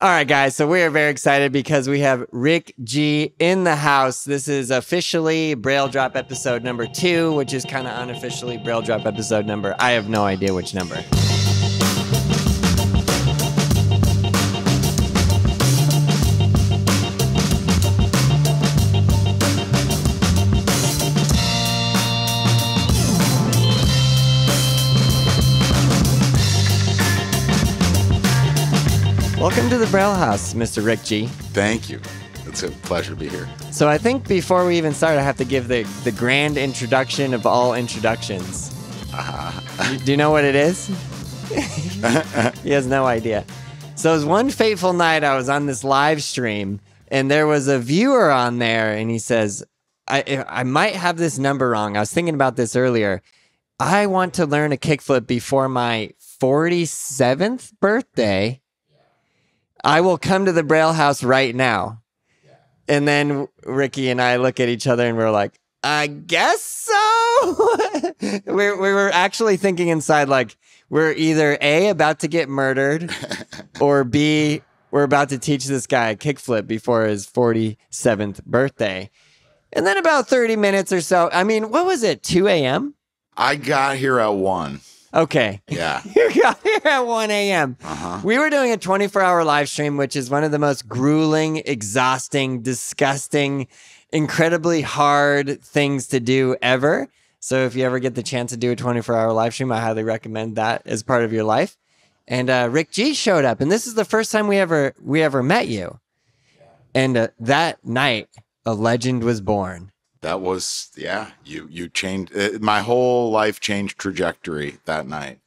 All right, guys, so we are very excited because we have Rick G in the house. This is officially Braille Drop episode number 2, which is kind of unofficially Braille Drop episode number. I have no idea which number. Welcome to the Braille House, Mr. Rick G. Thank you. It's a pleasure to be here. So I think before we even start, I have to give the grand introduction of all introductions. Do you know what it is? He has no idea. So it was one fateful night I was on this live stream, and there was a viewer on there, and he says, I might have this number wrong. I was thinking about this earlier. I want to learn a kickflip before my 47th birthday. I will come to the Braille House right now. And then Ricky and I look at each other and we're like, I guess so. we were actually thinking inside, like, we're either A, about to get murdered, or B, we're about to teach this guy a kickflip before his 47th birthday. And then about 30 minutes or so, I mean, what was it, 2 a.m.? I got here at 1. Okay. Yeah. You got here at 1 a.m. We were doing a 24-hour live stream, which is one of the most grueling, exhausting, disgusting, incredibly hard things to do ever. So if you ever get the chance to do a 24-hour live stream, I highly recommend that as part of your life. And Rick G showed up, and this is the first time we ever met you. And that night, a legend was born. That was, yeah, you changed, my whole life changed trajectory that night.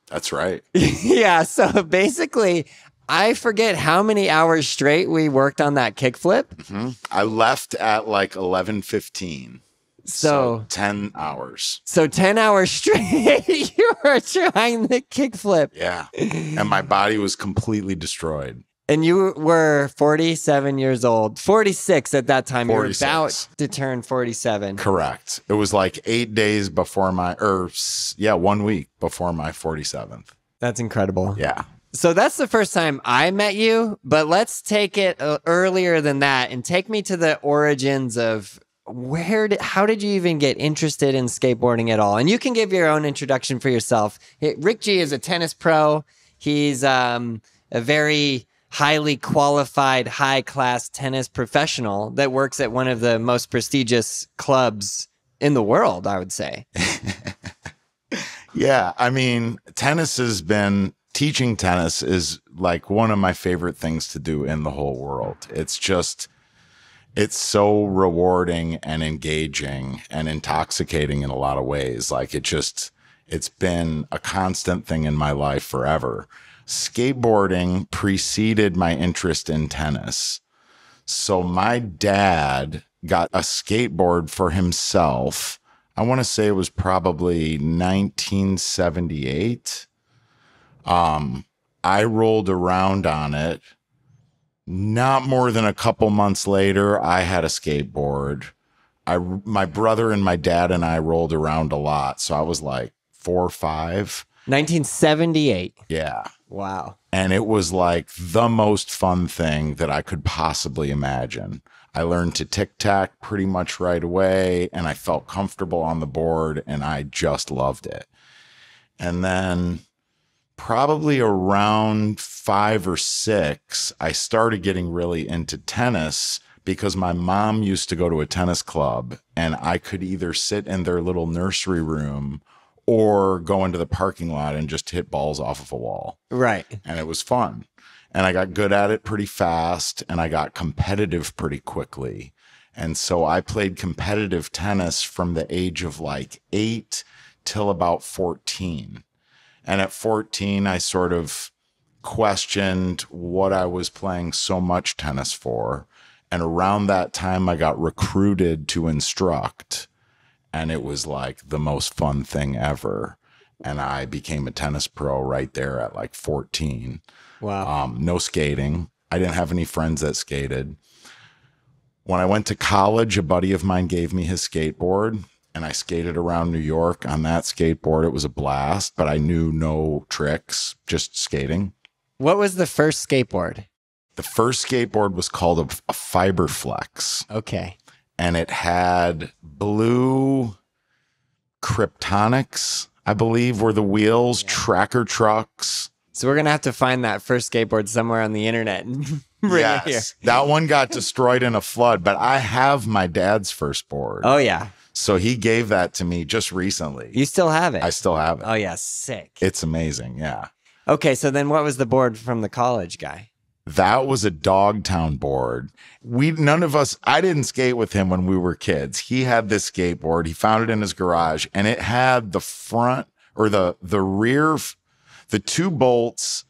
That's right. Yeah, so basically, I forget how many hours straight we worked on that kickflip. I left at like 11:15. So 10 hours. So 10 hours straight, you were trying the kickflip. Yeah, and my body was completely destroyed. And you were 47 years old, 46 at that time. 46. You were about to turn 47. Correct. It was like 8 days before 1 week before my 47th. That's incredible. Yeah. So that's the first time I met you, but let's take it earlier than that and take me to the origins of how did you even get interested in skateboarding at all? And you can give your own introduction for yourself. Rick G is a tennis pro. He's a very highly qualified, high-class tennis professional that works at one of the most prestigious clubs in the world, I would say. Yeah, I mean, teaching tennis is like one of my favorite things to do in the whole world. It's so rewarding and engaging and intoxicating in a lot of ways. Like it's been a constant thing in my life forever. Skateboarding preceded my interest in tennis. So my dad got a skateboard for himself. I want to say it was probably 1978. I rolled around on it. Not more than a couple months later, I had a skateboard. My brother and my dad and I rolled around a lot. So I was like 4 or 5. 1978. Yeah. Wow. And it was like the most fun thing that I could possibly imagine. I learned to tic-tac pretty much right away, and I felt comfortable on the board, and I just loved it. And then probably around 5 or 6, I started getting really into tennis because my mom used to go to a tennis club, and I could either sit in their little nursery room or go into the parking lot and just hit balls off of a wall. Right. And it was fun. And I got good at it pretty fast, and I got competitive pretty quickly. And so I played competitive tennis from the age of like 8 till about 14. And at 14, I sort of questioned what I was playing so much tennis for. And around that time, I got recruited to instruct. And it was like the most fun thing ever. And I became a tennis pro right there at like 14. Wow. No skating. I didn't have any friends that skated. When I went to college, a buddy of mine gave me his skateboard, and I skated around New York on that skateboard. It was a blast, but I knew no tricks, just skating. What was the first skateboard? The first skateboard was called a Fiberflex. Okay. And it had blue Kryptonics, I believe, were the wheels, tracker trucks. So we're going to have to find that first skateboard somewhere on the internet and bring it here. That one got destroyed in a flood, but I have my dad's first board. Oh, yeah. So he gave that to me just recently. You still have it? I still have it. Oh, yeah. Sick. It's amazing. Yeah. Okay. So then what was the board from the college guy? That was a Dogtown board. None of us, I didn't skate with him when we were kids. He had this skateboard. He found it in his garage, and it had the front or the rear, the two bolts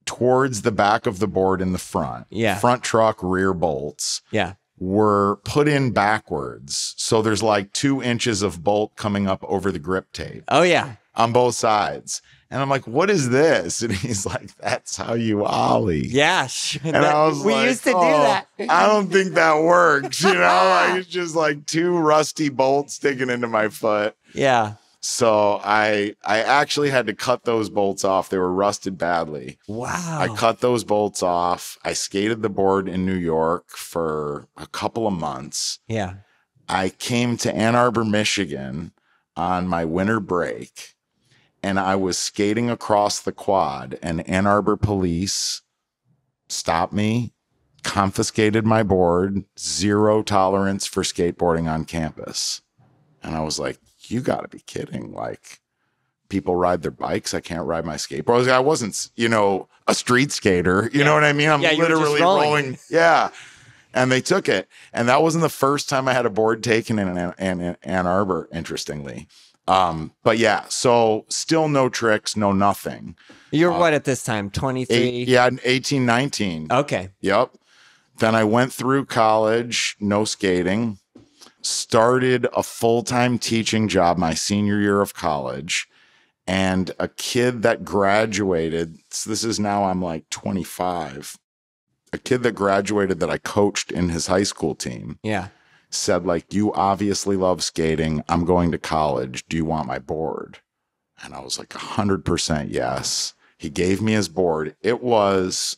towards the back of the board in the front. Yeah. Front truck, rear bolts. Yeah. Were put in backwards. So there's like 2 inches of bolt coming up over the grip tape. Oh, yeah. On both sides. And I'm like, what is this? And he's like, that's how you ollie. Yeah. And I was like, we used to do that. I don't think that works. You know, like it's just like 2 rusty bolts sticking into my foot. Yeah. So I actually had to cut those bolts off. They were rusted badly. Wow. I cut those bolts off. I skated the board in New York for a couple of months. Yeah. I came to Ann Arbor, Michigan on my winter break, and I was skating across the quad, and Ann Arbor police stopped me, confiscated my board, 0 tolerance for skateboarding on campus. And I was like, you got to be kidding. Like, people ride their bikes. I can't ride my skateboard. I wasn't, a street skater. You know what I mean? I'm literally rolling. Yeah. And they took it. And that wasn't the first time I had a board taken in Ann Arbor, interestingly. But yeah, so still no tricks, no nothing. You're what at this time? 23? 18, 19. Okay. Yep. Then I went through college, no skating. Started a full-time teaching job my senior year of college, and a kid that graduated, so this is now I'm like 25, a kid that graduated that I coached in his high school team said, like, you obviously love skating. I'm going to college. Do you want my board? And I was like 100% yes. He gave me his board. It was,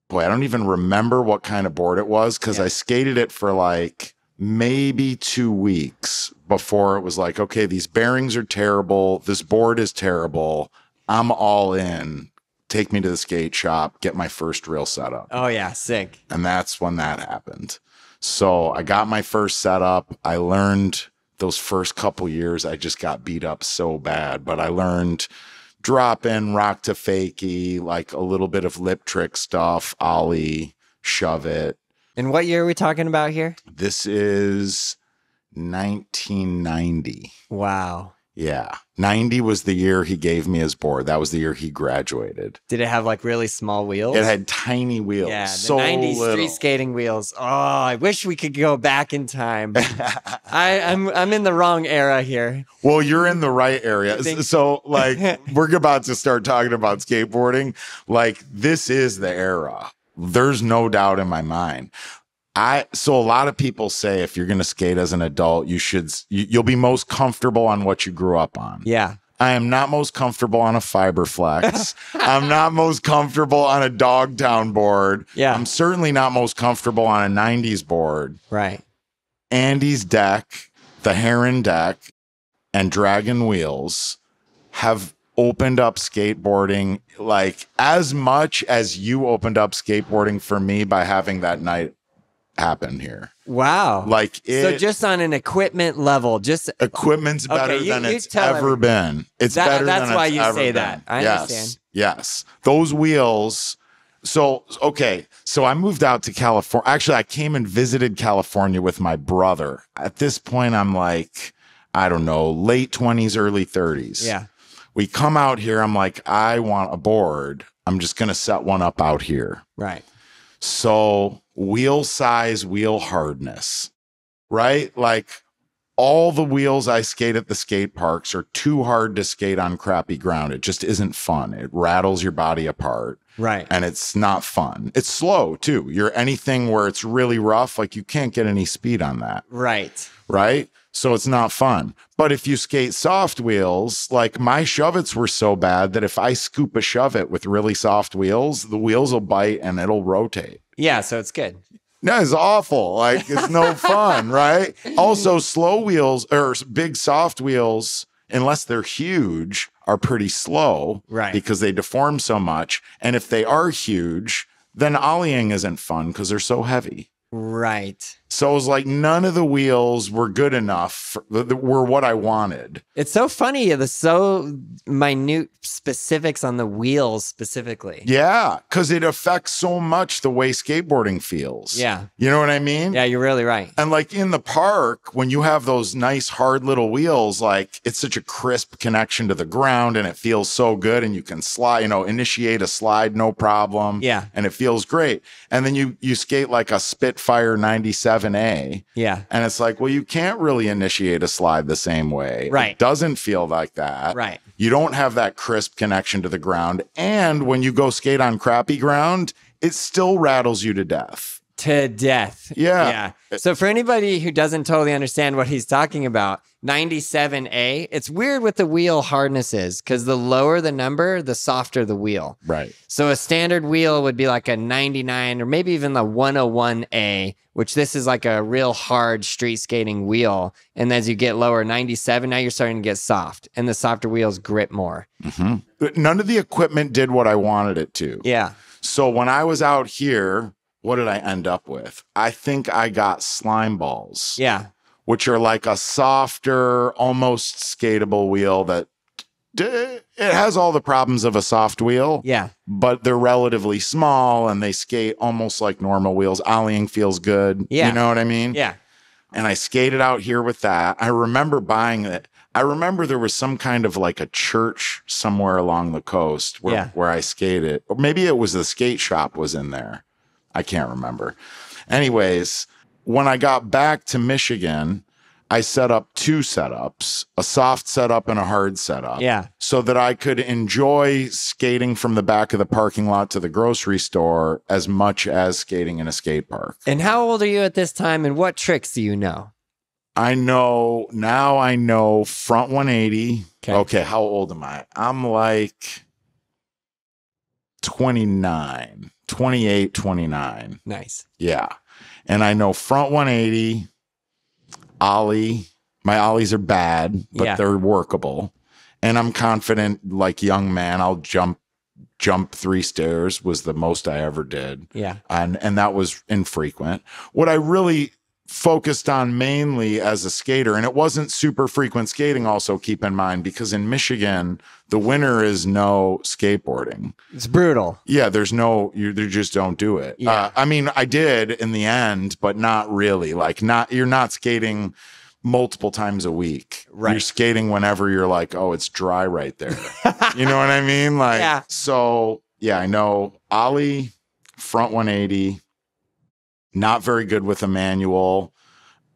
boy, I don't even remember what kind of board it was because I skated it for like maybe 2 weeks before it was like, okay, these bearings are terrible. This board is terrible. I'm all in. Take me to the skate shop, get my first real setup. Oh, yeah. Sick. And that's when that happened. So I got my first setup. I learned those first couple years, I just got beat up so bad, but I learned drop in, rock to fakie, like a little bit of lip trick stuff, ollie, shove it. And what year are we talking about here? This is 1990. Wow. Yeah. 90 was the year he gave me his board. That was the year he graduated. Did it have like really small wheels? It had tiny wheels. Yeah, the so 90s little. street skating wheels. Oh, I wish we could go back in time. I'm in the wrong era here. Well, you're in the right area. So like we're about to start talking about skateboarding. Like this is the era. There's no doubt in my mind. So a lot of people say if you're going to skate as an adult, you'll be most comfortable on what you grew up on. Yeah. I am not most comfortable on a Fiberflex. I'm not most comfortable on a Dogtown board. Yeah. I'm certainly not most comfortable on a 90s board. Right. Andy's deck, the Heron deck, and Dragon wheels have opened up skateboarding like as much as you opened up skateboarding for me by having that night happen here. Wow. Like so just on an equipment level, just equipment's better than it's ever been. It's better than it's ever been. That's why you say that. I understand. Yes. Those wheels. So, okay. So I moved out to California. Actually, I came and visited California with my brother. At this point, I'm like, I don't know, late 20s, early 30s. Yeah. We come out here. I'm like, I want a board. I'm just going to set one up out here. Right. So wheel size, wheel hardness, right? Like all the wheels I skate at the skate parks are too hard to skate on crappy ground. It just isn't fun. It rattles your body apart. Right. And it's not fun. It's slow too. You're anything where it's really rough, like you can't get any speed on that. Right. Right. So it's not fun. But if you skate soft wheels, like my shove-its were so bad that if I scoop a shove-it with really soft wheels, the wheels will bite and it'll rotate. Yeah, so it's good. No, it's awful. Like, it's no fun, right? Also, slow wheels or big soft wheels, unless they're huge, are pretty slow. Right. Because they deform so much. And if they are huge, then ollieing isn't fun because they're so heavy. Right. So it was like none of the wheels were good enough, were what I wanted. It's so funny, the so minute specifics on the wheels specifically. Yeah, because it affects so much the way skateboarding feels. Yeah. You know what I mean? Yeah, you're really right. And like in the park, when you have those nice hard little wheels, like it's such a crisp connection to the ground and it feels so good and you can slide, you know, initiate a slide, no problem. Yeah. And it feels great. And then you skate like a Spitfire 97A. Yeah. And it's like, well, you can't really initiate a slide the same way. Right. It doesn't feel like that. Right. You don't have that crisp connection to the ground. And when you go skate on crappy ground, it still rattles you to death. To death. Yeah. Yeah. So for anybody who doesn't totally understand what he's talking about, 97A, it's weird with the wheel hardnesses because the lower the number, the softer the wheel. Right. So a standard wheel would be like a 99 or maybe even the 101A, which this is like a real hard street skating wheel. And as you get lower, 97, now you're starting to get soft and the softer wheels grip more. But none of the equipment did what I wanted it to. Yeah. So when I was out here, what did I end up with? I think I got slime balls. Yeah. Which are like a softer, almost skatable wheel that it has all the problems of a soft wheel. Yeah. But they're relatively small and they skate almost like normal wheels. Ollieing feels good. Yeah. You know what I mean? Yeah. And I skated out here with that. I remember buying it. I remember there was some kind of like a church somewhere along the coast where I skated. Or maybe it was the skate shop was in there. I can't remember. Anyways, when I got back to Michigan, I set up two setups, a soft setup and a hard setup. Yeah. So that I could enjoy skating from the back of the parking lot to the grocery store as much as skating in a skate park. And how old are you at this time and what tricks do you know? I know front 180. Okay, how old am I? I'm like 29, 28, 29. Nice. Yeah. And I know front 180, ollie. My ollies are bad, but they're workable. And I'm confident, like young man, I'll jump 3 stairs was the most I ever did. Yeah. And that was infrequent. What I really focused on mainly as a skater, and it wasn't super frequent skating also, keep in mind, because in Michigan, the winter is no skateboarding. It's brutal. Yeah, there's no, you just don't do it. Yeah. I mean, I did in the end, but not really. Like, you're not skating multiple times a week. Right. You're skating whenever you're like, oh, it's dry right there. You know what I mean? Like, yeah. So yeah, I know ollie, front 180, not very good with a manual.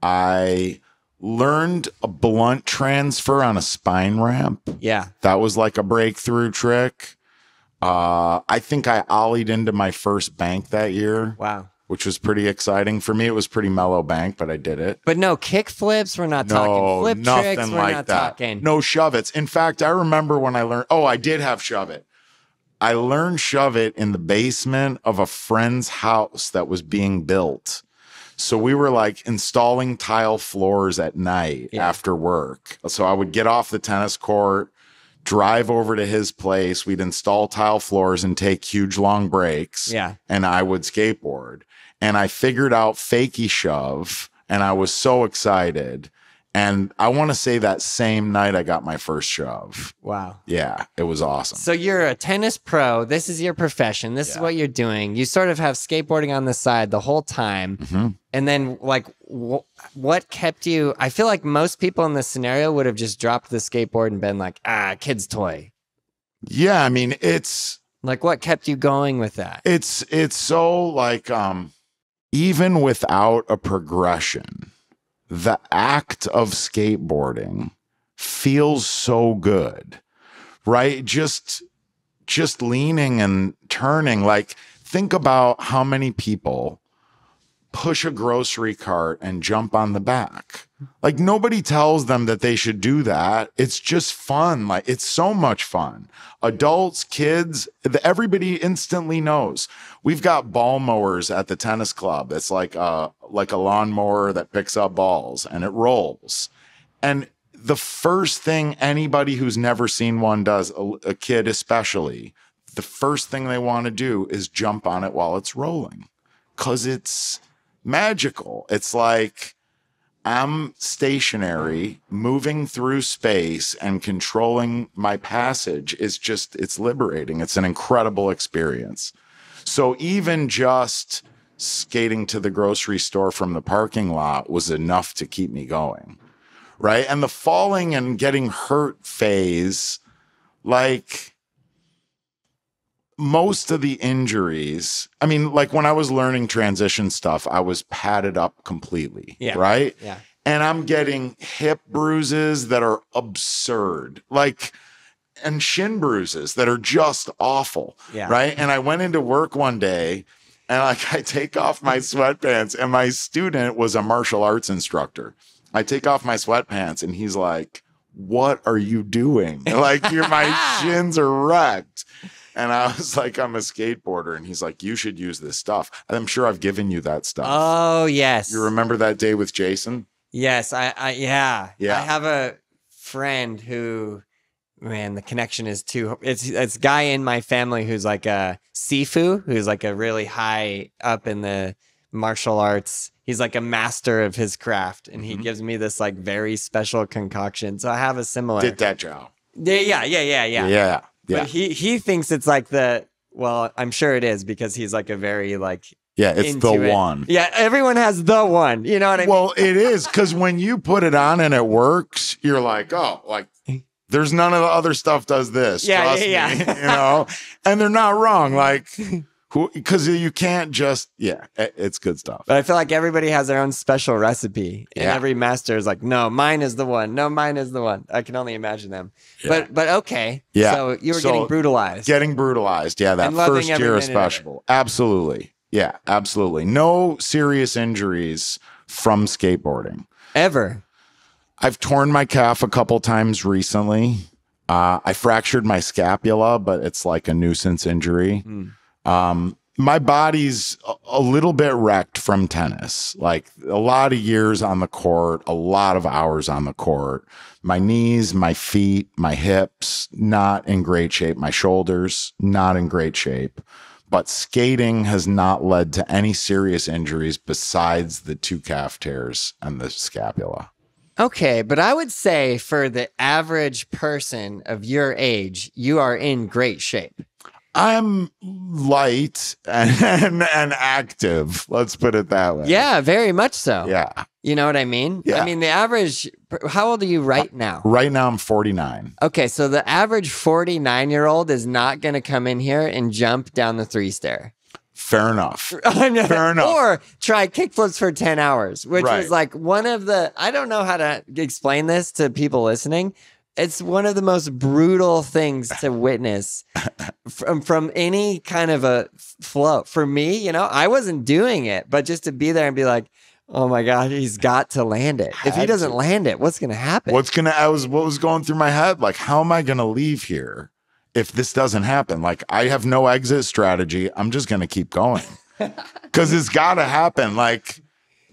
I learned a blunt transfer on a spine ramp. Yeah. That was like a breakthrough trick. I think I ollied into my first bank that year. Wow. Which was pretty exciting. For me, it was pretty mellow bank, but I did it. But no kick flips, we're not talking. Flip tricks, we're not talking. No shove-its. In fact, I remember when I learned, I did have shove-it. I learned shove-it in the basement of a friend's house that was being built. So we were like installing tile floors at night after work. So I would get off the tennis court, drive over to his place. We'd install tile floors and take huge long breaks. Yeah. And I would skateboard. And I figured out fakie shove. And I was so excited. And I want to say that same night I got my first shove. Wow. Yeah, it was awesome. So you're a tennis pro. This is your profession. This is what you're doing. You sort of have skateboarding on the side the whole time. Mm-hmm. And then like what kept you? I feel like most people in this scenario would have just dropped the skateboard and been like, kid's toy. Yeah, I mean, it's like what kept you going with that? It's so like even without a progression, the act of skateboarding feels so good, right? Just leaning and turning. Like, think about how many people push a grocery cart and jump on the back. Like nobody tells them that they should do that. It's just fun. Like it's so much fun. Adults, kids, everybody instantly knows. We've got ball mowers at the tennis club. It's like a lawnmower that picks up balls and it rolls. And the first thing anybody who's never seen one does, a kid especially, the first thing they want to do is jump on it while it's rolling. 'Cause it's magical. It's like I'm stationary, moving through space and controlling my passage. It's liberating. It's an incredible experience. So even just skating to the grocery store from the parking lot was enough to keep me going. Right. And the falling and getting hurt phase, like, most of the injuries, I mean, like when I was learning transition stuff, I was padded up completely. Yeah. Right. Yeah. And I'm getting hip bruises that are absurd, like, and shin bruises that are just awful. Yeah. Right. And I went into work one day and like I take off my sweatpants and my student was a martial arts instructor. I take off my sweatpants and he's like, "What are you doing? Like my shins are wrecked." And I was like, "I'm a skateboarder." And he's like, "You should use this stuff." And I'm sure I've given you that stuff. Oh, yes. You remember that day with Jason? Yes. Yeah. I have a friend who, man, the connection is too, it's a guy in my family who's like a Sifu, who's like a really high up in the martial arts. He's like a master of his craft. And he gives me this like very special concoction. So I have a similar. Did that job. Yeah. Yeah. But he thinks it's like well, I'm sure it is because he's like a very like. Yeah, it's the one. Yeah, everyone has the one. You know what I mean? Well, it is because when you put it on and it works, you're like, oh, like there's none of the other stuff does this. Yeah. Me, you know, and they're not wrong. Like, because you can't just, it's good stuff. But I feel like everybody has their own special recipe, and every master is like, "No, mine is the one. No, mine is the one." I can only imagine them. Yeah. But okay. Yeah. So you were getting brutalized. Getting brutalized. Yeah, that first year especially. Absolutely. Yeah, absolutely. No serious injuries from skateboarding. Ever. I've torn my calf a couple times recently. I fractured my scapula, but it's like a nuisance injury. My body's a little bit wrecked from tennis, like a lot of years on the court, a lot of hours on the court. My knees, my feet, my hips, not in great shape. My shoulders, not in great shape. But skating has not led to any serious injuries besides the 2 calf tears and the scapula. Okay, but I would say for the average person of your age, you are in great shape. I'm light and active. Let's put it that way. Yeah, very much so. Yeah. You know what I mean? Yeah. I mean, the average, how old are you right now? Right now, I'm 49. Okay, so the average 49-year-old is not going to come in here and jump down the 3-stair. Fair enough. Fair enough. Or try kickflips for 10 hours, which was like one of the, I don't know how to explain this to people listening. It's one of the most brutal things to witness from any kind of a flow. For me, you know, I wasn't doing it, but just to be there and be like, oh my God, he's got to land it. If he doesn't land it, what's going to happen? What was going through my head? Like, how am I going to leave here if this doesn't happen? Like, I have no exit strategy. I'm just going to keep going because it's got to happen. Like,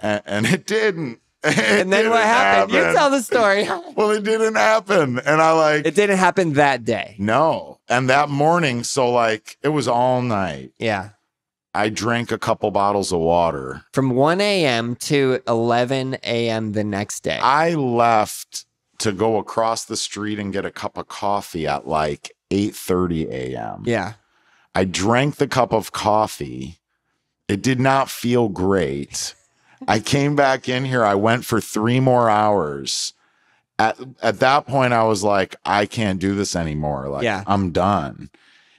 and it didn't. And then what happened? You tell the story. Well, it didn't happen. And it didn't happen that day. No. And that morning, so like it was all night. Yeah. I drank a couple bottles of water. From 1 a.m. to 11 a.m. the next day. I left to go across the street and get a cup of coffee at like 8:30 a.m. Yeah. I drank the cup of coffee. It did not feel great. I came back in here. I went for 3 more hours. At that point, I was like, I can't do this anymore. Like, I'm done.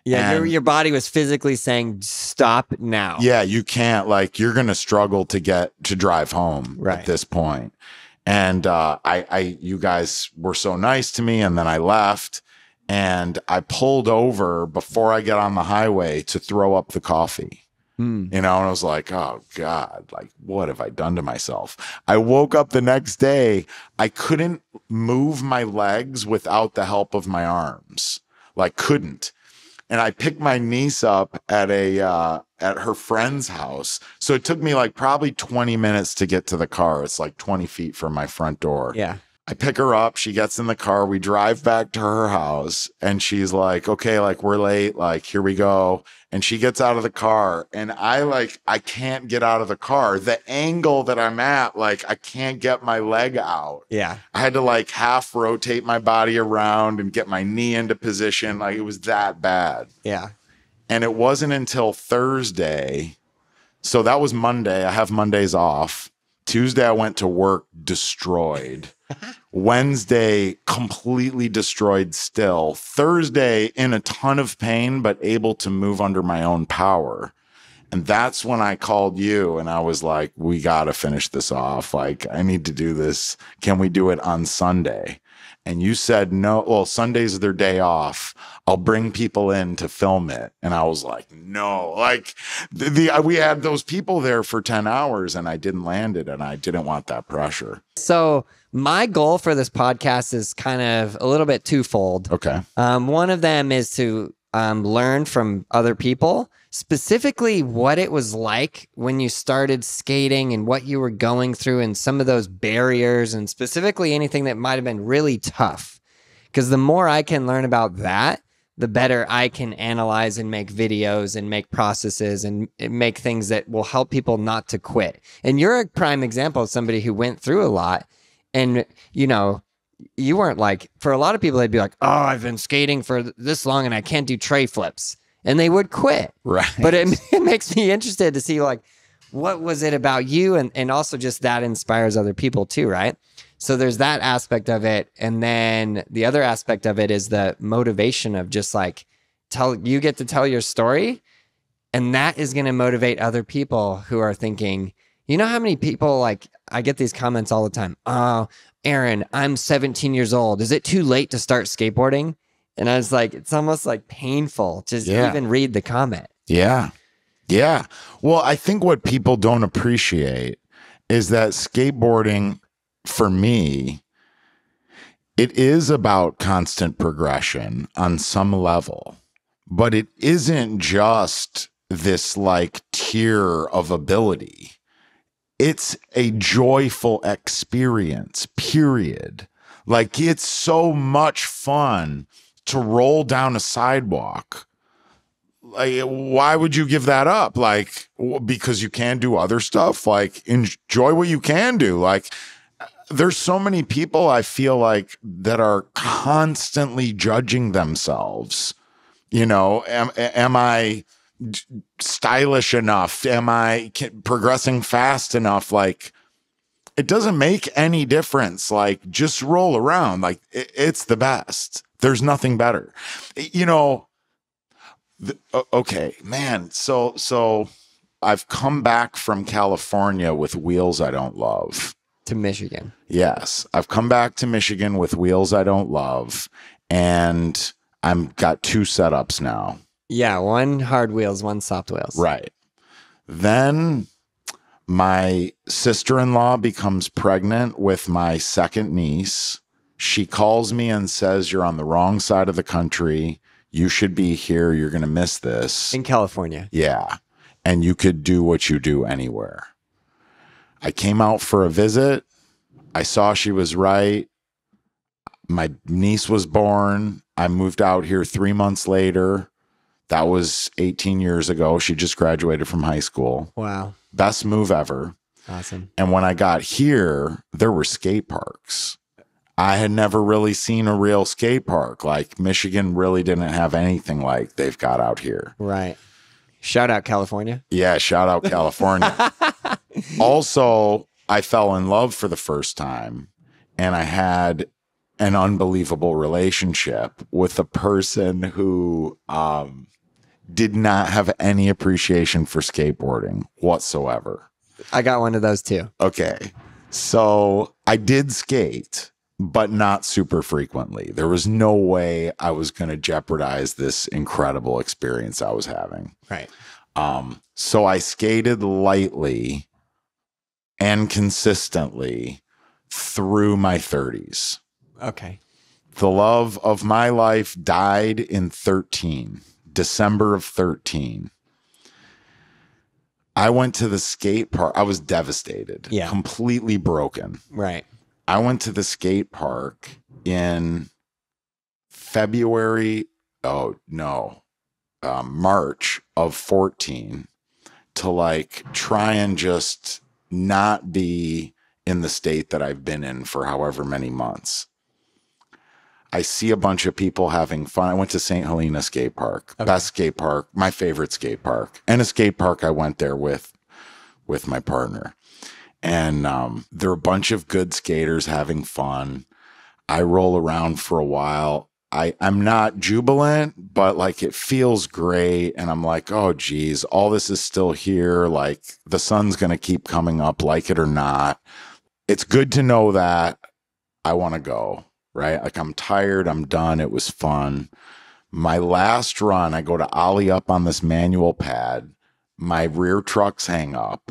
Yeah, your body was physically saying, stop now. Yeah, you can't. Like, you're going to struggle to drive home at this point. And you guys were so nice to me. And then I left. And I pulled over before I get on the highway to throw up the coffee. You know, and I was like, oh God, like, what have I done to myself? I woke up the next day. I couldn't move my legs without the help of my arms. Like, couldn't. And I picked my niece up at at her friend's house. So it took me like probably 20 minutes to get to the car. It's like 20 feet from my front door. Yeah. I pick her up. She gets in the car. We drive back to her house and she's like, okay, like we're late. Like, here we go. And she gets out of the car and I can't get out of the car. The angle that I'm at, like I can't get my leg out. Yeah. I had to like half rotate my body around and get my knee into position. Like it was that bad. Yeah. And it wasn't until Thursday. So that was Monday. I have Mondays off. Tuesday, I went to work destroyed. Wednesday, completely destroyed still. Thursday, in a ton of pain, but able to move under my own power. And that's when I called you and I was like, we got to finish this off. Like, I need to do this. Can we do it on Sunday? And you said, no, well, Sundays are their day off. I'll bring people in to film it. And I was like, no, like we had those people there for 10 hours and I didn't land it and I didn't want that pressure. So my goal for this podcast is kind of a little bit twofold. Okay. One of them is to learn from other people, specifically what it was like when you started skating and what you were going through and some of those barriers and specifically anything that might have been really tough. Because the more I can learn about that, the better I can analyze and make videos and make processes and make things that will help people not to quit. And you're a prime example of somebody who went through a lot. And, you know, you weren't like, for a lot of people, they'd be like, oh, I've been skating for this long and I can't do tray flips. And they would quit. Right. But it makes me interested to see, like, what was it about you? And also just that inspires other people too, right? So there's that aspect of it. And then the other aspect of it is the motivation of just like, you get to tell your story. And that is going to motivate other people who are thinking, you know how many people, like, I get these comments all the time. Oh, Aaron, I'm 17 years old. Is it too late to start skateboarding? And I was like, it's almost like painful to even read the comment. Yeah. Yeah. Well, I think what people don't appreciate is that skateboarding, for me, it is about constant progression on some level, but it isn't just this like tier of ability. It's a joyful experience, period. Like, it's so much fun to roll down a sidewalk. Like, why would you give that up? Like, because you can do other stuff. Like, enjoy what you can do. Like, there's so many people I feel like that are constantly judging themselves. You know, am I stylish enough? Am I progressing fast enough? Like, it doesn't make any difference. Like, just roll around. Like, it's the best. There's nothing better. You know, okay, man. So I've come back from California with wheels I don't love. To Michigan. Yes. I've come back to Michigan with wheels I don't love. And I've got 2 setups now. Yeah, one hard wheels, one soft wheels. Right. Then my sister-in-law becomes pregnant with my second niece. She calls me and says, you're on the wrong side of the country. You should be here. You're going to miss this. In California. Yeah. And you could do what you do anywhere. I came out for a visit. I saw she was right. My niece was born. I moved out here 3 months later. That was 18 years ago. She just graduated from high school. Wow. Best move ever. Awesome. And when I got here, there were skate parks. I had never really seen a real skate park. Like, Michigan really didn't have anything like they've got out here. Right. Shout out California. Yeah, shout out California. Also, I fell in love for the first time, and I had an unbelievable relationship with a person who did not have any appreciation for skateboarding whatsoever. I got one of those too. Okay. So I did skate, but not super frequently. There was no way I was going to jeopardize this incredible experience I was having. Right. So I skated lightly and consistently through my 30s. Okay. The love of my life died in December of 13. I went to the skate park. I was devastated, completely broken. Right. I went to the skate park in February. March of 14 to like try and just not be in the state that I've been in for however many months. I see a bunch of people having fun. I went to St. Helena skate park, best skate park, my favorite skate park, and a skate park I went there with my partner. And there are a bunch of good skaters having fun. I roll around for a while. I'm not jubilant, but like it feels great. And I'm like, oh, geez, all this is still here. Like the sun's going to keep coming up, like it or not. It's good to know that I want to go, right? Like I'm tired. I'm done. It was fun. My last run, I go to ollie up on this manual pad. My rear trucks hang up.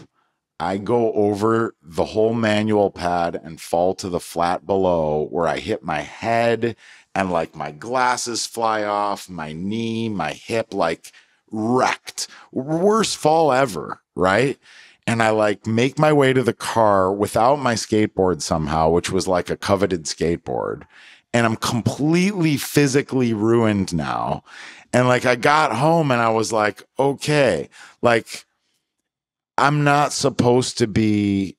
I go over the whole manual pad and fall to the flat below where I hit my head and like my glasses fly off, my knee, my hip, like wrecked. Worst fall ever, right? And I like make my way to the car without my skateboard somehow, which was like a coveted skateboard. And I'm completely physically ruined now. And like I got home and I was like, okay, like I'm not supposed to be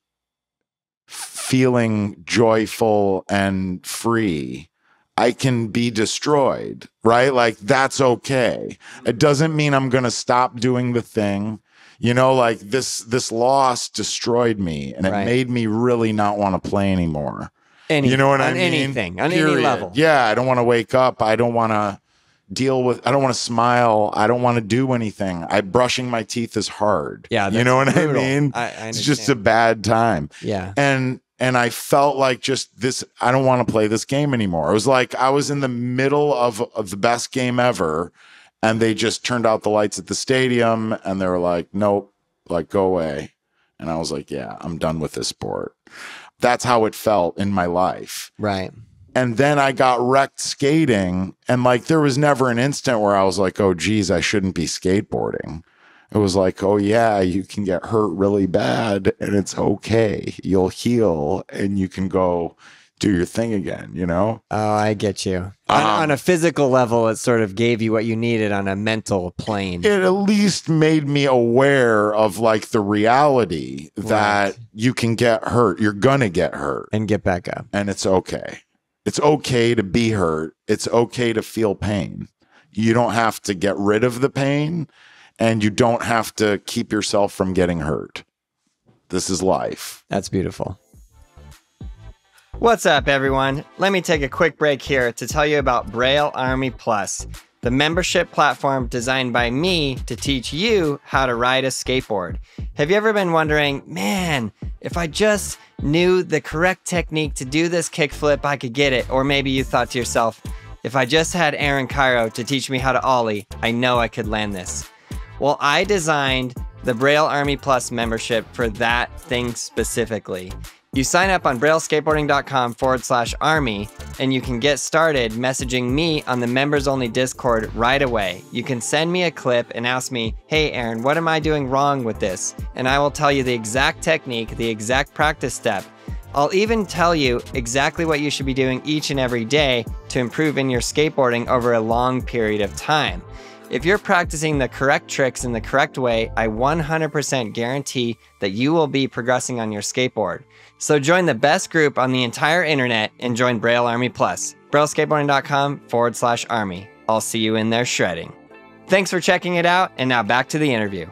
feeling joyful and free. I can be destroyed, right? Like that's okay. It doesn't mean I'm going to stop doing the thing. You know, like this loss destroyed me and it made me really not want to play anymore. You know what I mean? Anything, on any level. Yeah, I don't want to wake up. I don't want to I don't want to smile. I don't want to do anything. Brushing my teeth is hard. Yeah. You know what brutal. I mean? It's just a bad time. Yeah. And I felt like just this, I don't want to play this game anymore. It was like I was in the middle of the best game ever and they just turned out the lights at the stadium and they were like, nope, like go away. And I was like, yeah, I'm done with this sport. That's how it felt in my life. Right. And then I got wrecked skating. And like, there was never an instant where I was like, oh, geez, I shouldn't be skateboarding. It was like, oh, yeah, you can get hurt really bad and it's okay. You'll heal and you can go do your thing again, you know? Oh, I get you. On a physical level, it sort of gave you what you needed on a mental plane. It at least made me aware of like the reality that you can get hurt. You're going to get hurt. And get back up. And it's okay. It's okay to be hurt. It's okay to feel pain. You don't have to get rid of the pain and you don't have to keep yourself from getting hurt. This is life. That's beautiful. What's up, everyone? Let me take a quick break here to tell you about Braille Army Plus, the membership platform designed by me to teach you how to ride a skateboard. Have you ever been wondering, man, if I just knew the correct technique to do this kickflip, I could get it? Or maybe you thought to yourself, if I just had Aaron Cairo to teach me how to ollie, I know I could land this. Well, I designed the Braille Army Plus membership for that thing specifically. You sign up on brailleskateboarding.com/army and you can get started messaging me on the members only Discord right away. You can send me a clip and ask me, hey Aaron, what am I doing wrong with this? And I will tell you the exact technique, the exact practice step. I'll even tell you exactly what you should be doing each and every day to improve in your skateboarding over a long period of time. If you're practicing the correct tricks in the correct way, I 100% guarantee that you will be progressing on your skateboard. So join the best group on the entire internet and join Braille Army Plus. brailleskateboarding.com/army. I'll see you in there shredding. Thanks for checking it out, and now back to the interview.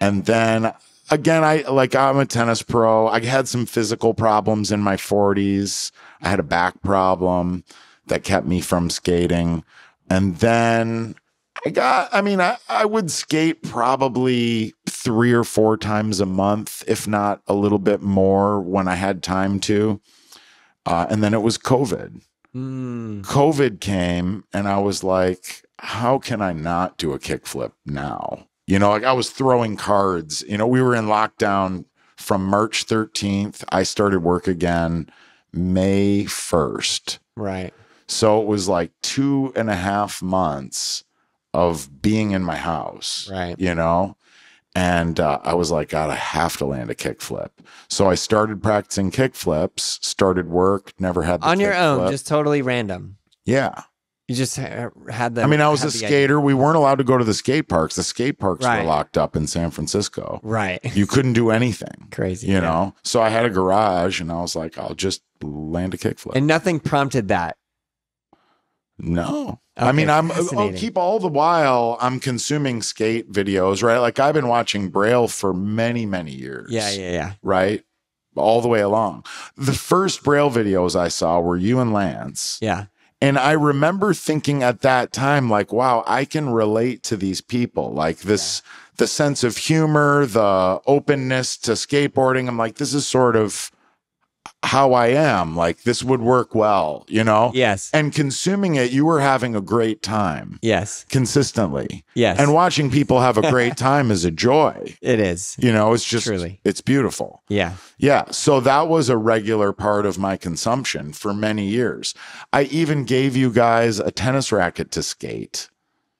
And then again, I'm a tennis pro. I had some physical problems in my 40s. I had a back problem that kept me from skating. And then I would skate probably 3 or 4 times a month, if not a little bit more when I had time to. And then it was COVID. COVID came and I was like, how can I not do a kickflip now? You know, like I was throwing cards. You know, we were in lockdown from March 13th. I started work again May 1st. Right. So it was like 2.5 months of being in my house. Right. You know? And I was like, God, I have to land a kickflip. So I started practicing kickflips, started work, never had the on your own, kickflip. just totally random. Yeah. You just had the. I mean, I was a skater. We weren't allowed to go to the skate parks. The skate parks Right. were locked up in San Francisco. Right. You couldn't do anything. Crazy. You know? So I had a garage and I was like, I'll just land a kickflip. And nothing prompted that. No. Okay, I mean, I'll fascinating. keep all the while I'm consuming skate videos, right? Like I've been watching Braille for many, many years. Yeah. Right? All the way along. The first Braille videos I saw were you and Lance. Yeah. And I remember thinking at that time, like, wow, I can relate to these people. Like this, the sense of humor, the openness to skateboarding. I'm like, this is sort of how I am. Like this would work well, you know? Yes. And consuming it, you were having a great time. Yes. Consistently. Yes. And watching people have a great time is a joy. It is. You know, it's just, Truly. It's beautiful. Yeah. Yeah. So that was a regular part of my consumption for many years. I even gave you guys a tennis racket to skate.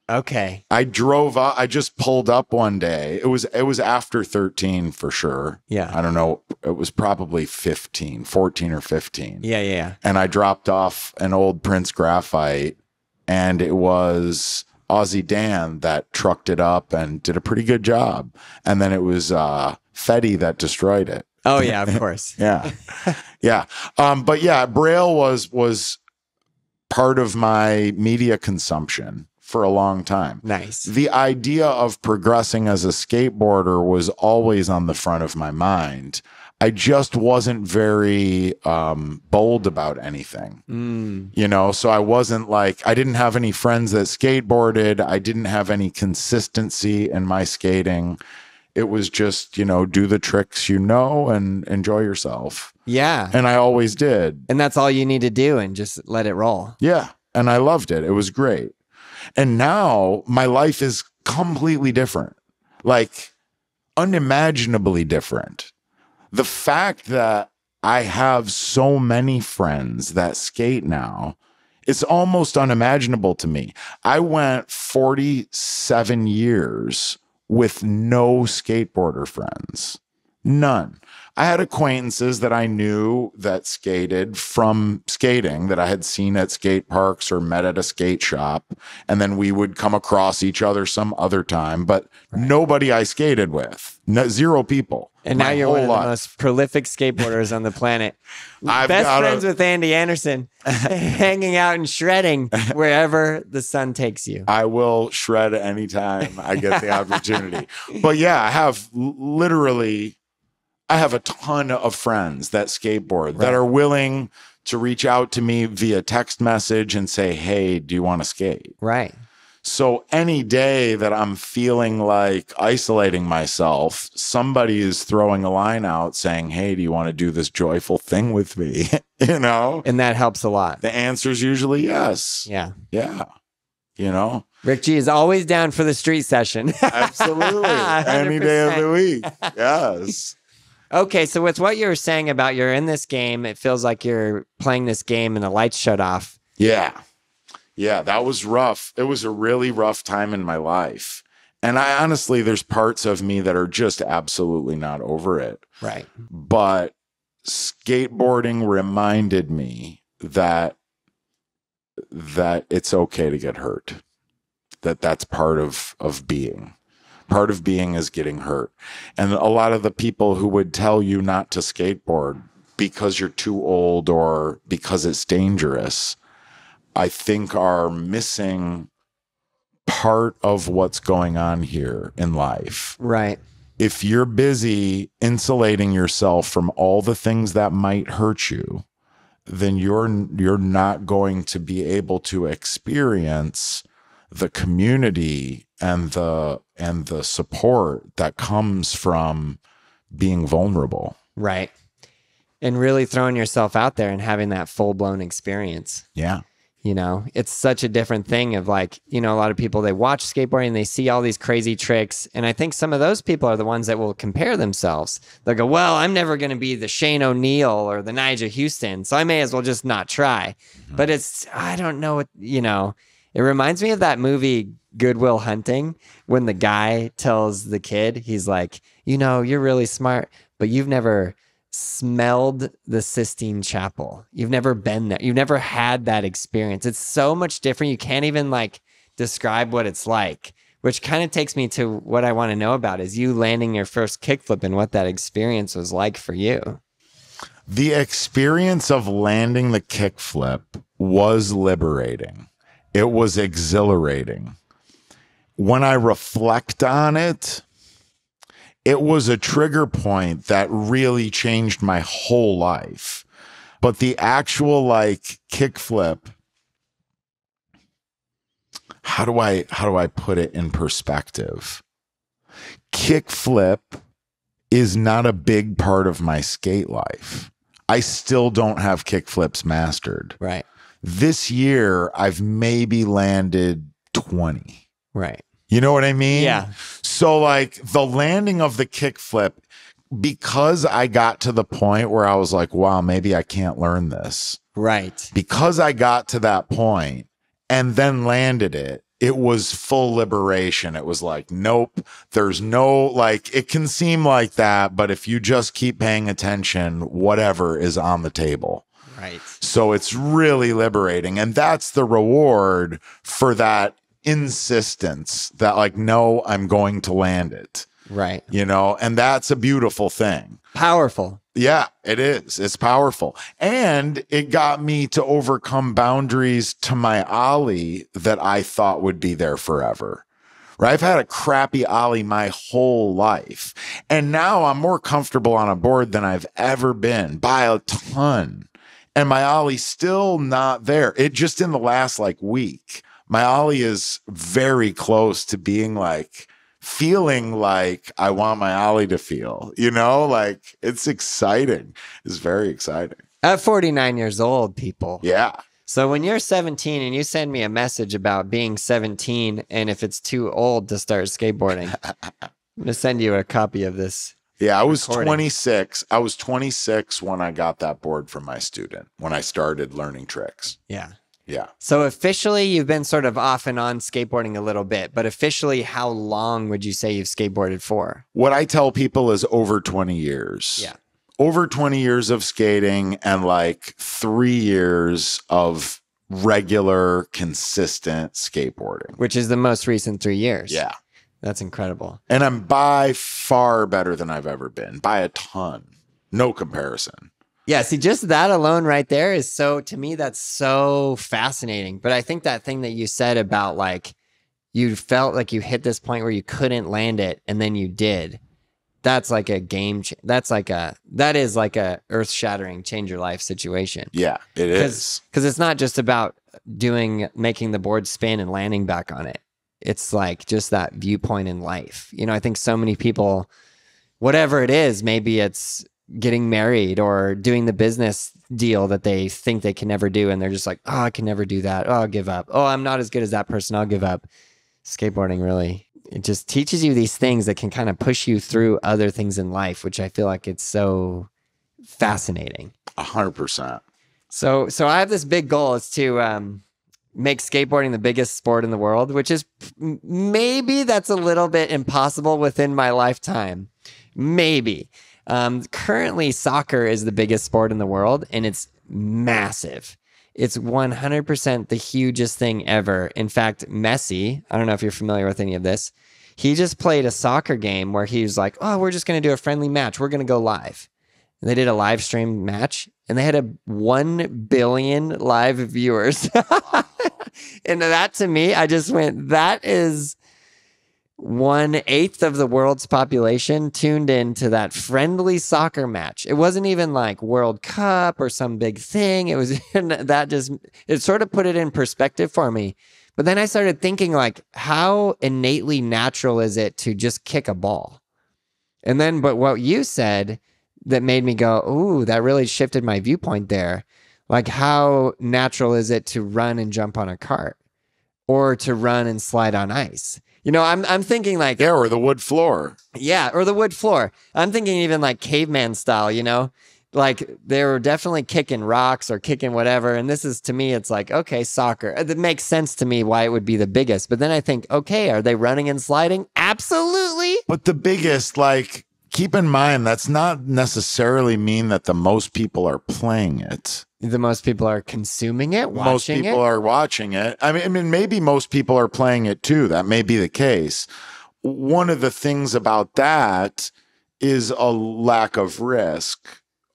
Okay. I drove up, I just pulled up one day. It was after 13 for sure. Yeah. I don't know. It was probably 14 or 15. Yeah. And I dropped off an old Prince graphite and it was Aussie Dan that trucked it up and did a pretty good job. And then it was Fetty that destroyed it. Oh yeah, of course. Yeah. Yeah. But yeah, Braille was part of my media consumption for a long time. Nice. The idea of progressing as a skateboarder was always on the front of my mind. I just wasn't very bold about anything, you know? So I wasn't like, I didn't have any friends that skateboarded. I didn't have any consistency in my skating. It was just, you know, do the tricks, you know, and enjoy yourself. Yeah. And I always did. And that's all you need to do and just let it roll. Yeah. And I loved it. It was great. And now my life is completely different, like unimaginably different. The fact that I have so many friends that skate now, it's almost unimaginable to me. I went 47 years with no skateboarder friends. None. I had acquaintances that I knew that skated from skating that I had seen at skate parks or met at a skate shop. And then we would come across each other some other time, but nobody I skated with. Zero people. And now you're one of the most prolific skateboarders on the planet. Best friends with Andy Anderson, hanging out and shredding wherever the sun takes you. I will shred anytime I get the opportunity. But yeah, I have a ton of friends that skateboard that are willing to reach out to me via text message and say, hey, do you want to skate? Right. So any day that I'm feeling like isolating myself, somebody is throwing a line out saying, hey, do you want to do this joyful thing with me? You know? And that helps a lot. The answer is usually yes. Yeah. Yeah. You know? Rick G is always down for the street session. Absolutely. Any day of the week. Yes. Okay, so with what you were saying about you're in this game, it feels like you're playing this game and the lights shut off. Yeah. Yeah, that was rough. It was a really rough time in my life. And I honestly, there's parts of me that are just absolutely not over it. Right. But skateboarding reminded me that it's okay to get hurt. That's part of being. Part of being is getting hurt. And a lot of the people who would tell you not to skateboard because you're too old or because it's dangerous, I think are missing part of what's going on here in life. Right. If you're busy insulating yourself from all the things that might hurt you, then you're not going to be able to experience the community and the support that comes from being vulnerable. Right. And really throwing yourself out there and having that full-blown experience. Yeah. You know, it's such a different thing of like, you know, a lot of people, they watch skateboarding and they see all these crazy tricks. And I think some of those people are the ones that will compare themselves. They'll go, well, I'm never going to be the Shane O'Neill or the Nyjah Houston, so I may as well just not try. But I don't know what, you know, it reminds me of that movie Good Will Hunting, when the guy tells the kid, he's like, you know, you're really smart, but you've never smelled the Sistine Chapel. You've never been there. You've never had that experience. It's so much different. You can't even like describe what it's like, which kind of takes me to what I want to know about is you landing your first kickflip and what that experience was like for you. The experience of landing the kickflip was liberating. It was exhilarating. When I reflect on it, it was a trigger point that really changed my whole life. But the actual like kickflip, how do I put it in perspective? Kickflip is not a big part of my skate life. I still don't have kickflips mastered. Right. This year, I've maybe landed 20. Right. You know what I mean? Yeah. So like the landing of the kickflip, because I got to the point where I was like, wow, maybe I can't learn this. Right. Because I got to that point and then landed it, it was full liberation. It was like, nope, there's no, like, it can seem like that, but if you just keep paying attention, whatever is on the table. Right. So it's really liberating. And that's the reward for that insistence that like, no, I'm going to land it. Right. You know, and that's a beautiful thing. Powerful. Yeah, it is. It's powerful. And it got me to overcome boundaries to my ollie that I thought would be there forever. Right? I've had a crappy ollie my whole life. And now I'm more comfortable on a board than I've ever been by a ton. And my ollie's still not there. It just in the last like week, my ollie is very close to being like, feeling like I want my ollie to feel, you know, like it's exciting. It's very exciting. At 49 years old, people. Yeah. So when you're 17 and you send me a message about being 17 and if it's too old to start skateboarding, I'm going to send you a copy of this. Yeah, I was recording. 26. I was 26 when I got that board from my student, when I started learning tricks. Yeah. Yeah. So officially you've been sort of off and on skateboarding a little bit, but officially how long would you say you've skateboarded for? What I tell people is over 20 years. Yeah. Over 20 years of skating and like 3 years of regular, consistent skateboarding. Which is the most recent 3 years. Yeah. That's incredible. And I'm by far better than I've ever been, by a ton. No comparison. Yeah, see, just that alone right there is so, to me, that's so fascinating. But I think that thing that you said about like, you felt like you hit this point where you couldn't land it and then you did. That's like a that is like a earth shattering, change your life situation. Yeah, it is. Because it's not just about making the board spin and landing back on it. It's like just that viewpoint in life. You know, I think so many people, whatever it is, maybe it's getting married or doing the business deal that they think they can never do. And they're just like, oh, I can never do that. Oh, I'll give up. Oh, I'm not as good as that person. I'll give up. Skateboarding really, it just teaches you these things that can kind of push you through other things in life, which I feel like it's so fascinating. 100%. So I have this big goal is to make skateboarding the biggest sport in the world, which is maybe that's a little bit impossible within my lifetime. Maybe. Currently, soccer is the biggest sport in the world, and it's massive. It's 100% the hugest thing ever. In fact, Messi, I don't know if you're familiar with any of this, he just played a soccer game where he was like, oh, we're just going to do a friendly match. We're going to go live. And they did a live stream match, and they had 1 billion live viewers. And that, to me, I just went, that is 1/8 of the world's population tuned into that friendly soccer match. It wasn't even like World Cup or some big thing. It was it sort of put it in perspective for me. But then I started thinking like, how innately natural is it to just kick a ball? And then, but what you said that made me go, ooh, that really shifted my viewpoint there. Like, how natural is it to run and jump on a cart or to run and slide on ice? You know, I'm thinking like, Yeah, or the wood floor. yeah, or the wood floor. I'm thinking even like caveman style, you know, like they were definitely kicking rocks or kicking whatever. And this is, to me, it's like, okay, soccer. It makes sense to me why it would be the biggest. But then I think, okay, are they running and sliding? Absolutely. But the biggest, like, keep in mind, that's not necessarily mean that the most people are playing it. The most people are consuming it, watching Most people are watching it. I mean, maybe most people are playing it too. That may be the case. One of the things about that is a lack of risk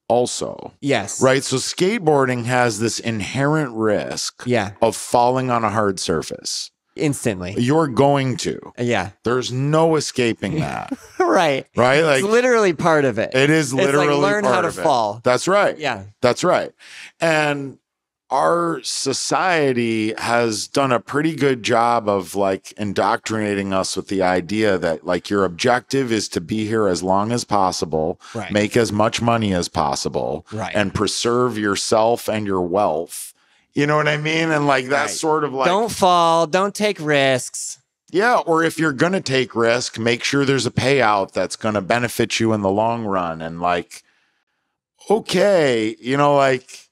also. Yes. Right? So skateboarding has this inherent risk of falling on a hard surface. Instantly. You're going to. Yeah. There's no escaping that. Right. Right? Like, it's literally part of it. It is literally it's like learn part how to of it. fall. That's right. Yeah. That's right. And our society has done a pretty good job of like indoctrinating us with the idea that like your objective is to be here as long as possible, Right. make as much money as possible, Right. and preserve yourself and your wealth. You know what I mean? And like that's Right. sort of like, don't fall, don't take risks. yeah, or if you're going to take risk, make sure there's a payout that's going to benefit you in the long run. And like, okay, you know, like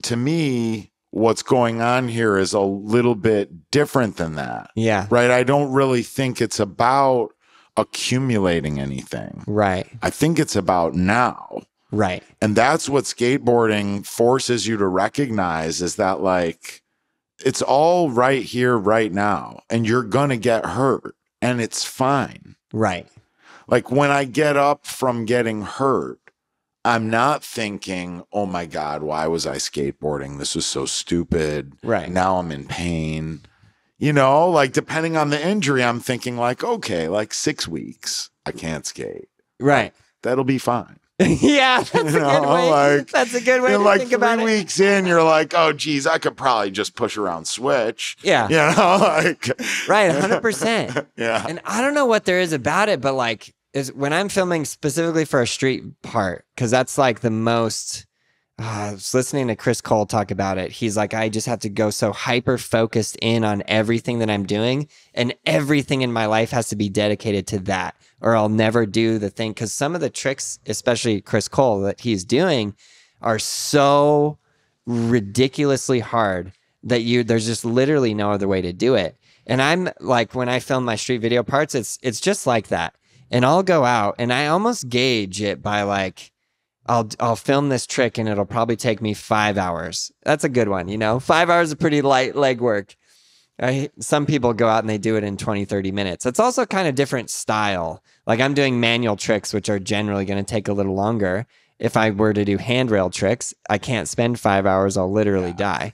to me, what's going on here is a little bit different than that. Yeah. Right? I don't really think it's about accumulating anything. Right. I think it's about now. Right. And that's what skateboarding forces you to recognize is that like, it's all right here, right now, and you're going to get hurt and it's fine. Right. Like when I get up from getting hurt, I'm not thinking, oh my God, why was I skateboarding? This was so stupid. Right. Now I'm in pain. You know, like depending on the injury, I'm thinking like, okay, like 6 weeks, I can't skate. Right. That'll be fine. Yeah, that's a good way. Like, that's a good way to like think about 3 it. weeks in, you're like, oh, geez, I could probably just push around switch. Yeah. You know, like. Right, 100%. Yeah. And I don't know what there is about it, but like, is when I'm filming specifically for a street part, because that's like the most. I was listening to Chris Cole talk about it. He's like, I just have to go so hyper focused in on everything that I'm doing, and everything in my life has to be dedicated to that, or I'll never do the thing. Because some of the tricks, especially Chris Cole, that he's doing are so ridiculously hard that there's just literally no other way to do it. And I'm like, when I film my street video parts, it's just like that. And I'll go out and I almost gauge it by like, I'll film this trick and it'll probably take me 5 hours. That's a good one, you know? 5 hours is pretty light leg work. Some people go out and they do it in 20, 30 minutes. It's also kind of different style. Like I'm doing manual tricks, which are generally going to take a little longer. If I were to do handrail tricks, I can't spend 5 hours. I'll literally die.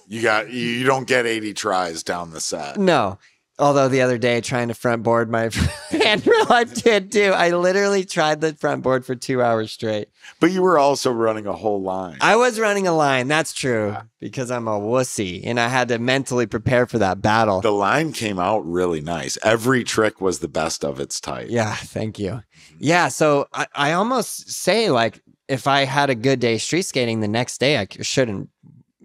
Yeah. You don't get 80 tries down the set. No. Although the other day trying to front board my handrail, I did too. I literally tried the front board for 2 hours straight. But you were also running a whole line. I was running a line. That's true. Because I'm a wussy and I had to mentally prepare for that battle. The line came out really nice. Every trick was the best of its type. Yeah. Thank you. Yeah. So I almost say like, if I had a good day street skating the next day, I shouldn't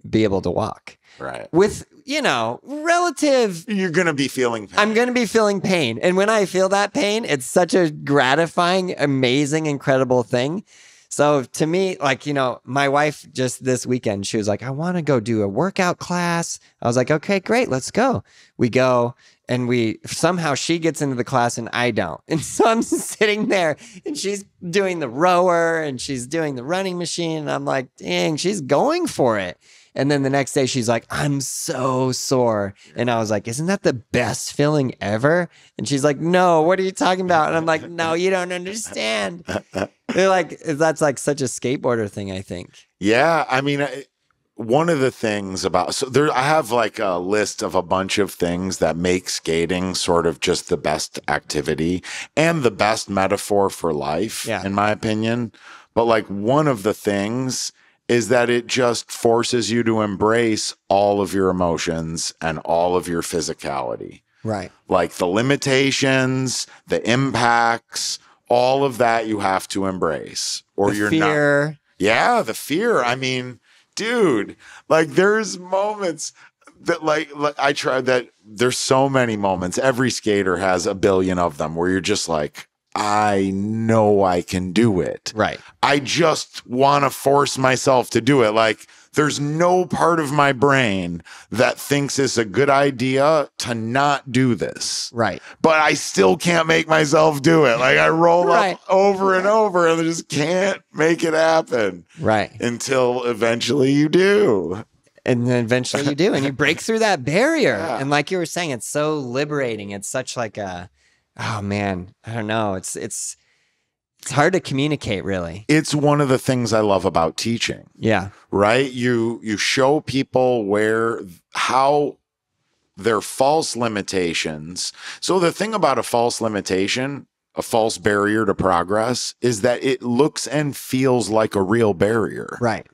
be able to walk. Right. With, you know, relative. You're going to be feeling pain. I'm going to be feeling pain. And when I feel that pain, it's such a gratifying, amazing, incredible thing. So to me, like, you know, my wife just this weekend, she was like, I want to go do a workout class. I was like, okay, great, let's go. We go and somehow she gets into the class and I don't. And so I'm sitting there and she's doing the rower and she's doing the running machine. And I'm like, dang, she's going for it. And then the next day she's like, I'm so sore. And I was like, isn't that the best feeling ever? And she's like, no, what are you talking about? And I'm like, no, you don't understand. They're like, that's like such a skateboarder thing, I think. Yeah. I mean, one of the things I have like a list of a bunch of things that make skating sort of just the best activity and the best metaphor for life, in my opinion. But like one of the things is that it just forces you to embrace all of your emotions and all of your physicality. Right. Like the limitations, the impacts, all of that you have to embrace or you're fear. not. Yeah, the fear. I mean, dude, like there's moments that like I tried that. There's so many moments. Every skater has a billion of them where you're just like, I know I can do it. Right. I just want to force myself to do it. Like there's no part of my brain that thinks it's a good idea to not do this. Right. But I still can't make myself do it. Like I roll Right. up over and over and I just can't make it happen. Right. Until eventually you do. And then eventually you do, and you break through that barrier. Yeah. And like you were saying, it's so liberating. It's such like a, oh man, I don't know. It's hard to communicate, really. It's one of the things I love about teaching. Yeah. Right? You show people how their false limitations. So the thing about a false limitation, a false barrier to progress, is that it looks and feels like a real barrier. Right.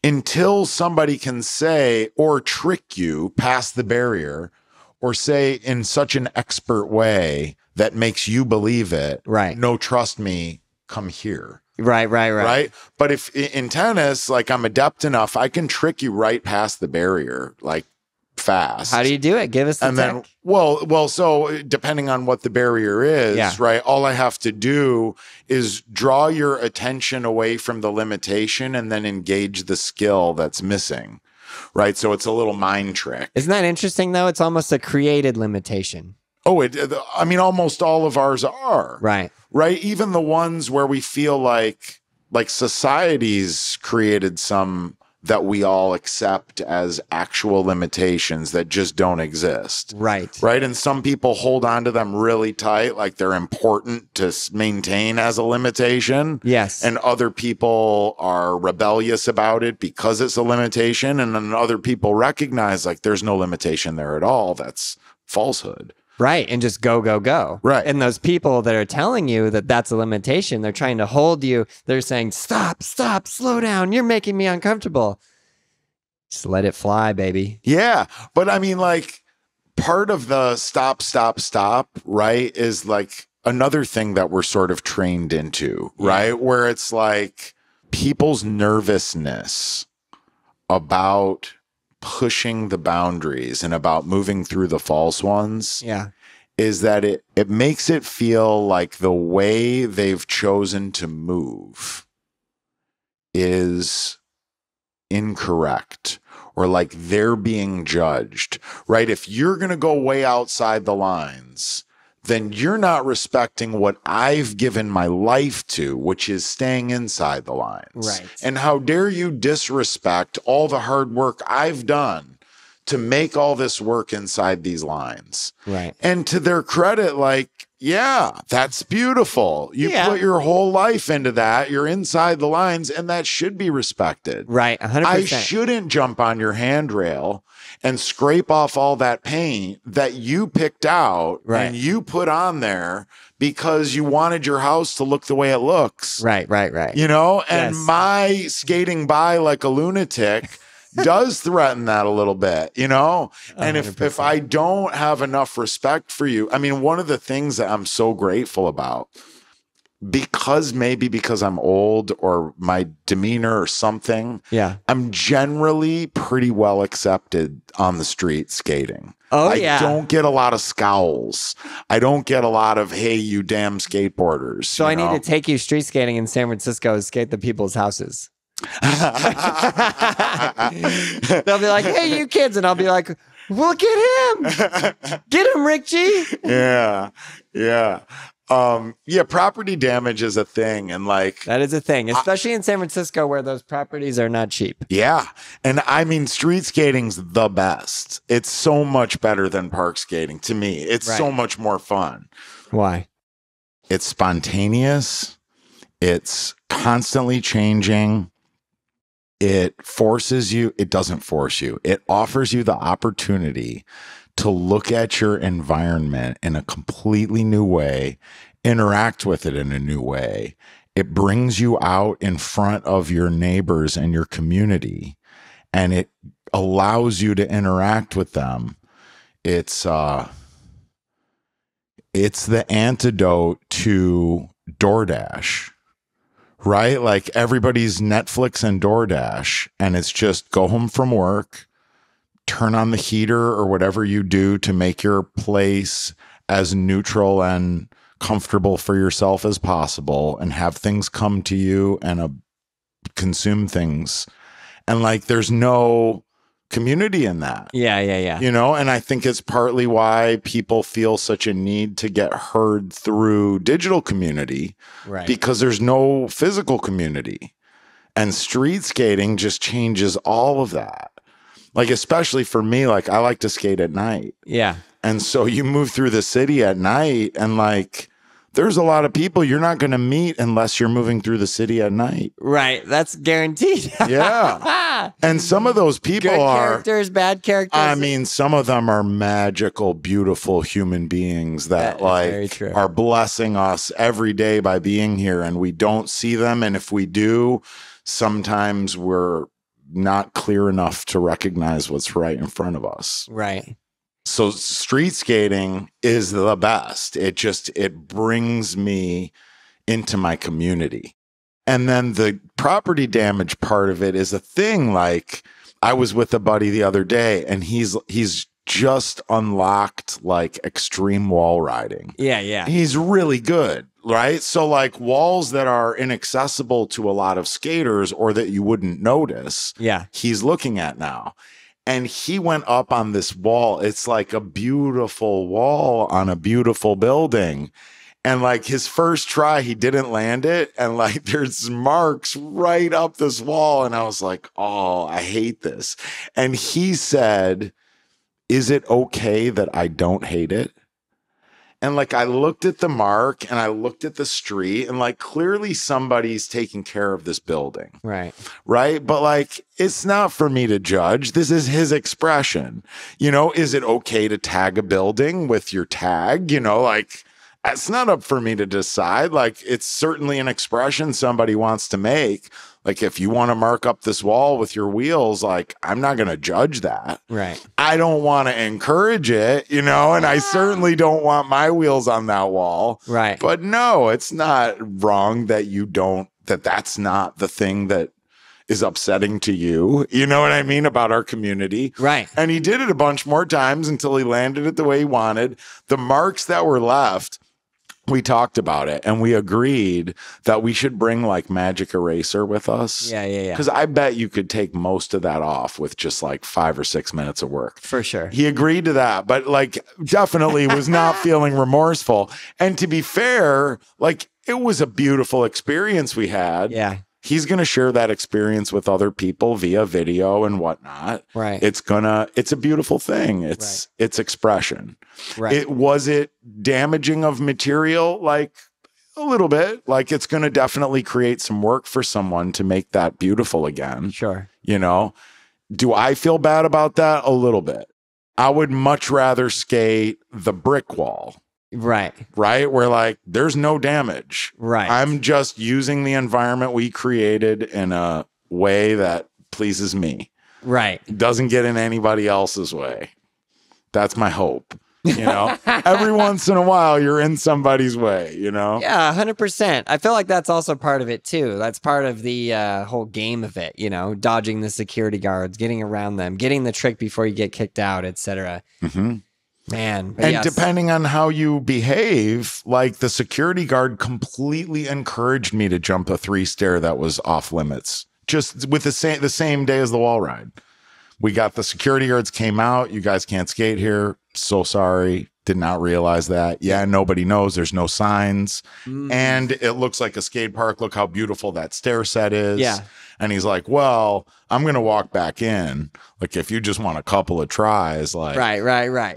Until somebody can say or trick you past the barrier or say in such an expert way that makes you believe it. Right. No, trust me, come here. Right. But if in tennis, like I'm adept enough, I can trick you right past the barrier, like fast. How do you do it? Give us the And tech. then, well, so depending on what the barrier is, Yeah. right? All I have to do is draw your attention away from the limitation and then engage the skill that's missing, right? So it's a little mind trick. Isn't that interesting, though? It's almost a created limitation. Oh, I mean, almost all of ours are. Right. Right? Even the ones where we feel like society's created some that we all accept as actual limitations that just don't exist. Right. Right. And some people hold on to them really tight, like they're important to maintain as a limitation. Yes. And other people are rebellious about it because it's a limitation. And then other people recognize like there's no limitation there at all. That's falsehood. Right. And just go. Right. And those people that are telling you that that's a limitation, they're trying to hold you. They're saying, stop, slow down. You're making me uncomfortable. Just let it fly, baby. Yeah. But I mean, like part of the stop, right, is like another thing that we're sort of trained into, right? Where it's like people's nervousness about pushing the boundaries and about moving through the false ones is that it makes it feel like the way they've chosen to move is incorrect or like they're being judged, right? If you're going to go way outside the lines, then you're not respecting what I've given my life to, which is staying inside the lines. Right. And how dare you disrespect all the hard work I've done to make all this work inside these lines. Right. And to their credit, like, yeah, that's beautiful. You put your whole life into that. You're inside the lines, and that should be respected. Right, 100%. I shouldn't jump on your handrail and scrape off all that paint that you picked out and you put on there because you wanted your house to look the way it looks. Right. You know, and my skating by like a lunatic does threaten that a little bit, you know? And if I don't have enough respect for you, I mean, one of the things that I'm so grateful about, because I'm old or my demeanor or something, I'm generally pretty well accepted on the street skating. I don't get a lot of scowls. I don't get a lot of, hey, you damn skateboarders. So I need to take you street skating in San Francisco and skate the people's houses. They'll be like, hey, you kids. And I'll be like, look at him. Get him, Rick G. Yeah. Property damage is a thing. And like, that is a thing, especially in San Francisco where those properties are not cheap. Yeah. And I mean, street skating's the best. It's so much better than park skating to me. It's so much more fun. Why? It's spontaneous. It's constantly changing. It doesn't force you. It offers you the opportunity to look at your environment in a completely new way, interact with it in a new way. It brings you out in front of your neighbors and your community, and it allows you to interact with them. It's the antidote to DoorDash. right? Like everybody's Netflix and DoorDash, and it's just go home from work, turn on the heater or whatever you do to make your place as neutral and comfortable for yourself as possible, and have things come to you and consume things. And like, there's no community in that. Yeah. You know, and I think it's partly why people feel such a need to get heard through digital community, Right. because there's no physical community. And street skating just changes all of that. Like, especially for me, like I like to skate at night. Yeah. And so you move through the city at night, and like, there's a lot of people you're not going to meet unless you're moving through the city at night. Right. That's guaranteed. Yeah. And some of those people Good are characters, bad characters. I mean, some of them are magical, beautiful human beings that very like true. are blessing us every day by being here, and we don't see them. And if we do, sometimes we're not clear enough to recognize what's right in front of us. Right. So street skating is the best. It brings me into my community. And then the property damage part of it is a thing. Like, I was with a buddy the other day, and he's just unlocked like extreme wall riding. Yeah. He's really good, right? So like, walls that are inaccessible to a lot of skaters or that you wouldn't notice, Yeah. he's looking at now. And he went up on this wall. It's like a beautiful wall on a beautiful building. And like, his first try, he didn't land it. And like, there's marks right up this wall. And I was like, oh, I hate this. And he said, is it okay that I don't hate it? And like, I looked at the mark and I looked at the street, and like, clearly somebody's taking care of this building. Right. Right. But like, it's not for me to judge. This is his expression. You know, is it okay to tag a building with your tag? You know, like, it's not up for me to decide. Like, it's certainly an expression somebody wants to make. Like, if you want to mark up this wall with your wheels, like, I'm not going to judge that. Right. I don't want to encourage it, you know, and I certainly don't want my wheels on that wall. Right. But no, it's not wrong that that's not the thing that is upsetting to you. You know what I mean? About our community. Right. And he did it a bunch more times until he landed it the way he wanted. The marks that were left, we talked about it, and we agreed that we should bring like magic eraser with us. Yeah. Because I bet you could take most of that off with just like 5 or 6 minutes of work. For sure. He agreed to that, but like, definitely was not feeling remorseful. And to be fair, like, it was a beautiful experience we had. Yeah. He's going to share that experience with other people via video and whatnot. Right. It's a beautiful thing. It's expression. Right. Was it damaging of material? Like, a little bit. Like, it's going to definitely create some work for someone to make that beautiful again. Sure. You know, do I feel bad about that? A little bit. I would much rather skate the brick wall. Right. Right? Where like, there's no damage. Right. I'm just using the environment we created in a way that pleases me. Right. Doesn't get in anybody else's way. That's my hope. You know, every once in a while you're in somebody's way, you know? Yeah, 100%. I feel like that's also part of it too. That's part of the whole game of it, you know, dodging the security guards, getting around them, getting the trick before you get kicked out, etc. Mm-hmm. Man. And depending on how you behave, like the security guard completely encouraged me to jump a 3-stair that was off limits, just with the same day as the wall ride. We got the security guards came out. You guys can't skate here. So sorry. Did not realize that. Yeah, nobody knows. There's no signs. And it looks like a skate park. Look how beautiful that stair set is. Yeah. And he's like, well, I'm going to walk back in. Like, if you just want a couple of tries, like. Right.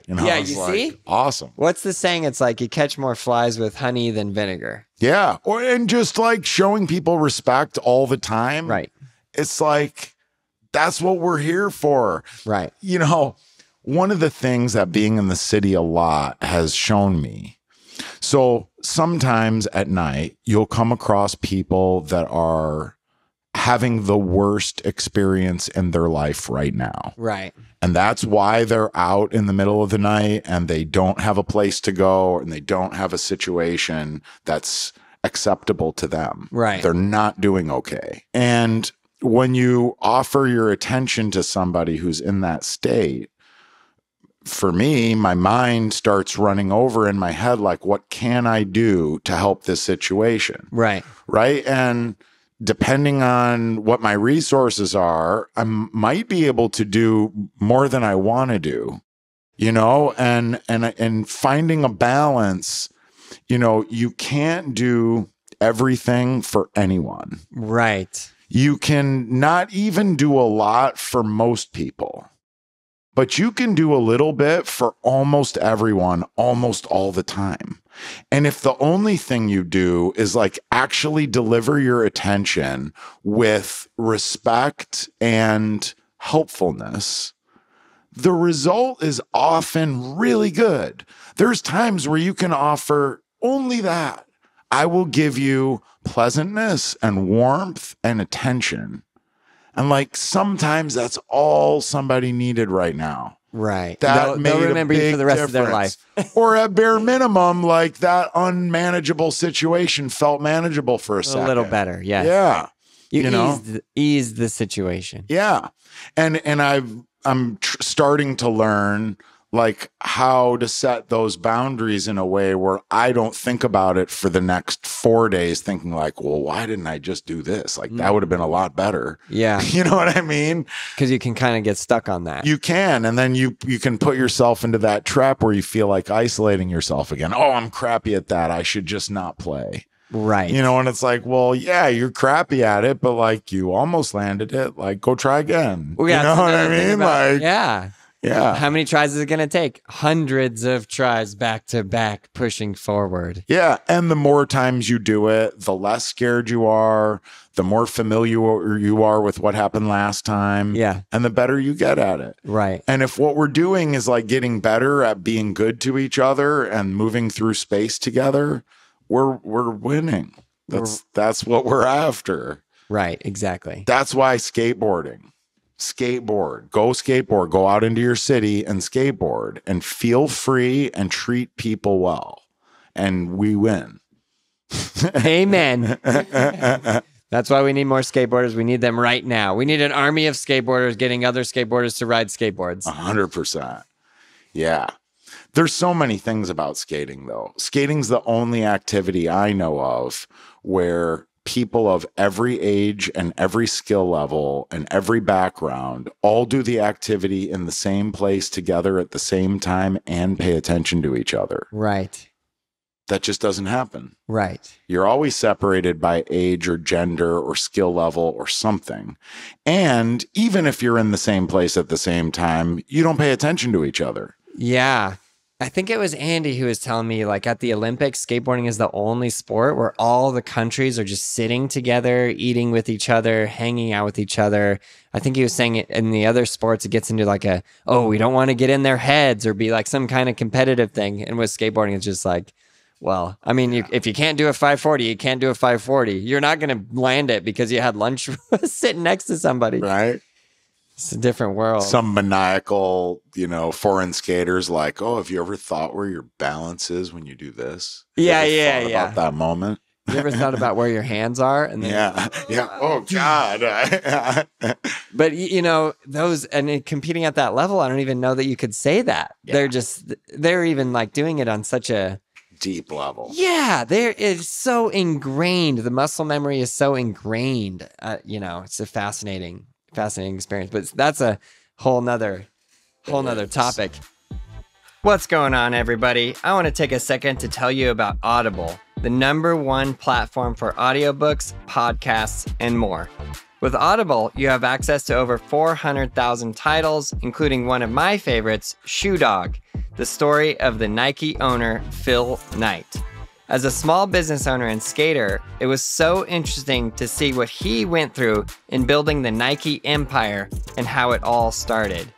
You know, Yeah, you see? Awesome. What's the saying? It's like you catch more flies with honey than vinegar. Yeah. And just like showing people respect all the time. Right. It's like, that's what we're here for. Right. You know, one of the things that being in the city a lot has shown me. So sometimes at night, you'll come across people that are having the worst experience in their life right now. Right. And that's why they're out in the middle of the night and they don't have a place to go and they don't have a situation that's acceptable to them. Right. They're not doing okay. And when you offer your attention to somebody who's in that state, for me, my mind starts running over in my head, like, what can I do to help this situation? Right. Right. And depending on what my resources are, I might be able to do more than I want to do, you know, and finding a balance. You know, you can't do everything for anyone. Right. You can not even do a lot for most people, but you can do a little bit for almost everyone, almost all the time. And if the only thing you do is like actually deliver your attention with respect and helpfulness, the result is often really good. There's times where you can offer only that. I will give you pleasantness and warmth and attention. And like sometimes that's all somebody needed right now. Right. That They'll remember you for the rest of their life. Or at bare minimum, like that unmanageable situation felt manageable for a second. A little better. Yes. Yeah. You know? ease the situation. Yeah. And I'm starting to learn like how to set those boundaries in a way where I don't think about it for the next 4 days thinking like, well, why didn't I just do this? Like that would have been a lot better. Yeah. You know what I mean? Because you can kind of get stuck on that. You can. And then you can put yourself into that trap where you feel like isolating yourself again. Oh, I'm crappy at that. I should just not play. Right. You know, and it's like, well, yeah, you're crappy at it, but like you almost landed it. Like go try again. Well, you know what I mean? Like, yeah. Yeah. How many tries is it going to take? Hundreds of tries back to back, pushing forward. Yeah. And the more times you do it, the less scared you are, the more familiar you are with what happened last time. Yeah. And the better you get at it. Right. And if what we're doing is like getting better at being good to each other and moving through space together, we're winning. That's what we're after. Right. Exactly. That's why skateboarding. Skateboard, go out into your city and skateboard and feel free and treat people well. And we win. Amen. That's why we need more skateboarders. We need them right now. We need an army of skateboarders getting other skateboarders to ride skateboards. 100%. Yeah. There's so many things about skating though. Skating's the only activity I know of where people of every age and every skill level and every background all do the activity in the same place together at the same time and pay attention to each other. Right. That just doesn't happen. Right. You're always separated by age or gender or skill level or something. And even if you're in the same place at the same time, you don't pay attention to each other. Yeah. I think it was Andy who was telling me, like, at the Olympics, skateboarding is the only sport where all the countries are just sitting together, eating with each other, hanging out with each other. I think he was saying it in the other sports, it gets into like we don't want to get in their heads or be like some kind of competitive thing. And with skateboarding, it's just like, well, I mean, if you can't do a 540, you can't do a 540. You're not going to land it because you had lunch sitting next to somebody. Right. It's a different world. Some maniacal, foreign skaters like, oh, have you ever thought where your balance is when you do this? Yeah. About that moment. You ever thought about where your hands are? And then, yeah. Oh God. But those and competing at that level, I don't even know that you could say that. Yeah. They're even like doing it on such a deep level. Yeah, there is so ingrained. The muscle memory is so ingrained. It's a fascinating experience, but that's a whole nother topic. What's going on, everybody? I want to take a second to tell you about Audible, the #1 platform for audiobooks, podcasts, and more. With Audible, you have access to over 400,000 titles, including one of my favorites, Shoe Dog, the story of the Nike owner, Phil Knight. As a small business owner and skater, it was so interesting to see what he went through in building the Nike empire and how it all started.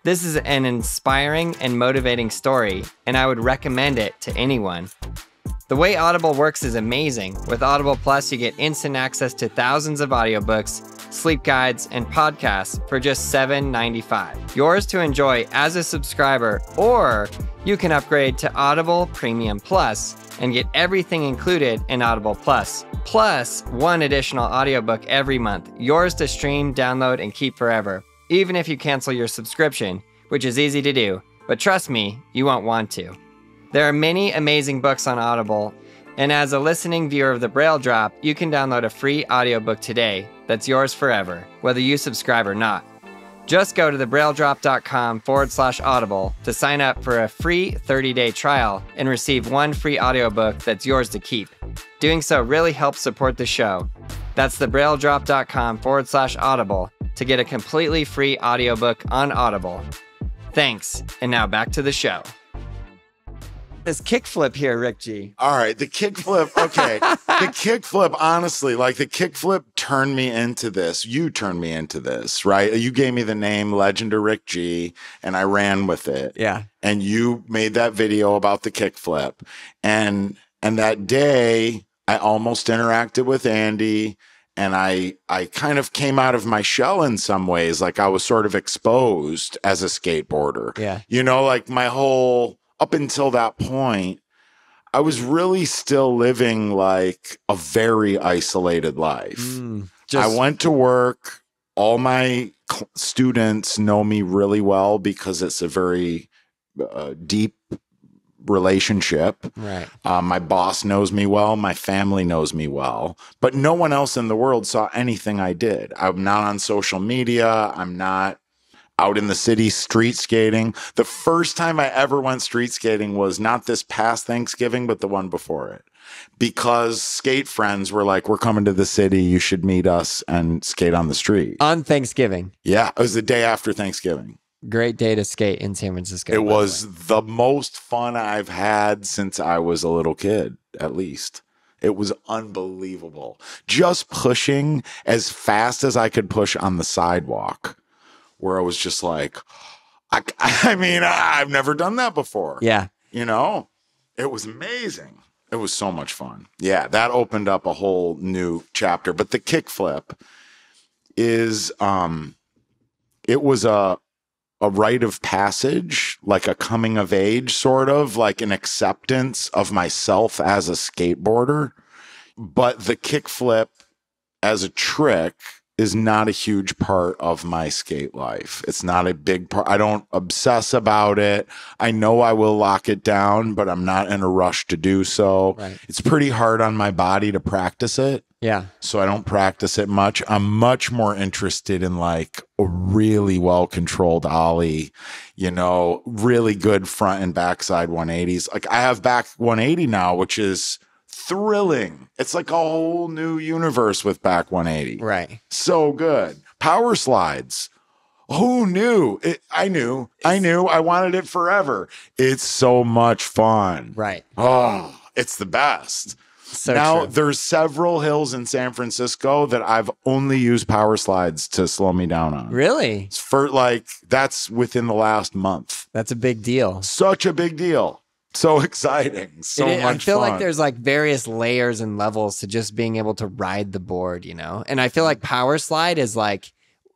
This is an inspiring and motivating story, and I would recommend it to anyone. The way Audible works is amazing. With Audible Plus, you get instant access to thousands of audiobooks, sleep guides, and podcasts for just $7.95. Yours to enjoy as a subscriber, or you can upgrade to Audible Premium Plus and get everything included in Audible Plus, plus one additional audiobook every month, yours to stream, download, and keep forever, even if you cancel your subscription, which is easy to do, but trust me, you won't want to. There are many amazing books on Audible, and as a listening viewer of the Braille Drop, you can download a free audiobook today that's yours forever, whether you subscribe or not. Just go to thebrailledrop.com/audible to sign up for a free 30-day trial and receive one free audiobook that's yours to keep. Doing so really helps support the show. That's thebrailledrop.com/audible to get a completely free audiobook on Audible. Thanks, and now back to the show. This kickflip here, Rick G. All right, the kickflip. Okay, the kickflip. Honestly, like the kickflip turned me into this. You turned me into this, right? You gave me the name Legender Rick G, and I ran with it. Yeah. And you made that video about the kickflip, and that day I almost interacted with Andy, and I kind of came out of my shell in some ways. Like I was sort of exposed as a skateboarder. Yeah. You know, like my whole. Up until that point, I was really still living like a very isolated life. I went to work. All my students know me really well because it's a very deep relationship. Right. My boss knows me well. My family knows me well. But no one else in the world saw anything I did. I'm not on social media. I'm not out in the city street skating. The first time I ever went street skating was not this past Thanksgiving, but the one before it. Because skate friends were like, we're coming to the city. You should meet us and skate on the street. On Thanksgiving. Yeah, it was the day after Thanksgiving. Great day to skate in San Francisco. It was the most fun I've had since I was a little kid, at least. It was unbelievable. Just pushing as fast as I could push on the sidewalk. Where I was just like, I mean, I've never done that before. Yeah. You know, it was amazing. It was so much fun. Yeah, that opened up a whole new chapter. But the kickflip is, it was a rite of passage, like a coming of age, sort of like an acceptance of myself as a skateboarder. But the kickflip as a trick is not a huge part of my skate life. It's not a big part. I don't obsess about it. I know I will lock it down, but I'm not in a rush to do so. Right. It's pretty hard on my body to practice it. Yeah. So I don't practice it much. I'm much more interested in like a really well-controlled ollie, you know, really good front and backside 180s. Like I have back 180 now, which is thrilling. It's like a whole new universe with back 180. Right. So good. Power slides. Who knew? I knew. I wanted it forever. It's so much fun. Right. Oh, it's the best. So now, true. there's several hills in San Francisco that I've only used power slides to slow me down on. Really? For like, that's within the last month. That's a big deal. Such a big deal. So exciting. So much fun. I feel like there's like various layers and levels to just being able to ride the board, you know? And I feel like power slide is like,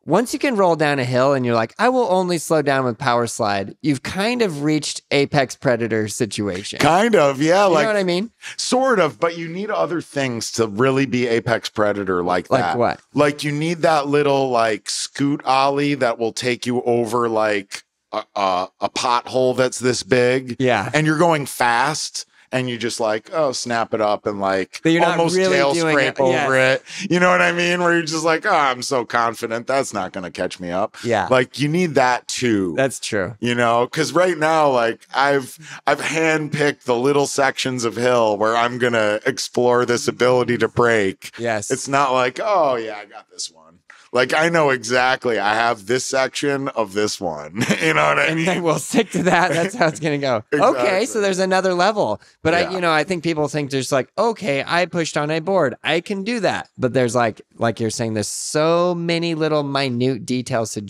once you can roll down a hill and you're like, I will only slow down with power slide, you've kind of reached apex predator situation. Kind of, yeah. You like, know what I mean? Sort of, but you need other things to really be apex predator like that. Like what? Like you need that little like scoot ollie that will take you over like a pothole that's this big. Yeah. And you're going fast. And you just like, oh, snap it up and like but you're not almost really tail doing scrape it. over Yes. it. You know what I mean? Where you're just like, oh, I'm so confident that's not going to catch me up. Yeah. Like you need that too. That's true. You know, because right now, like I've handpicked the little sections of hill where I'm going to explore this ability to break. Yes. It's not like, oh yeah, I got this one. Like I know exactly. I have this section of this one. You know what I mean? And then we'll stick to that. That's how it's going to go. Exactly. Okay, so there's another level. But Yeah. I think people think there's like, okay, I pushed on a board. I can do that. But there's like you're saying, there's so many little minute details to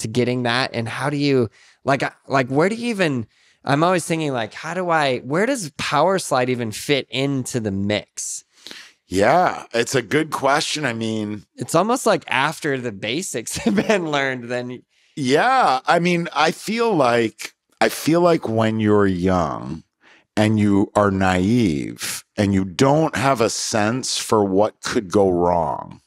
getting that. And how do you like where do you even, I'm always thinking like, where does power slide even fit into the mix? Yeah, it's a good question. I mean, It's almost like after the basics have been learned, then yeah, I mean, I feel like when you're young and you are naive and you don't have a sense for what could go wrong,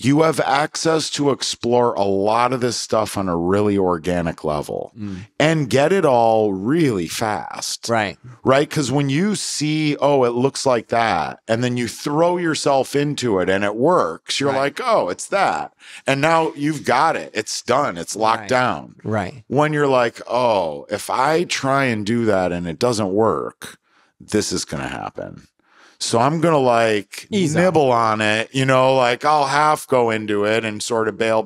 you have access to explore a lot of this stuff on a really organic level and get it all really fast. right. Right? Because when you see, oh, it looks like that, and then you throw yourself into it and it works, you're like, oh, it's that. And now you've got it. It's done. It's locked down. Right. When you're like, oh, if I try and do that and it doesn't work, this is going to happen. So I'm going to like nibble on it, you know, like I'll half go into it and sort of bail.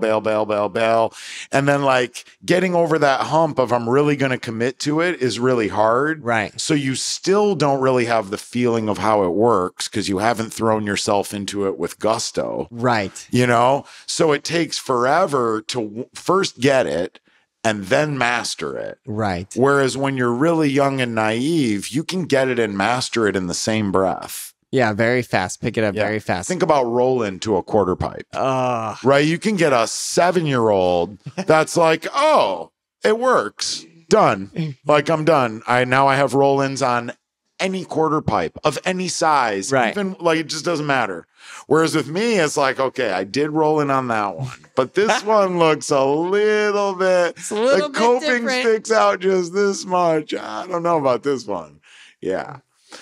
And then like getting over that hump of I'm really going to commit to it is really hard. Right. So you still don't really have the feeling of how it works because you haven't thrown yourself into it with gusto. Right. You know, so it takes forever to first get it and then master it. Right. Whereas when you're really young and naive, you can get it and master it in the same breath. Yeah, very fast. Pick it up very fast. Think about rolling to a quarter pipe. Right? You can get a 7-year-old that's like, oh, it works. Done. Like I'm done. Now I have roll-ins on any quarter pipe of any size. Right. Even like it just doesn't matter. Whereas with me, it's like, okay, I did roll in on that one, but this one looks a little bit, the coping sticks out just this much. I don't know about this one. Yeah.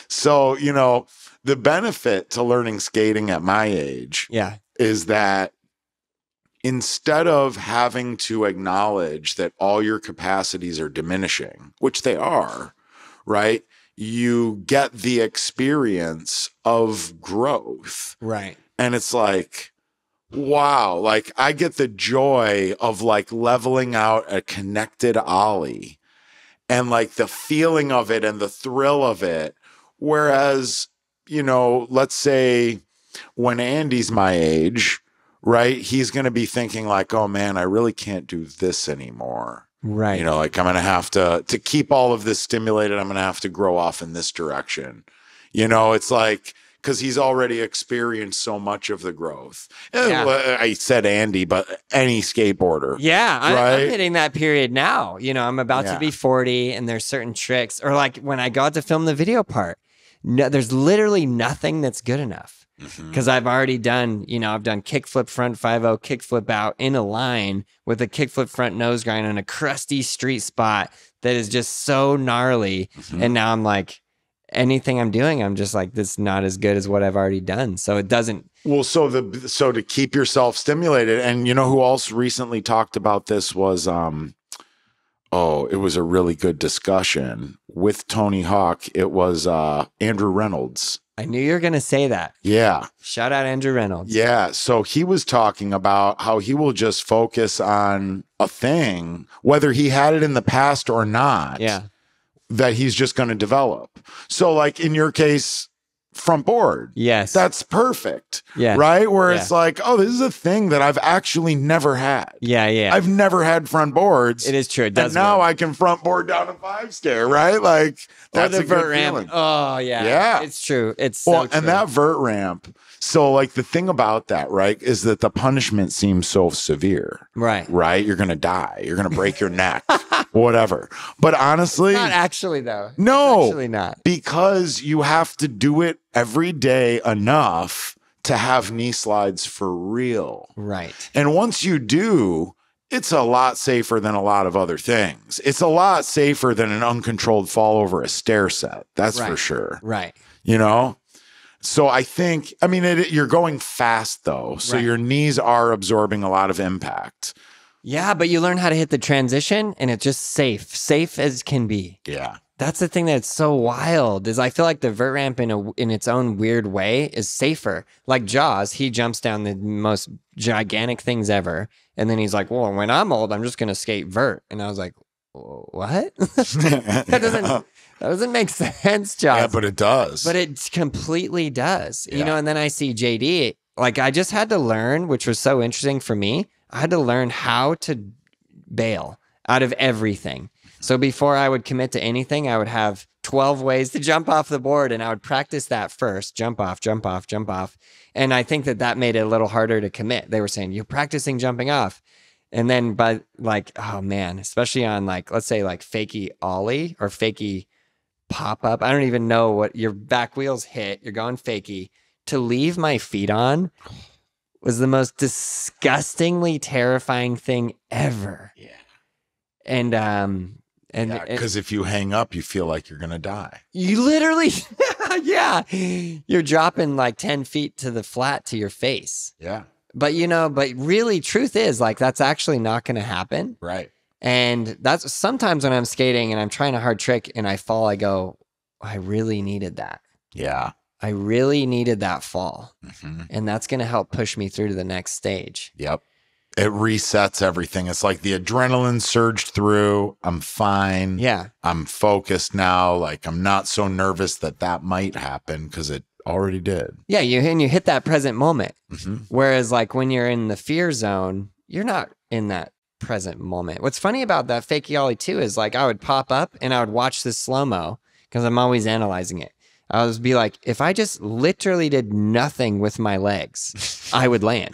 So, you know, the benefit to learning skating at my age is that instead of having to acknowledge that all your capacities are diminishing, which they are, right? You get the experience of growth. Right. And it's like, wow, like I get the joy of like leveling out a connected ollie and like the feeling of it and the thrill of it. Whereas, you know, let's say when Andy's my age, right, he's going to be thinking like, oh man, I really can't do this anymore. Right. You know, like I'm going to have to keep all of this stimulated, I'm going to have to grow off in this direction. You know, it's like, because he's already experienced so much of the growth. Yeah. I said Andy, but any skateboarder. Yeah, I'm hitting that period now. You know, I'm about to be 40 and there's certain tricks. Or like when I got to film the video part, no, there's literally nothing that's good enough. Because I've already done, you know, I've done kickflip front 5-0, kickflip out in a line with a kickflip front nose grind on a crusty street spot that is just so gnarly. And now I'm like, anything I'm doing, I'm just like, this is not as good as what I've already done. So it doesn't. Well, so to keep yourself stimulated, and you know who else recently talked about this was, it was a really good discussion with Tony Hawk. It was Andrew Reynolds. I knew you were going to say that. Yeah. Shout out Andrew Reynolds. Yeah. So he was talking about how he will just focus on a thing, whether he had it in the past or not. Yeah. That he's just going to develop. So like in your case, front board. Yes. That's perfect. Yeah. Right? Where it's like, oh, this is a thing that I've actually never had. Yeah, yeah. I've never had front boards. It is true. It does. And now I can front board down a 5-scare, right? Like that's a good ramp. feeling. Oh, yeah. Yeah. It's true. It's so true. And that vert ramp. So like the thing about that, right, is that the punishment seems so severe. Right. Right? You're going to die. You're going to break your neck. Whatever. But honestly. Not actually, though. No. Actually not. Because you have to do it every day enough to have knee slides for real. Right. And once you do, it's a lot safer than a lot of other things. It's a lot safer than an uncontrolled fall over a stair set. That's for sure. Right. You know? So I think, I mean, you're going fast though. So your knees are absorbing a lot of impact. Yeah, but you learn how to hit the transition and it's just safe as can be. Yeah. That's the thing that's so wild is I feel like the vert ramp in its own weird way is safer. Like Jaws, he jumps down the most gigantic things ever. And then he's like, well, when I'm old, I'm just going to skate vert. And I was like, what? That doesn't make sense, Jaws. Yeah, but it does. But it completely does. Yeah. You know, and then I see JD, like I just had to learn, which was so interesting for me. I had to learn how to bail out of everything. So before I would commit to anything, I would have 12 ways to jump off the board, and I would practice that first. Jump off, jump off, jump off. And I think that made it a little harder to commit. They were saying, you're practicing jumping off. And then, but like, oh man, especially on like, let's say like fakie ollie or fakie pop up. I don't even know what your back wheels hit. You're going fakie. To leave my feet on was the most disgustingly terrifying thing ever. Yeah. And because if you hang up, you feel like you're going to die. You literally, yeah, you're dropping like 10 feet to the flat to your face. Yeah. But, but really, truth is, like, that's actually not going to happen. Right. And that's sometimes when I'm skating and I'm trying a hard trick and I fall, I go, I really needed that. Yeah. I really needed that fall. And that's going to help push me through to the next stage. Yep. It resets everything. It's like the adrenaline surged through. I'm fine. Yeah. I'm focused now. Like, I'm not so nervous that might happen because it already did. Yeah. You hit that present moment. Whereas like when you're in the fear zone, you're not in that present moment. What's funny about that fakie ollie too is like I would pop up and I would watch this slow-mo because I'm always analyzing it. I would be like, if I just literally did nothing with my legs, I would land.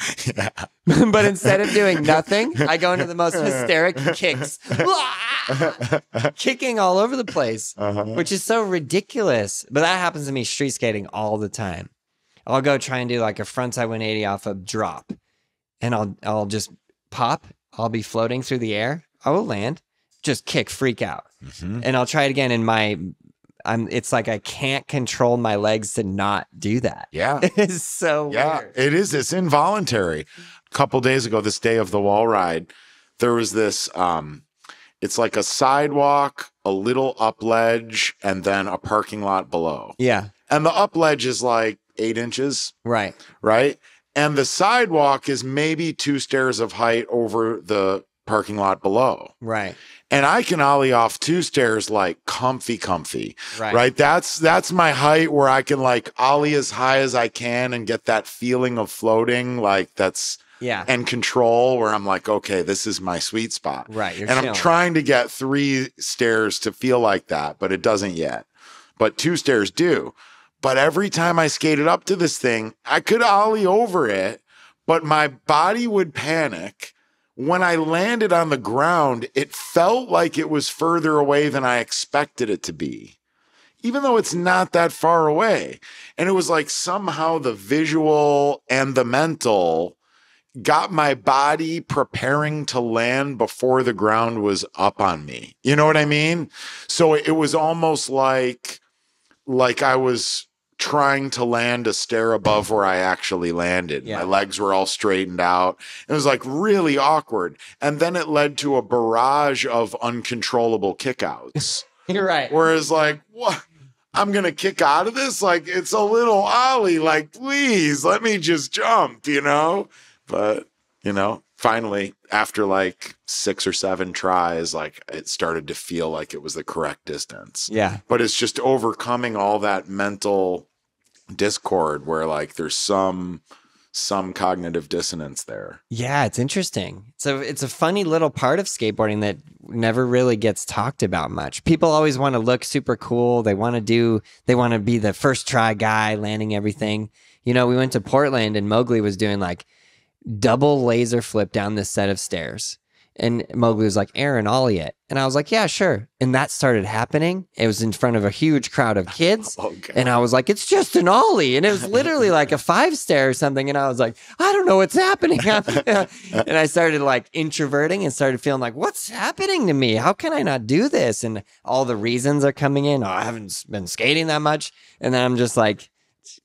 But instead of doing nothing, I go into the most hysteric kicks, kicking all over the place, which is so ridiculous. But that happens to me street skating all the time. I'll go try and do like a frontside 180 off a drop, and I'll just pop. I'll be floating through the air. I will land, just kick, freak out, and I'll try it again. And it's like I can't control my legs to not do that. Yeah. It's so weird. It is. It's involuntary. A couple days ago, this day of the wall ride, there was this, it's like a sidewalk, a little up ledge, and then a parking lot below. Yeah. And the up ledge is like 8 inches. Right. Right. And the sidewalk is maybe 2 stairs of height over the parking lot below. Right. And I can ollie off 2 stairs like comfy. Right. That's my height where I can like ollie as high as I can and get that feeling of floating. Like that's, and control where I'm like, okay, this is my sweet spot. Right. And I'm trying to get 3 stairs to feel like that, but it doesn't yet. But 2 stairs do. But every time I skated up to this thing, I could ollie over it, but my body would panic. When I landed on the ground, it felt like it was further away than I expected it to be, even though it's not that far away. And it was like somehow the visual and the mental got my body preparing to land before the ground was up on me. You know what I mean? So it was almost like I was trying to land a stair above where I actually landed. My legs were all straightened out. It was like really awkward. And then it led to a barrage of uncontrollable kickouts. You're right. Whereas like, what? I'm going to kick out of this? Like, it's a little ollie. Like, please, let me just jump, But, finally, after like 6 or 7 tries, like it started to feel like it was the correct distance. Yeah. But it's just overcoming all that mental discord where like there's some cognitive dissonance there. Yeah, it's interesting. So it's a funny little part of skateboarding that never really gets talked about much. People always want to look super cool. They want to be the first try guy landing everything. We went to Portland and Mowgli was doing like double laser flip down this set of stairs. And Mowgli was like, Aaron, ollie it. And I was like, yeah, sure. And that started happening. It was in front of a huge crowd of kids. Okay. And I was like, it's just an ollie. And it was literally like a 5-stair or something. And I was like, I don't know what's happening. And I started like introverting and started feeling like, what's happening to me? How can I not do this? And all the reasons are coming in. I haven't been skating that much. And then I'm just like,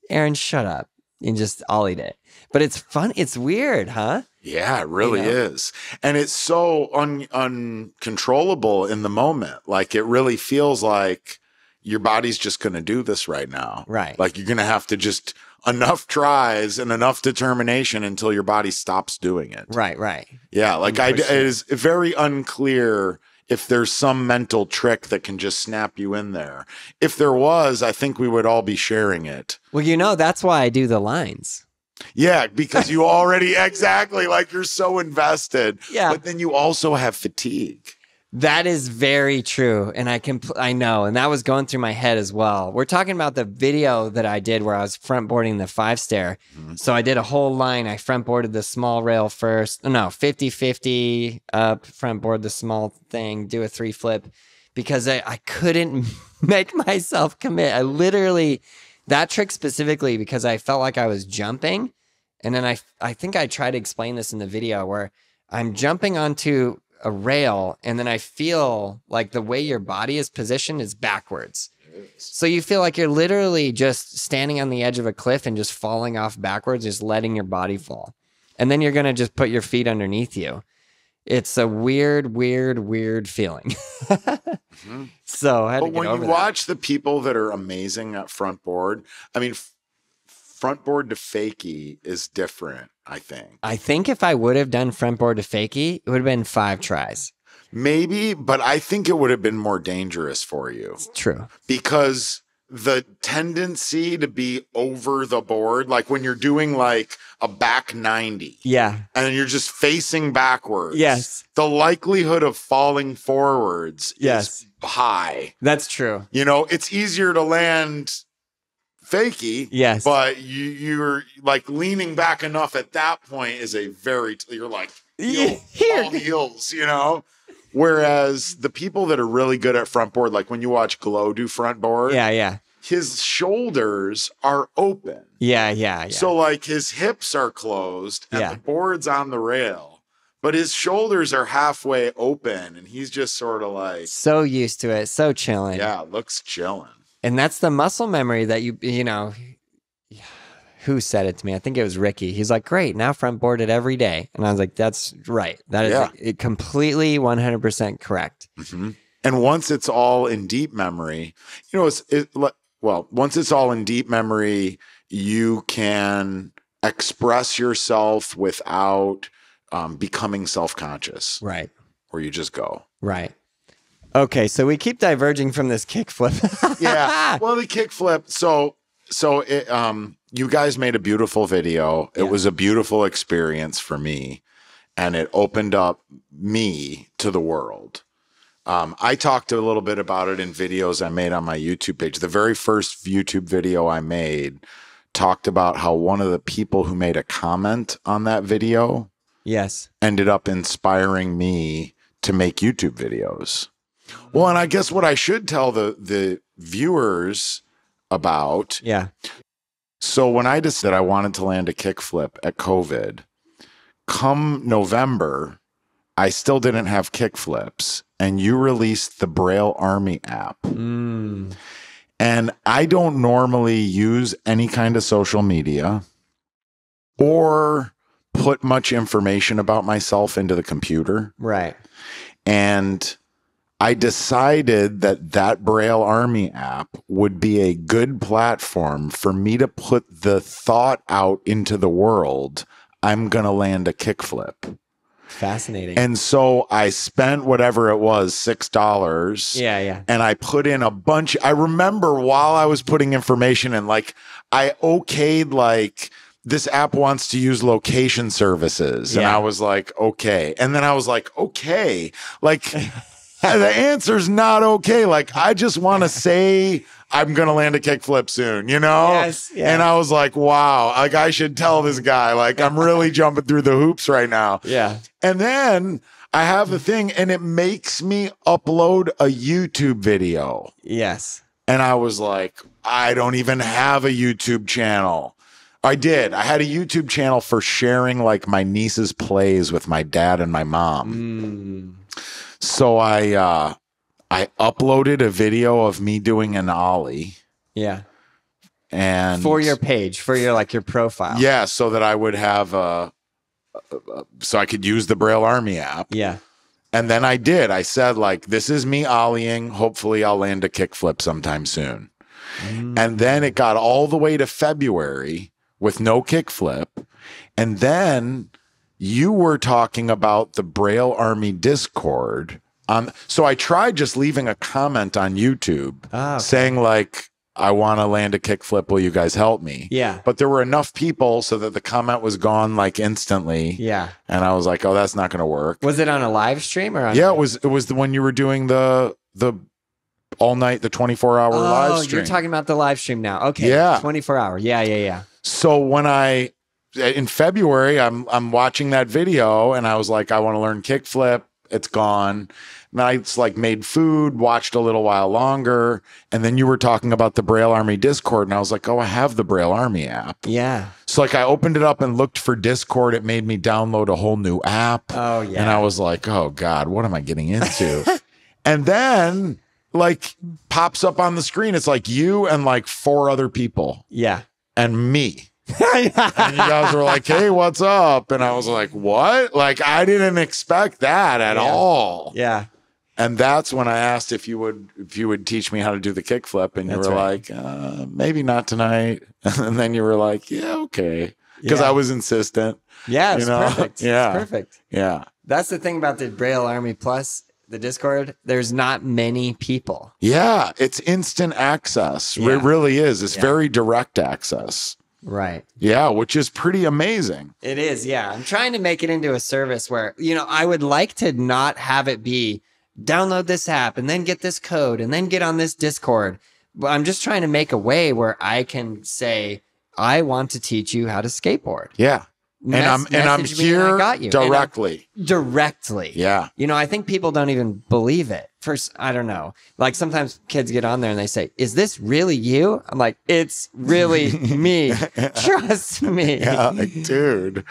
Aaron, shut up. And just ollied it. But it's fun. It's weird, huh? Yeah, it really is. And it's so uncontrollable in the moment. Like it really feels like your body's just going to do this right now. Right. Like you're going to have to just enough tries and enough determination until your body stops doing it. Right. Yeah. Like it is very unclear if there's some mental trick that can just snap you in there. If there was, I think we would all be sharing it. Well, that's why I do the lines. Yeah, because you already, exactly, like you're so invested. Yeah. But then you also have fatigue. That is very true. And I know. And that was going through my head as well. We're talking about the video that I did where I was front boarding the 5-stair. So I did a whole line. I front boarded the small rail first. No, 50-50 up, front board the small thing, do a 3 flip because I couldn't make myself commit. I literally, that trick specifically because I felt like I was jumping. And then I think I tried to explain this in the video where I'm jumping onto a rail and then I feel like the way your body is positioned is backwards. So you feel like you're literally just standing on the edge of a cliff and just falling off backwards, just letting your body fall. And then you're going to just put your feet underneath you. It's a weird feeling. So I had to get over when you watch the people that are amazing at front board, I mean, front board to fakie is different, I think. I think if I would have done front board to fakie, it would have been 5 tries. Maybe, but I think it would have been more dangerous for you. It's true. Because the tendency to be over the board, like when you're doing like a back 90. Yeah. And you're just facing backwards. Yes. The likelihood of falling forwards yes. is high. That's true. You know, it's easier to land fakie, yes, but you're like leaning back enough at that point is a very, you're like, all heels, you know? Whereas the people that are really good at front board, like when you watch Glow do front board, yeah, his shoulders are open. Yeah. So like his hips are closed and the board's on the rail, but his shoulders are halfway open and he's just sort of like so used to it, so chilling. Yeah, looks chilling. And that's the muscle memory that you know, who said it to me? I think it was Ricky. He's like, great, now front board it every day. And I was like, that's right. That is it completely 100% correct. Mm-hmm. And once it's all in deep memory, you know, once it's all in deep memory, you can express yourself without becoming self-conscious. Right. Or you just go. Right. Okay, so we keep diverging from this kickflip. Yeah. Well, the kickflip. So it, you guys made a beautiful video. It was a beautiful experience for me, and it opened up me to the world. I talked a little bit about it in videos I made on my YouTube page. The very first YouTube video I made talked about how one of the people who made a comment on that video ended up inspiring me to make YouTube videos. Well, and I guess what I should tell the viewers about. Yeah. So when I decided I wanted to land a kickflip at COVID, come November, I still didn't have kickflips. And you released the Braille Army app. And I don't normally use any kind of social media or put much information about myself into the computer. Right. And I decided that Braille Army app would be a good platform for me to put the thought out into the world. I'm going to land a kickflip. Fascinating. And so I spent whatever it was, $6. Yeah. And I put in a bunch. I remember while I was putting information in, like, I okayed, like, this app wants to use location services. And I was like, okay. And then I was like, okay. Like, the answer's not okay. Like, I just want to say I'm going to land a kickflip soon, you know? Yes. And I was like, wow, like I should tell this guy, like I'm really jumping through the hoops right now. Yeah. And then I have the thing and it makes me upload a YouTube video. Yes. And I was like, I don't even have a YouTube channel. I did. I had a YouTube channel for sharing like my niece's plays with my dad and my mom. So I uploaded a video of me doing an ollie. Yeah. And for your page, for your like your profile. Yeah, so that I would have so I could use the Braille Army app. Yeah. And then I did. I said like, this is me ollieing. Hopefully I'll land a kickflip sometime soon. And then it got all the way to February with no kickflip. And then you were talking about the Braille Army Discord. So I tried just leaving a comment on YouTube saying like, I want to land a kickflip. Will you guys help me? Yeah. But there were enough people so that the comment was gone like instantly. Yeah. And I was like, oh, that's not going to work. Was it on a live stream or on? Yeah, it was the one you were doing the all night, the 24-hour live stream. You're talking about the live stream now. Okay. Yeah. 24 hour. Yeah. So when in February, I'm watching that video and I was like, I want to learn kickflip. It's gone. Nights like made food, watched a little while longer. And then you were talking about the Braille Army Discord. And I was like, oh, I have the Braille Army app. Yeah. So like I opened it up and looked for Discord. It made me download a whole new app. Oh, yeah. And I was like, oh God, what am I getting into? And then like pops up on the screen. It's like you and like 4 other people. Yeah. And me. And you guys were like, hey, what's up? And I was like, what? Like, I didn't expect that at all. Yeah. And that's when I asked if you would teach me how to do the kickflip. And you were like, maybe not tonight. And then you were like, yeah, okay. Because I was insistent. Yeah, it's perfect. Yeah. It's perfect. Yeah. That's the thing about the Braille Army Plus, the Discord. There's not many people. Yeah. It's instant access. Yeah. It really is. It's very direct access. Right. Yeah, which is pretty amazing. It is, yeah. I'm trying to make it into a service where, I would like to not have it be download this app and then get this code and then get on this Discord. But I'm just trying to make a way where I can say, I want to teach you how to skateboard. Yeah. And I'm here directly. Directly. Yeah. I think people don't even believe it. First, I don't know. Like sometimes kids get on there and they say, is this really you? I'm like, it's really me. Trust me. Yeah, like, dude.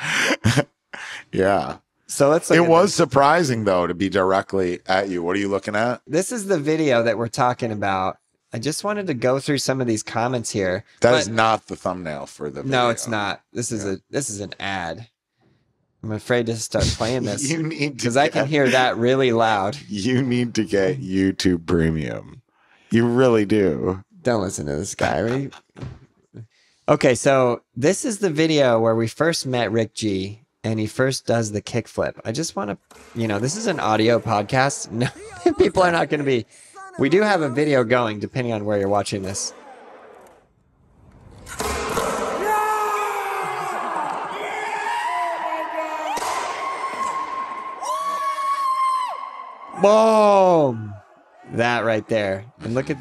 Yeah. So it was surprising though to be directly at you. What are you looking at? This is the video that we're talking about. I just wanted to go through some of these comments here. That is not the thumbnail for the video. No, it's not. This is an ad. I'm afraid to start playing this. You need to, because I can hear that really loud. You need to get YouTube Premium. You really do. Don't listen to this guy. Okay, so this is the video where we first met Rick G, and he first does the kickflip. I just want to, this is an audio podcast. No, people are not going to be. We do have a video going, depending on where you're watching this. Boom! That right there. And look at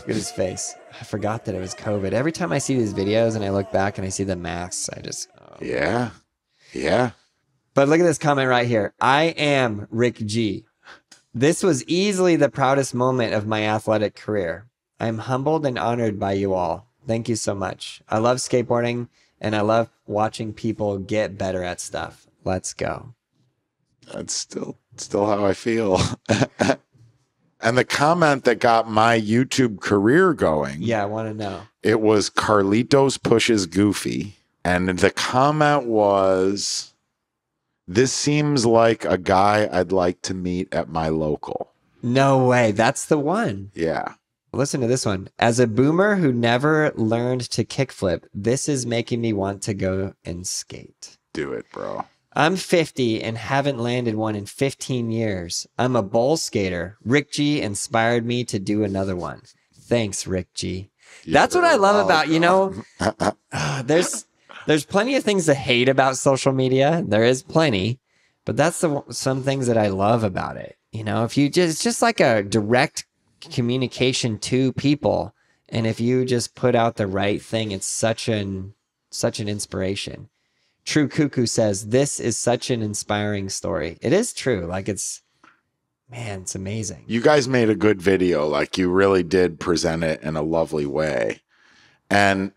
his face. I forgot that it was COVID. Every time I see these videos and I look back and I see the masks, I just... Yeah. Yeah. But look at this comment right here. I am Rick G. This was easily the proudest moment of my athletic career. I'm humbled and honored by you all. Thank you so much. I love skateboarding and I love watching people get better at stuff. Let's go. That's still how I feel. And the comment that got my YouTube career going. Yeah, I want to know. It was Carlitos pushes Goofy. And the comment was, this seems like a guy I'd like to meet at my local. No way. That's the one. Yeah. Listen to this one. As a boomer who never learned to kickflip, this is making me want to go and skate. Do it, bro. I'm 50 and haven't landed one in 15 years. I'm a bowl skater. Rick G inspired me to do another one. Thanks, Rick G. That's what I love about, there's plenty of things to hate about social media. There is plenty, but that's some things that I love about it. If you it's just like a direct communication to people. And if you just put out the right thing, it's such an inspiration. True Cuckoo says, this is such an inspiring story. It is true. Like it's amazing. You guys made a good video. Like you really did present it in a lovely way. And,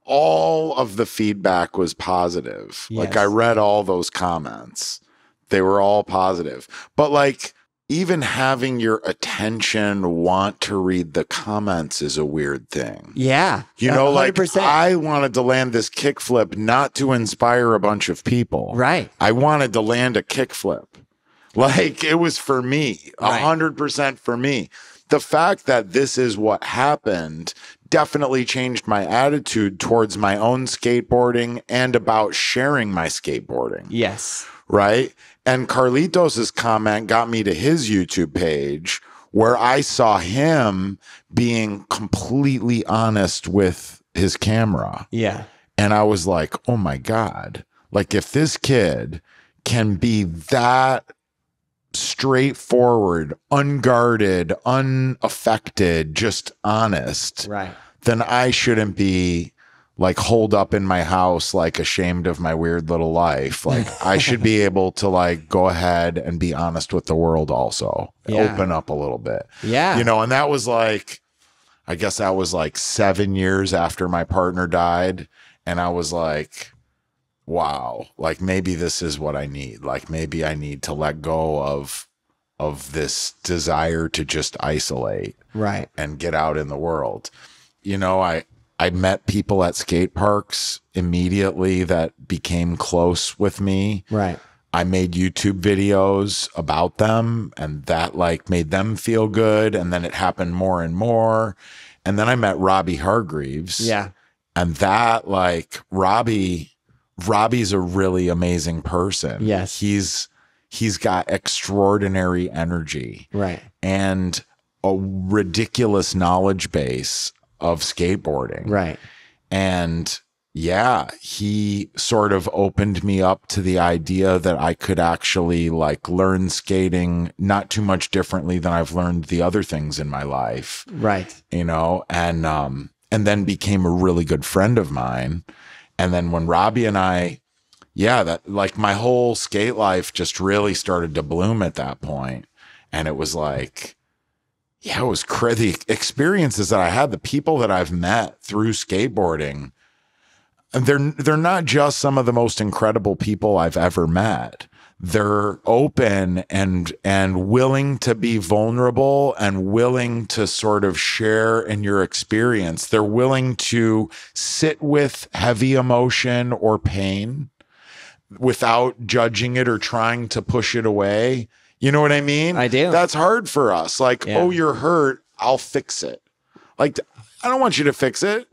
all of the feedback was positive. Yes. Like I read all those comments. They were all positive. But like even having your attention want to read the comments is a weird thing. Yeah. 100%. Like I wanted to land this kickflip not to inspire a bunch of people. Right. I wanted to land a kickflip. Like it was for me, 100% for me. The fact that this is what happened definitely changed my attitude towards my own skateboarding and about sharing my skateboarding. Yes. Right? And Carlitos's comment got me to his YouTube page where I saw him being completely honest with his camera. Yeah. And I was like, oh my God, like if this kid can be that straightforward, unguarded, unaffected, just honest, Right. then I shouldn't be like holed up in my house, like ashamed of my weird little life. Like I should be able to like go ahead and be honest with the world also. Yeah. Open up a little bit. Yeah. You know, and that was like, I guess that was like 7 years after my partner died. And I was like, wow, like maybe this is what I need. Like maybe I need to let go of this desire to just isolate. Right. And get out in the world. You know, I met people at skate parks immediately that became close with me. Right. I made YouTube videos about them, and that like made them feel good. And then it happened more and more. And then I met Robbie Hargreaves. Yeah. And that like Robbie's a really amazing person. Yes. He's got extraordinary energy. Right. And a ridiculous knowledge base of skateboarding. Right. And yeah, he sort of opened me up to the idea that I could actually like learn skating not too much differently than I've learned the other things in my life. Right. You know, and then became a really good friend of mine. And then when Robbie and I, yeah, that like my whole skate life just really started to bloom at that point. And it was like, yeah, it was crazy. The experiences that I had, the people that I've met through skateboarding, and they're not just some of the most incredible people I've ever met. They're open and willing to be vulnerable and willing to sort of share in your experience. They're willing to sit with heavy emotion or pain without judging it or trying to push it away. You know what I mean? I do. That's hard for us. Like, Yeah. oh, you're hurt. I'll fix it. Like, I don't want you to fix it.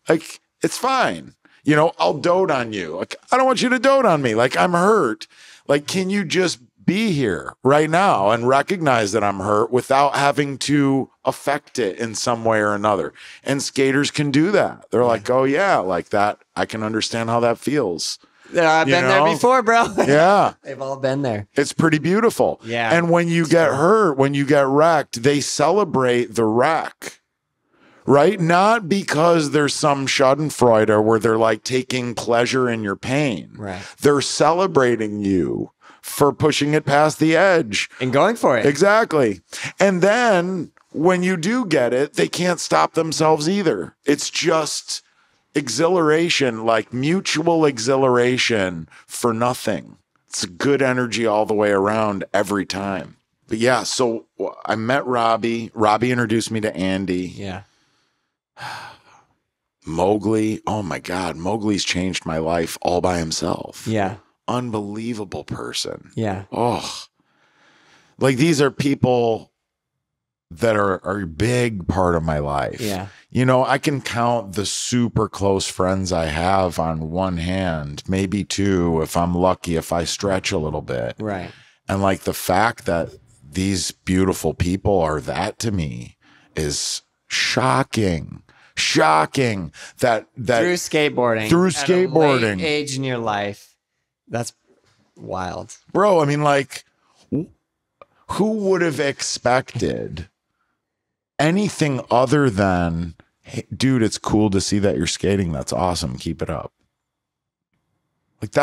Like, it's fine. You know, I'll dote on you. Like, I don't want you to dote on me. Like, I'm hurt. Like, can you just be here right now and recognize that I'm hurt without having to affect it in some way or another? And skaters can do that. They're like, oh yeah, like that. I can understand how that feels. I've been there before, bro. Yeah. They've all been there. It's pretty beautiful. Yeah. And when you get hurt, when you get wrecked, they celebrate the wreck, right? Not because there's some schadenfreude where they're like taking pleasure in your pain. Right. They're celebrating you for pushing it past the edge. And going for it. Exactly. And then when you do get it, they can't stop themselves either. It's just exhilaration, like mutual exhilaration for nothing. It's good energy all the way around every time. But yeah, so I met Robbie. Robbie introduced me to Andy. Yeah. Mowgli. Oh my God. Mowgli's changed my life all by himself. Yeah. Unbelievable person. Yeah. Oh, like these are people that are a big part of my life. Yeah. You know, I can count the super close friends I have on one hand, maybe two, if I'm lucky, if I stretch a little bit. Right. And like the fact that these beautiful people are that to me is shocking. Shocking that Through skateboarding. Through At a skateboarding. late age in your life. That's wild. Bro, I mean, like, who would have expected anything other than, hey, dude, it's cool to see that you're skating. That's awesome. Keep it up. Like,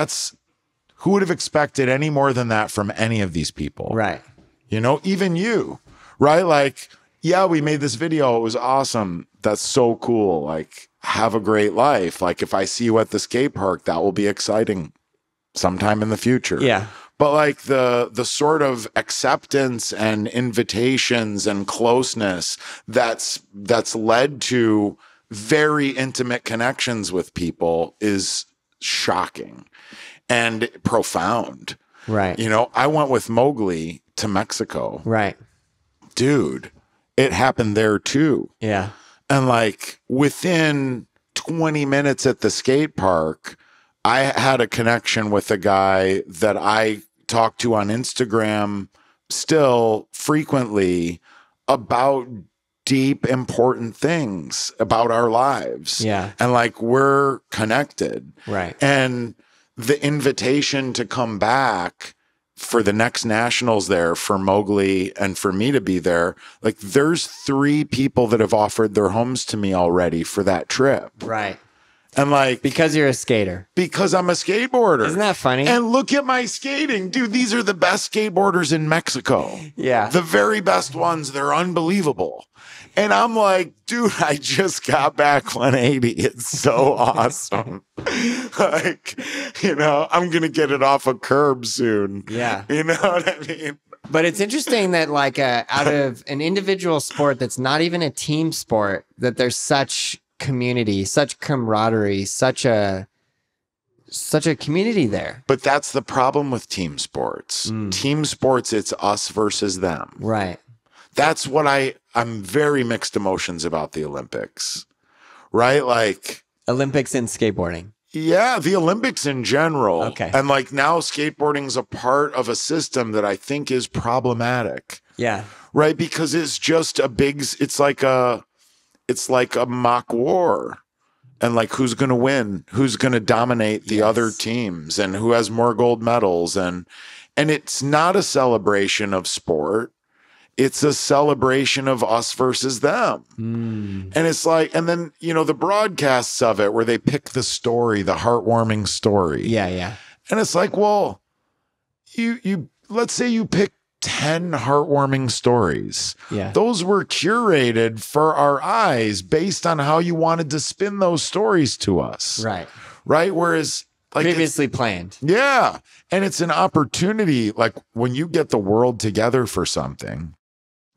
who would have expected any more than that from any of these people? Right. You know, even you, right? Like, yeah, we made this video. It was awesome. That's so cool. Like, have a great life. Like, if I see you at the skate park, that will be exciting sometime in the future. Yeah. But like the sort of acceptance and invitations and closeness that's led to very intimate connections with people is shocking and profound. Right. You know, I went with Mowgli to Mexico. Right. Dude, it happened there too. Yeah. And like within 20 minutes at the skate park, I had a connection with a guy that I talk to on Instagram still frequently about deep, important things about our lives. Yeah. And like we're connected. Right. And the invitation to come back for the next nationals there for Mowgli and for me to be there, like there's 3 people that have offered their homes to me already for that trip. Right. And like, Because you're a skater. because I'm a skateboarder. Isn't that funny? And look at my skating. Dude, these are the best skateboarders in Mexico. Yeah. The very best ones. They're unbelievable. And I'm like, dude, I just got back 180. It's so awesome. Like, you know, I'm going to get it off a curb soon. Yeah. You know what I mean? But it's interesting that like out of an individual sport that's not even a team sport, that there's such community, such camaraderie, such a community there. But that's the problem with team sports. Team sports, it's us versus them. Right. That's what I'm very mixed emotions about the Olympics, right? Like Olympics in skateboarding. yeah, the Olympics in general. Okay. And like now skateboarding's a part of a system that I think is problematic, Yeah. right? Because it's just it's like a mock war. And like, who's going to win? Who's going to dominate the other teams and who has more gold medals? And it's not a celebration of sport. It's a celebration of us versus them. And it's like, and then, you know, the broadcasts of it where they pick the story, the heartwarming story. Yeah. Yeah. And it's like, well, you let's say you pick 10 heartwarming stories. Yeah. Those were curated for our eyes based on how you wanted to spin those stories to us. Right. Right. Whereas like Previously planned. yeah. And it's an opportunity. Like when you get the world together for something,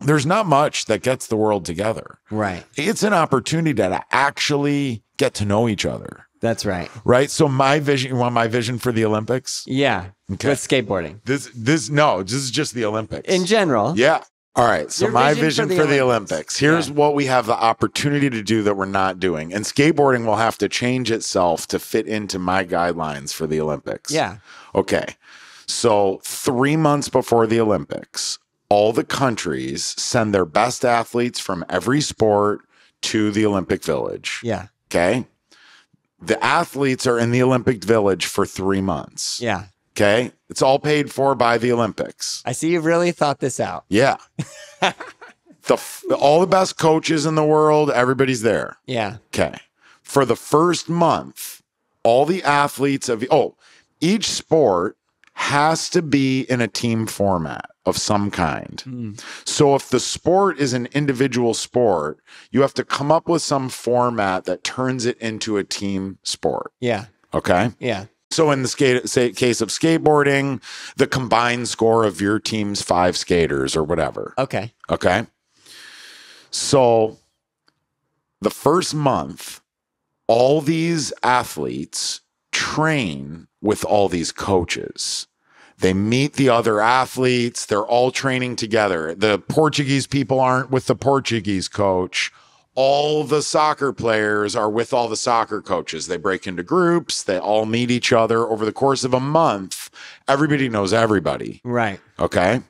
there's not much that gets the world together. Right. It's an opportunity to actually get to know each other. That's right. Right. So my vision, you want my vision for the Olympics? Yeah. Okay. With skateboarding. This is just the Olympics. In general. Yeah. All right. So Your my vision vision for for the the Olympics. Olympics. Here's what we have the opportunity to do that we're not doing. And skateboarding will have to change itself to fit into my guidelines for the Olympics. Yeah. Okay. So 3 months before the Olympics, all the countries send their best athletes from every sport to the Olympic Village. Yeah. Okay. The athletes are in the Olympic Village for 3 months. Yeah. Okay. It's all paid for by the Olympics. I see you've really thought this out. Yeah. All the best coaches in the world, everybody's there. Yeah. Okay. For the first month, all the athletes each sport has to be in a team format of some kind. So if the sport is an individual sport, you have to come up with some format that turns it into a team sport. Yeah. Okay. Yeah. So in the case of skateboarding, the combined score of your team's 5 skaters or whatever. Okay. Okay. So the first month, all these athletes train with all these coaches. They meet the other athletes. They're all training together. The Portuguese people aren't with the Portuguese coach. All the soccer players are with all the soccer coaches. They break into groups. They all meet each other over the course of a month. Everybody knows everybody. Right. Okay.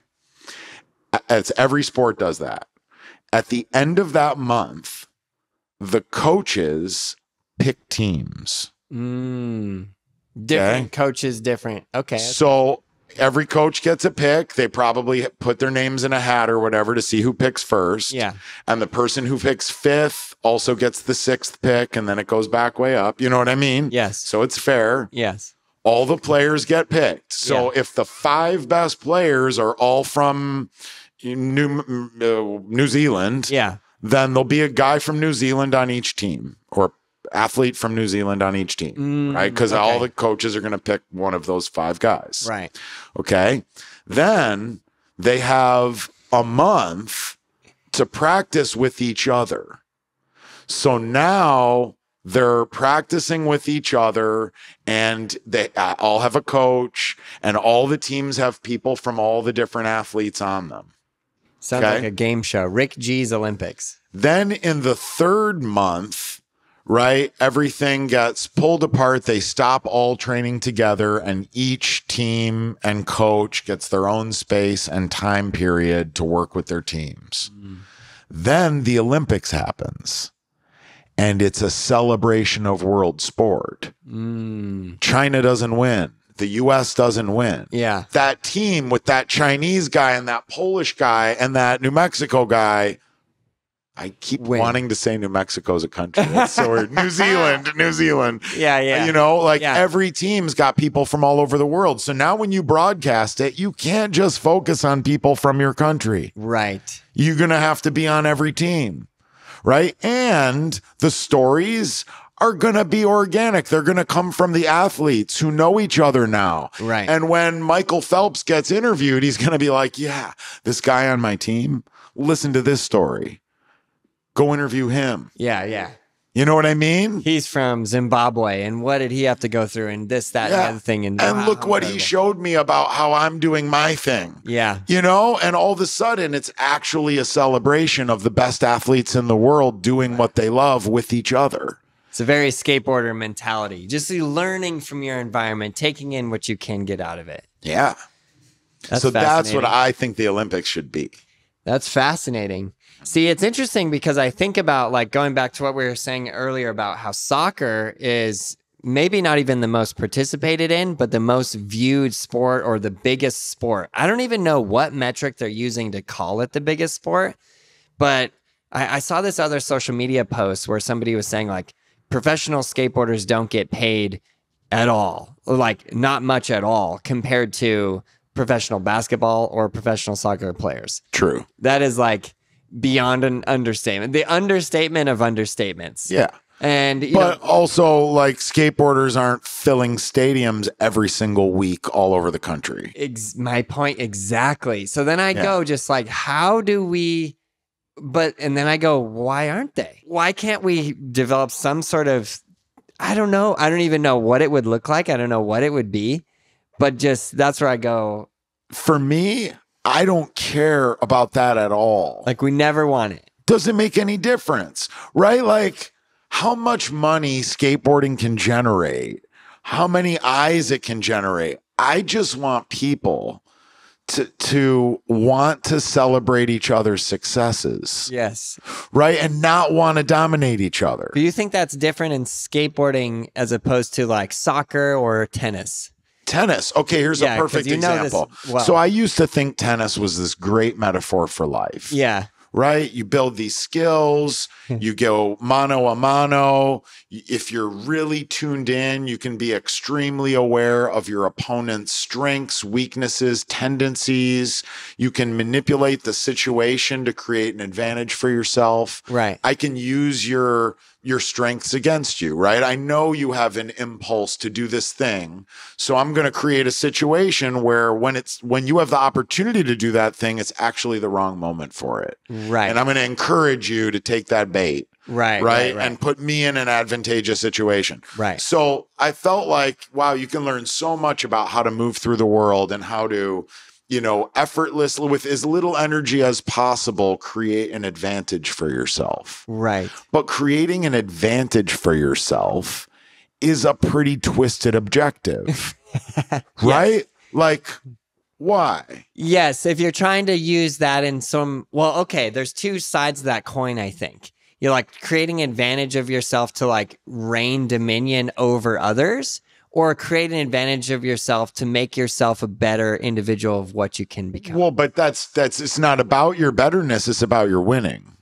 Every sport does that. At the end of that month, the coaches pick teams. Different coaches, different. Okay. So every coach gets a pick. They probably put their names in a hat or whatever to see who picks first. Yeah. And the person who picks 5th also gets the 6th pick, and then it goes back way up. You know what I mean? Yes. So it's fair. Yes. All the players get picked. So if the 5 best players are all from New Zealand, then there'll be a guy from New Zealand on each team, or athlete from New Zealand on each team, right? Because all the coaches are going to pick one of those 5 guys. Right. Okay. Then they have a month to practice with each other. So now they're practicing with each other, and they all have a coach, and all the teams have people from all the different athletes on them. Sounds like a game show. Rick G's Olympics. Then in the 3rd month, right? Everything gets pulled apart. They stop all training together, and each team and coach gets their own space and time period to work with their teams. Then the Olympics happens, and it's a celebration of world sport. China doesn't win. The U.S. doesn't win. Yeah. That team with that Chinese guy and that Polish guy and that New Mexico guy, I keep wanting to say New Mexico is a country. That's so weird. New Zealand. Yeah, yeah. You know, like every team's got people from all over the world. So now when you broadcast it, you can't just focus on people from your country. Right. You're going to have to be on every team, right? And the stories are going to be organic. They're going to come from the athletes who know each other now. Right. And when Michael Phelps gets interviewed, he's going to be like, yeah, this guy on my team, listen to this story. Go interview him. Yeah, yeah. You know what I mean? He's from Zimbabwe, and what did he have to go through, and this, that, and the other thing. And look what he showed me about how I'm doing my thing. Yeah. You know, and all of a sudden, it's actually a celebration of the best athletes in the world doing what they love with each other. It's a very skateboarder mentality. Just learning from your environment, taking in what you can get out of it. Yeah. So that's what I think the Olympics should be. That's fascinating. See, it's interesting because I think about, like, going back to what we were saying earlier about how soccer is maybe not even the most participated in, but the most viewed sport or the biggest sport. I don't even know what metric they're using to call it the biggest sport, but I saw this other social media post where somebody was saying, like, professional skateboarders don't get paid at all, like not much at all compared to professional basketball or professional soccer players. True. That is like beyond an understatement. The understatement of understatements. Yeah. And but also, like, skateboarders aren't filling stadiums every single week all over the country. My point exactly. So then I go just like, how do we... and then I go, why aren't they? Why can't we develop some sort of, I don't know. I don't even know what it would look like. I don't know what it would be, but just, that's where I go. For me, I don't care about that at all. Like, we never want it. Doesn't make any difference, right? Like, how much money skateboarding can generate, how many eyes it can generate. I just want people to want to celebrate each other's successes. Yes. Right? And not want to dominate each other. Do you think that's different in skateboarding as opposed to like soccer or tennis? Tennis. Okay, here's a perfect example. So I used to think tennis was this great metaphor for life. Yeah. Right? You build these skills, you go mano a mano. If you're really tuned in, you can be extremely aware of your opponent's strengths, weaknesses, tendencies. You can manipulate the situation to create an advantage for yourself. Right. I can use your strengths against you, right? I know you have an impulse to do this thing. So I'm going to create a situation where when you have the opportunity to do that thing, it's actually the wrong moment for it. Right. And I'm going to encourage you to take that bait. Right. And put me in an advantageous situation. Right. So I felt like, wow, you can learn so much about how to move through the world and how to, effortlessly, with as little energy as possible, create an advantage for yourself. Right. But creating an advantage for yourself is a pretty twisted objective. Right? Like, why? Yes. If you're trying to use that in there's two sides of that coin, I think. You're like creating advantage of yourself to like reign dominion over others, or create an advantage of yourself to make yourself a better individual of what you can become. Well, but it's not about your betterness. It's about your winning,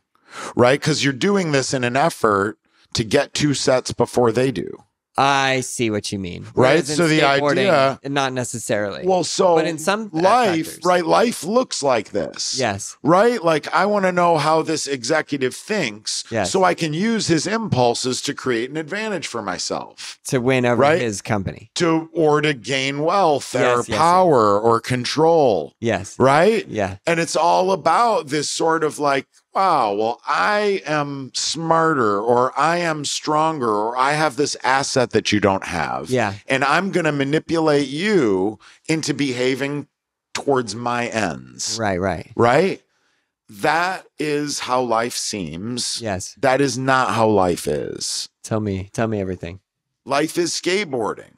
right? Because you're doing this in an effort to get 2 sets before they do. I see what you mean. Right. So the idea, not necessarily. Well, but in some life, factors. Right? Life looks like this. Yes. Right. Like, I want to know how this executive thinks, so I can use his impulses to create an advantage for myself, to win over his company, or to gain wealth or power or control. Yes. Right. Yeah. And it's all about this sort of like, wow, well, I am smarter, or I am stronger, or I have this asset that you don't have. Yeah. And I'm going to manipulate you into behaving towards my ends. Right. Right? that is how life seems. Yes. That is not how life is. Tell me everything. Life is skateboarding.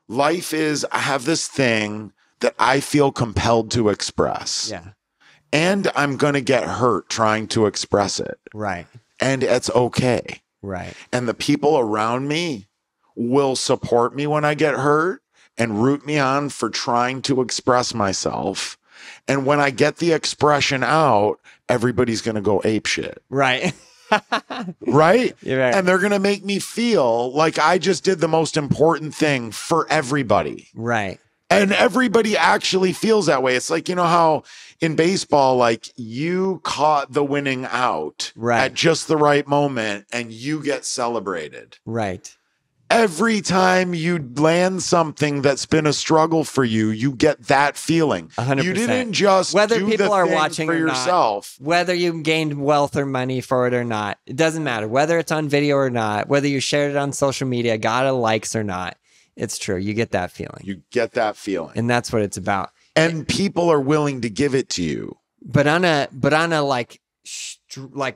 Life is, I have this thing that I feel compelled to express. Yeah. And I'm going to get hurt trying to express it. Right. And it's okay. Right. And the people around me will support me when I get hurt and root me on for trying to express myself. And when I get the expression out, everybody's going to go apeshit. Right. Right? You're right. And they're going to make me feel like I just did the most important thing for everybody. Right. And everybody actually feels that way. It's like, you know how in baseball, like you caught the winning out at just the right moment and you get celebrated. Right. Every time you land something that's been a struggle for you, you get that feeling. 100%. You didn't just whether do people the are thing watching for or yourself. Not, whether you gained wealth or money for it or not, it doesn't matter. Whether it's on video or not, whether you shared it on social media, got a likes or not, it's true. You get that feeling. You get that feeling, and that's what it's about. And people are willing to give it to you. But on a like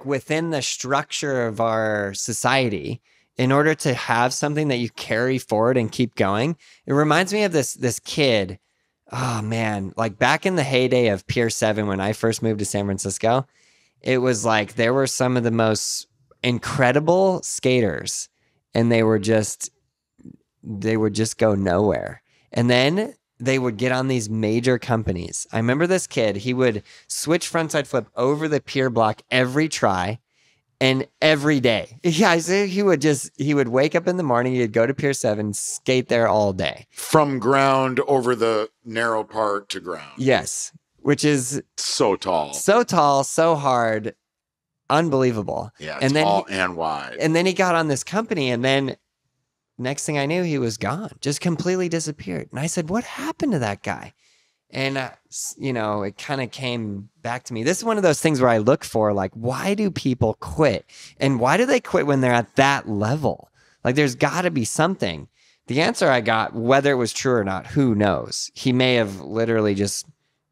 within the structure of our society, in order to have something that you carry forward and keep going, it reminds me of this kid. Oh man, like back in the heyday of Pier 7 when I first moved to San Francisco, it was like there were some of the most incredible skaters and they would just go nowhere. And then they would get on these major companies. I remember this kid, he would switch frontside flip over the pier block every try. And every day, yeah, he would wake up in the morning, he'd go to Pier 7, skate there all day. From ground over the narrow part to ground. Yes, which is so tall, so hard, unbelievable. Yeah, and tall then and wide. And then he got on this company, and then next thing I knew, he was gone, just completely disappeared. And I said, what happened to that guy? And, it kind of came back to me. This is one of those things where I look for, like, why do people quit? And why do they quit when they're at that level? Like, there's got to be something. The answer I got, whether it was true or not, who knows? He may have literally just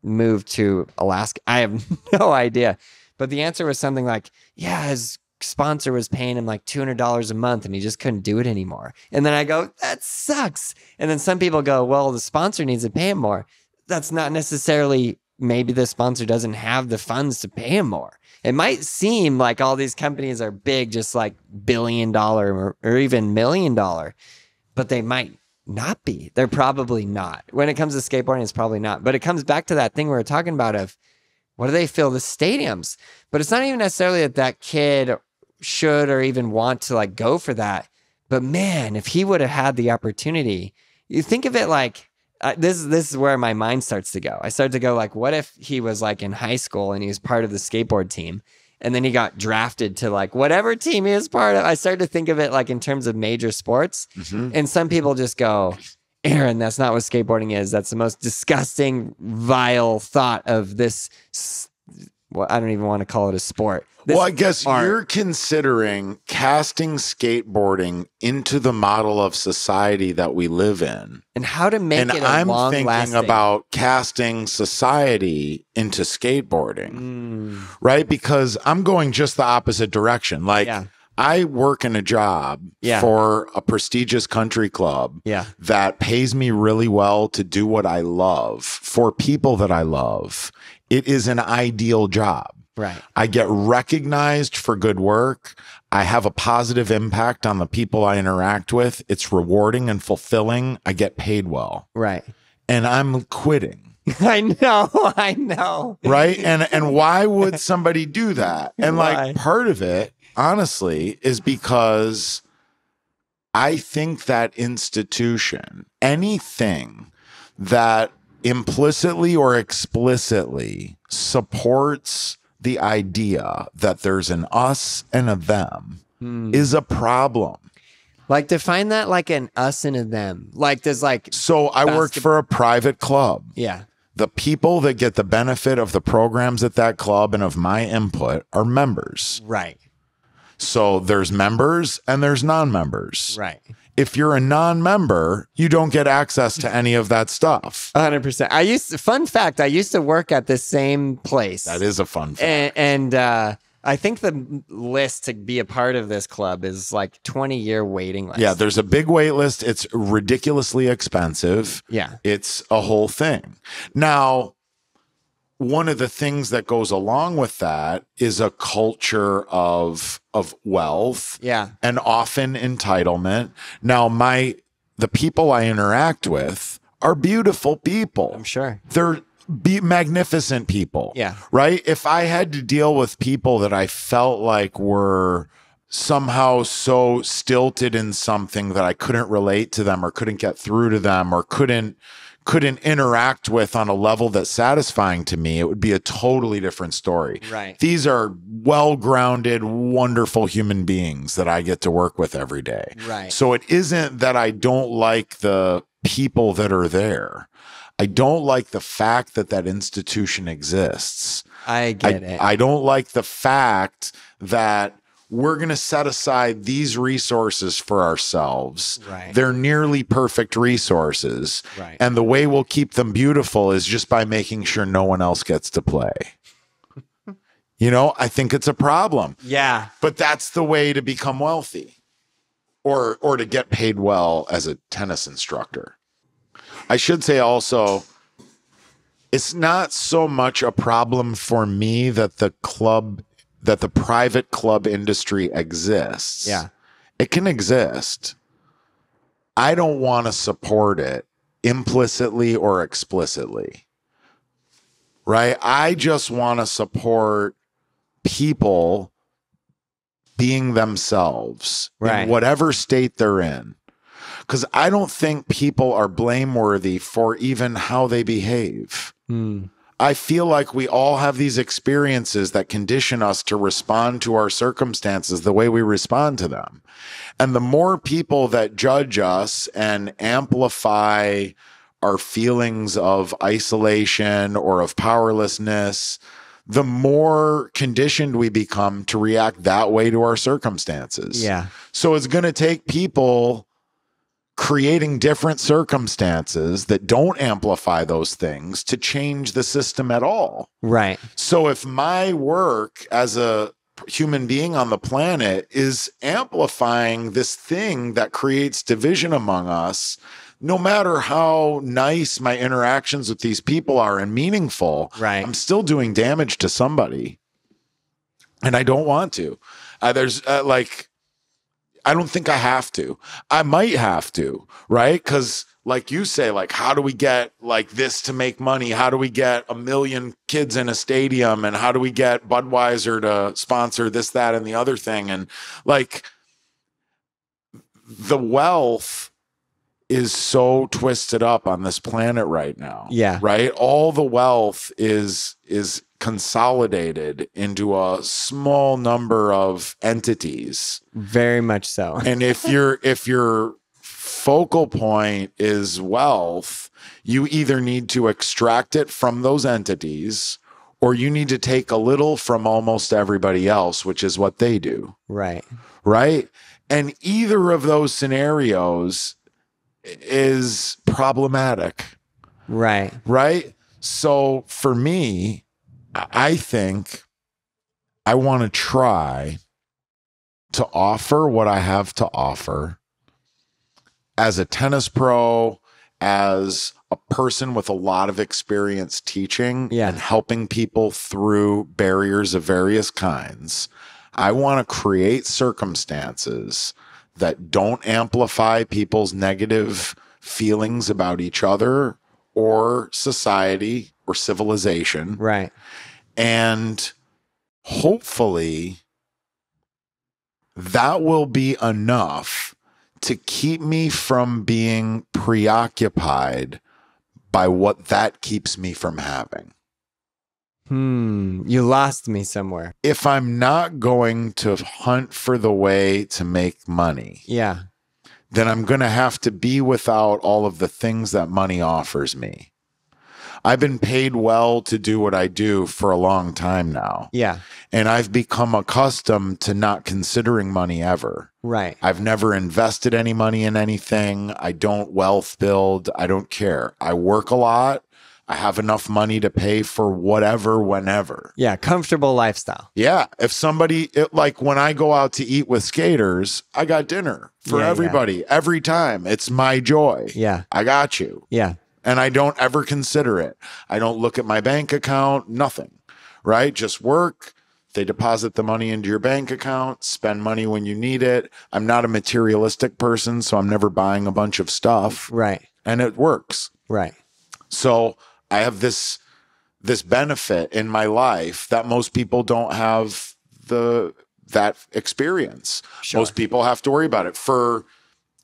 moved to Alaska. I have no idea. But the answer was something like, yeah, his sponsor was paying him like $200 a month and he just couldn't do it anymore. And then I go, that sucks. And then some people go, well, the sponsor needs to pay him more. That's not necessarily, maybe the sponsor doesn't have the funds to pay him more. It might seem like all these companies are big, just like $1 billion or even $1 million, but they might not be. They're probably not. When it comes to skateboarding, it's probably not. But it comes back to that thing we were talking about of, what do they fill the stadiums? But it's not even necessarily that kid should or even want to like go for that. But man, if he would have had the opportunity, you think of it like, this is where my mind starts to go. I start to go like, what if he was like in high school and he was part of the skateboard team and then he got drafted to like whatever team he was part of? I started to think of it like in terms of major sports. Mm-hmm. And some people just go, Aaron, that's not what skateboarding is. That's the most disgusting, vile thought of this. Well, I don't even want to call it a sport. Well, I guess you're considering casting skateboarding into the model of society that we live in. And how to make it I'm long-lasting. thinking about casting society into skateboarding, right? Because I'm going just the opposite direction. Like, I work in a job for a prestigious country club that pays me really well to do what I love for people that I love. It is an ideal job. Right. I get recognized for good work. I have a positive impact on the people I interact with. It's rewarding and fulfilling. I get paid well. Right. And I'm quitting. I know. Right? And why would somebody do that? And like part of it, honestly, is because I think that institution, anything that implicitly or explicitly supports the idea that there's an us and a them is a problem. Like, define that like an us and a them. Like, there's like... So I worked for a private club. Yeah. The people that get the benefit of the programs at that club and of my input are members. Right. So there's members and there's non-members. Right. If you're a non-member, you don't get access to any of that stuff. 100%. Fun fact, I used to work at this same place. That is a fun fact. And I think the list to be a part of this club is like 20-year waiting list. Yeah, there's a big wait list. It's ridiculously expensive. Yeah. It's a whole thing. Now, one of the things that goes along with that is a culture of wealth, and often entitlement. Now, the people I interact with are beautiful people. I'm sure. They're magnificent people. Yeah. Right? If I had to deal with people that I felt like were somehow so stilted in something that I couldn't relate to them or couldn't get through to them or couldn't interact with on a level that's satisfying to me, it would be a totally different story. Right. These are well-grounded, wonderful human beings that I get to work with every day. Right. So it isn't that I don't like the people that are there. I don't like the fact that that institution exists. I get it. I don't like the fact that we're going to set aside these resources for ourselves. Right. They're nearly perfect resources. Right. And the way we'll keep them beautiful is just by making sure no one else gets to play. I think it's a problem. Yeah. But that's the way to become wealthy or to get paid well as a tennis instructor. I should say also, it's not so much a problem for me that the private club industry exists. Yeah. It can exist. I don't want to support it implicitly or explicitly. Right? I just want to support people being themselves in whatever state they're in. Because I don't think people are blameworthy for even how they behave. I feel like we all have these experiences that condition us to respond to our circumstances the way we respond to them. And the more people that judge us and amplify our feelings of isolation or of powerlessness, the more conditioned we become to react that way to our circumstances. Yeah. So it's going to take people creating different circumstances that don't amplify those things to change the system at all. Right. So if my work as a human being on the planet is amplifying this thing that creates division among us, no matter how nice my interactions with these people are and meaningful, I'm still doing damage to somebody. And I don't want to. I don't think I have to. I might have to, right? Because like you say, like, how do we get like this to make money? How do we get 1 million kids in a stadium? And how do we get Budweiser to sponsor this, that, and the other thing? And like the wealth is so twisted up on this planet right now. Yeah. Right? All the wealth is consolidated into a small number of entities. Very much so. And if your focal point is wealth, you either need to extract it from those entities or you need to take a little from almost everybody else, which is what they do. Right. Right? And either of those scenarios is problematic. Right. Right? So for me, I think I want to try to offer what I have to offer as a tennis pro, as a person with a lot of experience teaching and helping people through barriers of various kinds. I want to create circumstances that don't amplify people's negative feelings about each other or society or civilization. Right. And hopefully that will be enough to keep me from being preoccupied by what that keeps me from having. You lost me somewhere. If I'm not going to hunt for the way to make money, then I'm going to have to be without all of the things that money offers me. I've been paid well to do what I do for a long time now. Yeah. And I've become accustomed to not considering money ever. Right. I've never invested any money in anything. I don't wealth build. I don't care. I work a lot. I have enough money to pay for whatever, whenever. Yeah. Comfortable lifestyle. Yeah. If somebody, like when I go out to eat with skaters, I got dinner for everybody every time. It's my joy. Yeah. I got you. Yeah. And I don't ever consider it. I don't look at my bank account, nothing, right? Just work. They deposit the money into your bank account, spend money when you need it. I'm not a materialistic person, so I'm never buying a bunch of stuff. Right. And it works. Right. So I have this benefit in my life that most people don't have that experience. Sure. Most people have to worry about it. For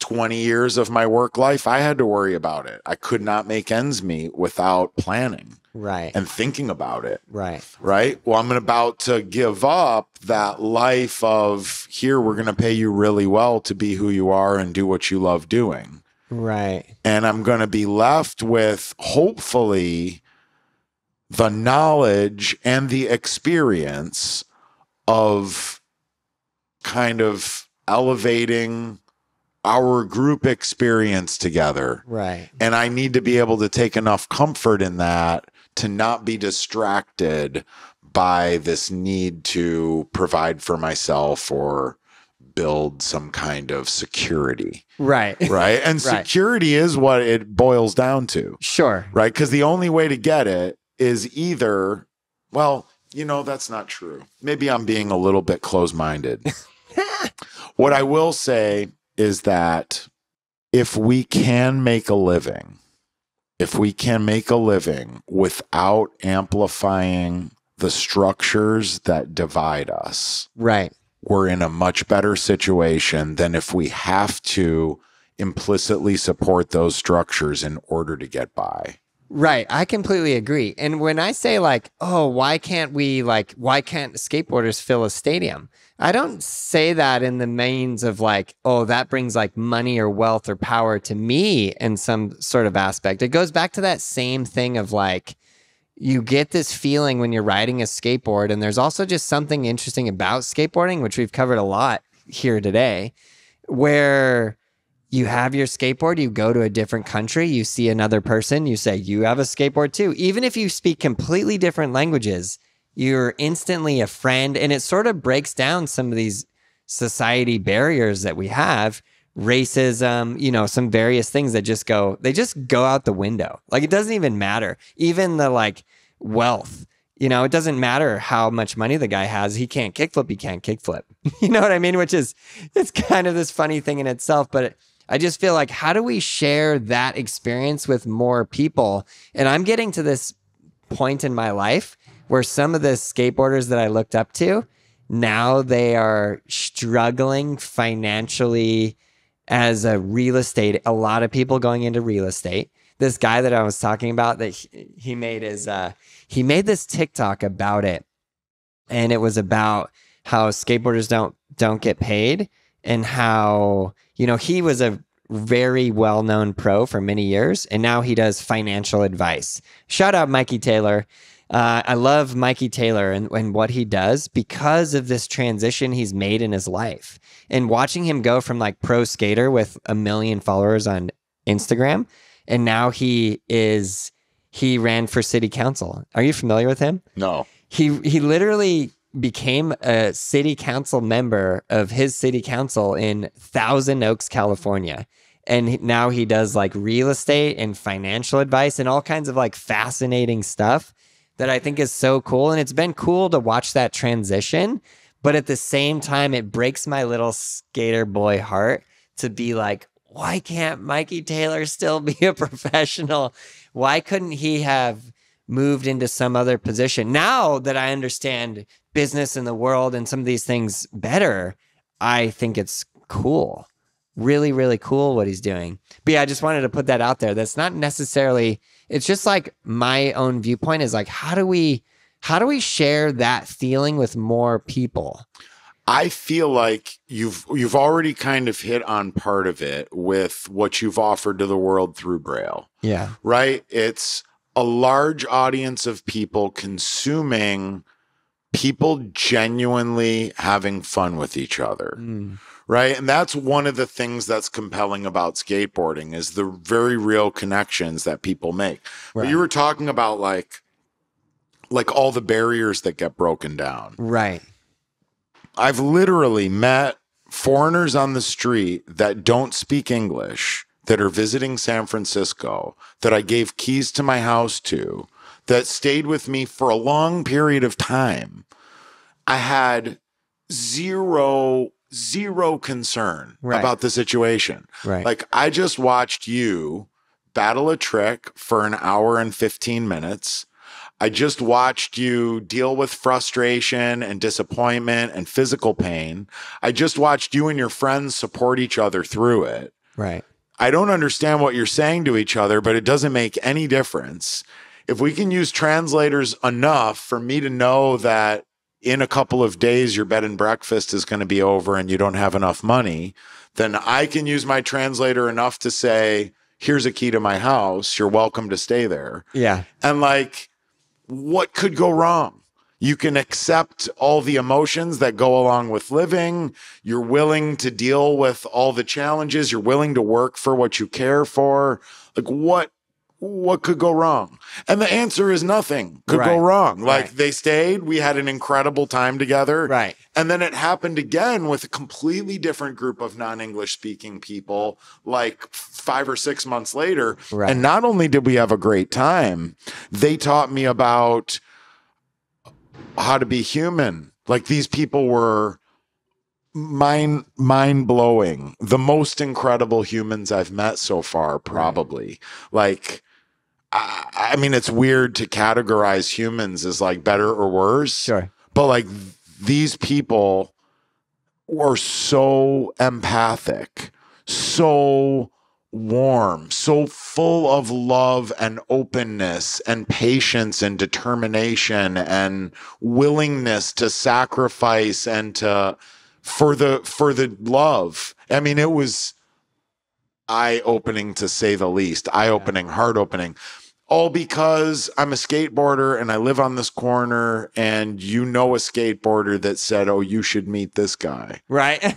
20 years of my work life, I had to worry about it. I could not make ends meet without planning. Right. And thinking about it. Right. Right. Well, I'm about to give up that life of here, we're going to pay you really well to be who you are and do what you love doing. Right. And I'm going to be left with, hopefully, the knowledge and the experience of kind of elevating our group experience together. Right. And I need to be able to take enough comfort in that to not be distracted by this need to provide for myself or build some kind of security. Right. Right. And security is what it boils down to. Sure. Right. Because the only way to get it is either, well, you know, that's not true. Maybe I'm being a little bit close-minded. What I will say is that if we can make a living without amplifying the structures that divide us, right, we're in a much better situation than if we have to implicitly support those structures in order to get by. Right. I completely agree. And when I say like, oh, why can't skateboarders fill a stadium? I don't say that in the means of like, oh, that brings like money or wealth or power to me in some sort of aspect. It goes back to that same thing of like, you get this feeling when you're riding a skateboard. And there's also just something interesting about skateboarding, which we've covered a lot here today, where you have your skateboard, you go to a different country, you see another person, you say, you have a skateboard too. Even if you speak completely different languages, you're instantly a friend. And it sort of breaks down some of these society barriers that we have, racism, you know, some various things that just go out the window. Like it doesn't even matter. Even the like wealth, you know, it doesn't matter how much money the guy has. He can't kickflip. You know what I mean? It's kind of this funny thing in itself, but I just feel like, how do we share that experience with more people? And I'm getting to this point in my life where some of the skateboarders that I looked up to, now they are struggling financially as a lot of people going into real estate. This guy that I was talking about that he made this TikTok about it. And it was about how skateboarders don't get paid, and how, you know, he was a very well-known pro for many years, and now he does financial advice. Shout out Mikey Taylor. I love Mikey Taylor and what he does because of this transition he's made in his life. And watching him go from like pro skater with 1 million followers on Instagram, and now he ran for city council. Are you familiar with him? No. He literally became a city council member of his city council in Thousand Oaks, California. And now he does like real estate and financial advice and all kinds of like fascinating stuff that I think is so cool. And it's been cool to watch that transition. But at the same time, it breaks my little skater boy heart to be like, why can't Mikey Taylor still be a professional? Why couldn't he have moved into some other position? Now that I understand business in the world and some of these things better, I think it's cool. Really, really cool what he's doing. But yeah, I just wanted to put that out there. That's not necessarily, it's just like my own viewpoint is like, how do we share that feeling with more people? I feel like you've already kind of hit on part of it with what you've offered to the world through Braille. Yeah. Right? It's a large audience of people consuming people genuinely having fun with each other. Right. And that's one of the things that's compelling about skateboarding is the very real connections that people make. Right. But you were talking about like all the barriers that get broken down. Right. I've literally met foreigners on the street that don't speak English, that are visiting San Francisco, that I gave keys to my house to, that stayed with me for a long period of time. I had zero concern about the situation. Right. Like, I just watched you battle a trick for an hour and 15 minutes. I just watched you deal with frustration and disappointment and physical pain. I just watched you and your friends support each other through it. Right. I don't understand what you're saying to each other, but it doesn't make any difference. If we can use translators enough for me to know that in a couple of days your bed and breakfast is going to be over and you don't have enough money, then I can use my translator enough to say, here's a key to my house. You're welcome to stay there. Yeah. And like, what could go wrong? You can accept all the emotions that go along with living. You're willing to deal with all the challenges. You're willing to work for what you care for. Like, what could go wrong? And the answer is nothing could go wrong. Like, they stayed. We had an incredible time together. Right. And then it happened again with a completely different group of non-English speaking people, like 5 or 6 months later. Right. And not only did we have a great time, they taught me about how to be human. Like, these people were mind-blowing. The most incredible humans I've met so far, probably. Like, I mean, it's weird to categorize humans as like better or worse. Sure. But like, these people were so empathic, so warm, so full of love and openness and patience and determination and willingness to sacrifice and for the love. I mean, it was eye-opening, to say the least. Eye-opening, heart-opening. All because I'm a skateboarder and I live on this corner, and you know a skateboarder that said, oh, you should meet this guy. Right.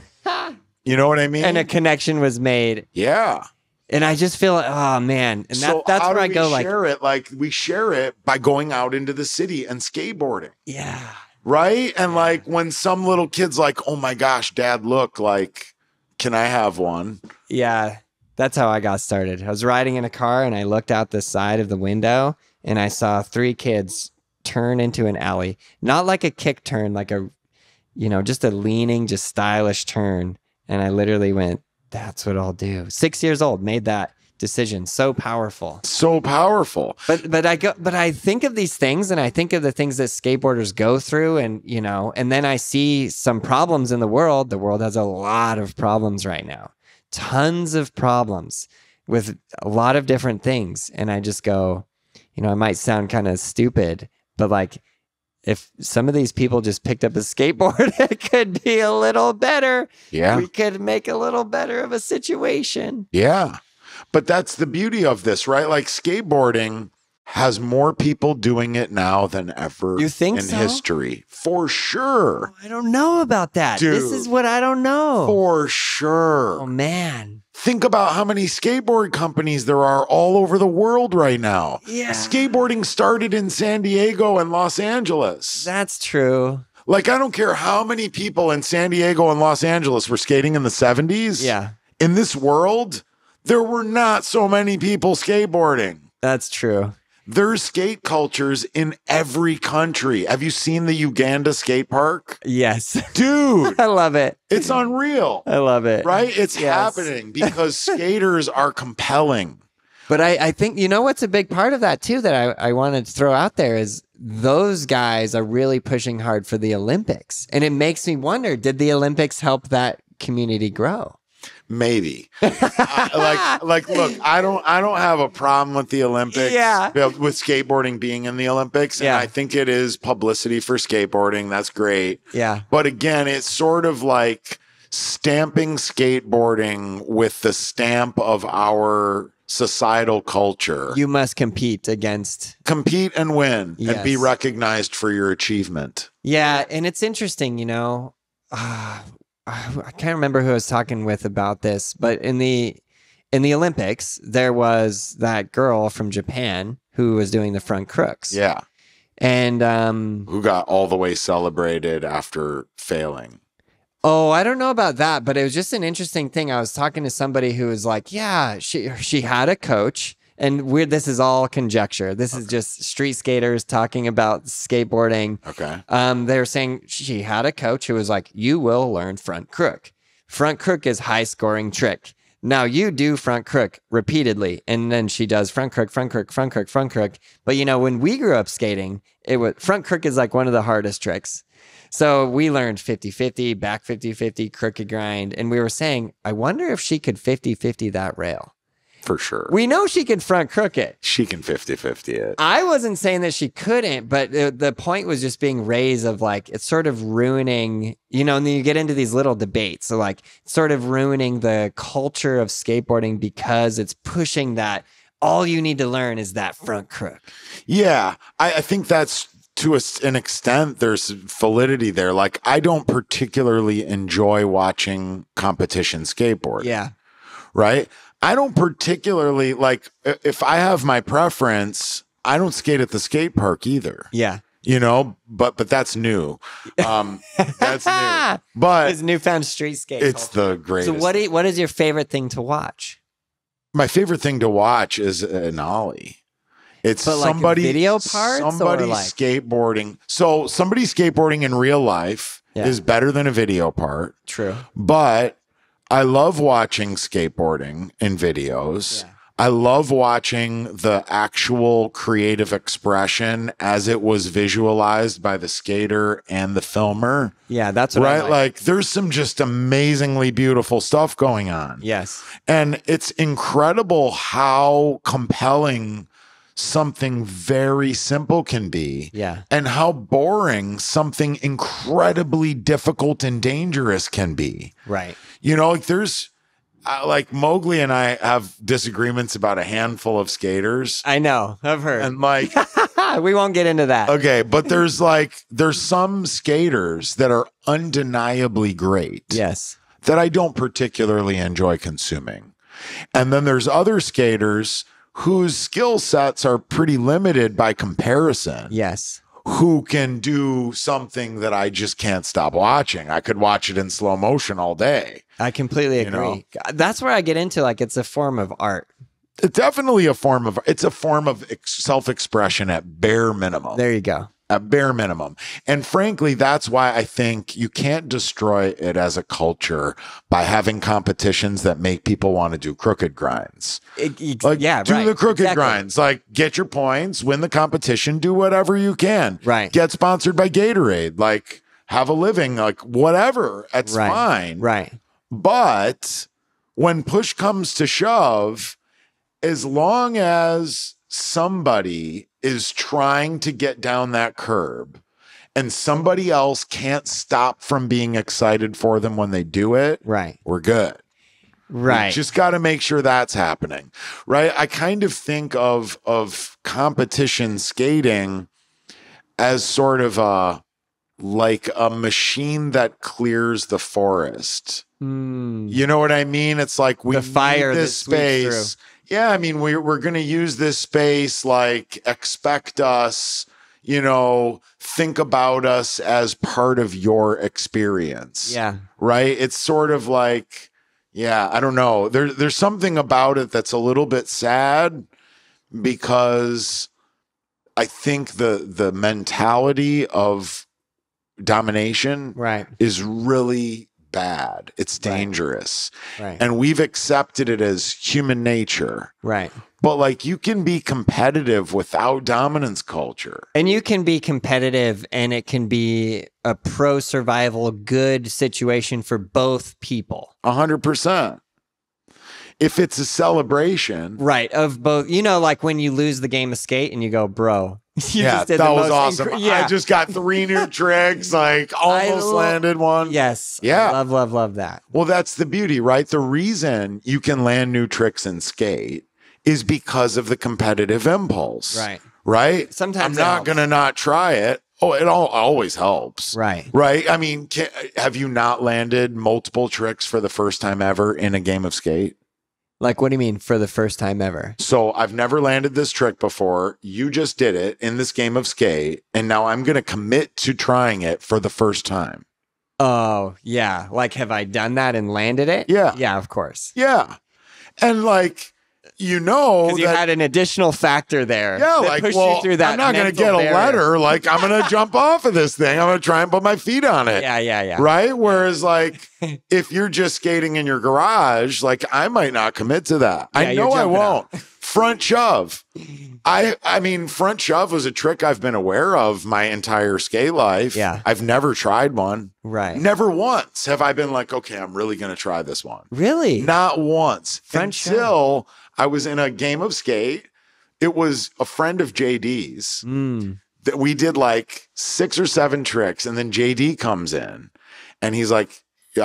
You know what I mean? And a connection was made. Yeah. And I just feel, oh man. And that's where I go, like, share it? Like, we share it by going out into the city and skateboarding. Yeah. Right? And like, when some little kid's like, oh my gosh, Dad, look, like, can I have one? Yeah. That's how I got started. I was riding in a car and I looked out the side of the window and I saw 3 kids turn into an alley. Not like a kick turn, like a, just a leaning, just stylish turn. And I literally went, that's what I'll do. 6 years old, made that decision. So powerful. So powerful. But I think of these things and I think of the things that skateboarders go through and, and then I see some problems in the world. The world has a lot of problems right now. Tons of problems with a lot of different things. And I just go, I might sound kind of stupid, but like, if some of these people just picked up a skateboard, it could be a little better. Yeah. We could make a little better of a situation. Yeah. But that's the beauty of this, right? Like, skateboarding has more people doing it now than ever in history. For sure. Oh, I don't know about that. Dude, this is what I don't know. For sure. Oh, man. Think about how many skateboard companies there are all over the world right now. Yeah. Skateboarding started in San Diego and Los Angeles. That's true. Like, I don't care how many people in San Diego and Los Angeles were skating in the 70s. Yeah. In this world, there were not so many people skateboarding. That's true. There's skate cultures in every country. Have you seen the Uganda skate park? Yes. Dude. I love it. It's unreal. I love it. Right? It's happening because skaters are compelling. But I think, what's a big part of that too that I wanted to throw out there is those guys are really pushing hard for the Olympics. And it makes me wonder, did the Olympics help that community grow? Maybe. Look, I don't have a problem with the Olympics. Yeah. With skateboarding being in the Olympics. And I think it is publicity for skateboarding. That's great. Yeah. But again, it's sort of like stamping skateboarding with the stamp of our societal culture. You must compete and win and be Yes. recognized for your achievement. Yeah, and it's interesting, I can't remember who I was talking with about this, but in the Olympics, there was that girl from Japan who was doing the front crooks. Yeah. And Who got all the way celebrated after failing. oh, I don't know about that, but it was just an interesting thing. I was talking to somebody who was like, yeah, she had a coach, and this is all conjecture. This is just street skaters talking about skateboarding. Okay. They were saying she had a coach who was like, you will learn front crook. Front crook is high scoring trick. Now you do front crook repeatedly, and then she does front crook, front crook, front crook, front crook. But when we grew up skating, front crook is like one of the hardest tricks. So we learned 50-50, back 50-50, crooked grind. And we were saying, I wonder if she could 50-50 that rail. For sure. We know she could front crook it. She can 50-50 it. I wasn't saying that she couldn't, but the point was just being raised of like, it's sort of ruining, and then you get into these little debates. So like, sort of ruining the culture of skateboarding because it's pushing that all you need to learn is that front crook. Yeah. I think that's, to an extent, there's validity there. Like, I don't particularly enjoy watching competition skateboard. Yeah. Right? I don't particularly, like, if I have my preference, I don't skate at the skate park either. Yeah. But that's new. That's new. But it's newfound street skate. It's the greatest. So what is your favorite thing to watch? My favorite thing to watch is an ollie. It's somebody video parts, somebody skateboarding. So somebody skateboarding in real life is better than a video part. True. But I love watching skateboarding in videos. Yeah. I love watching the actual creative expression as it was visualized by the skater and the filmer. Yeah, that's what right. Like, there's some just amazingly beautiful stuff going on. Yes. And it's incredible how compelling something very simple can be. Yeah. And how boring something incredibly difficult and dangerous can be. Right. Like there's like Mowgli and I have disagreements about a handful of skaters. I know. I've heard. And like we won't get into that. Okay, but there's some skaters that are undeniably great. Yes. That I don't particularly enjoy consuming. And then there's other skaters whose skill sets are pretty limited by comparison. Yes. Who can do something that I just can't stop watching. I could watch it in slow motion all day. I completely agree. That's where I get into, like, it's a form of art. It's definitely a form of self-expression at bare minimum. There you go. At bare minimum. And frankly, that's why I think you can't destroy it as a culture by having competitions that make people want to do crooked grinds. Do the crooked grinds. Like, get your points, win the competition, do whatever you can. Right. Get sponsored by Gatorade. Like, have a living, like, whatever. That's fine. Right. But when push comes to shove, as long as somebody is trying to get down that curb and somebody else can't stop from being excited for them when they do it, right, we're good. Right. We just got to make sure that's happening. Right. I kind of think of competition skating as sort of like a machine that clears the forest. You know what I mean? It's like we need this space. Yeah, I mean, we're going to use this space, like, expect us, think about us as part of your experience. Yeah. Right? It's sort of like, I don't know. There's something about it that's a little bit sad because I think the mentality of domination is really bad. It's dangerous. Right. And we've accepted it as human nature. Right. But like, you can be competitive without dominance culture. And you can be competitive and it can be a pro survival good situation for both people. 100%. if it's a celebration. Right. Of both, you know, like when you lose the game of skate and you go, bro. You Yeah, just did that the was most awesome. yeah. I just got 3 new tricks, like almost landed one. Yes. Yeah. Love that. Well, that's the beauty, right? The reason you can land new tricks in skate is because of the competitive impulse. Right. Right? Sometimes I'm not going to not try it. Oh, it always helps. Right. Right? I mean, have you not landed multiple tricks for the first time ever in a game of skate? Like, what do you mean for the first time ever? So I've never landed this trick before. You just did it in this game of skate. And now I'm going to commit to trying it for the first time. Oh, yeah. Like, have I done that and landed it? Yeah. Yeah, of course. Yeah. And like, you know, because you had an additional factor there. Yeah, that like, pushed well, you through that I'm not going to mental get a barrier. letter. Like, I'm going to jump off of this thing. I'm going to try and put my feet on it. Yeah. Right? Whereas, like, if you're just skating in your garage, like, I might not commit to that. I know I won't. Front shove. I mean, front shove was a trick I've been aware of my entire skate life. Yeah. I've never tried one. Right. Never once have I been like, okay, I'm really going to try this one. Really? Not once. Front until I was in a game of skate. It was a friend of JD's that we did like 6 or 7 tricks. And then JD comes in and he's like,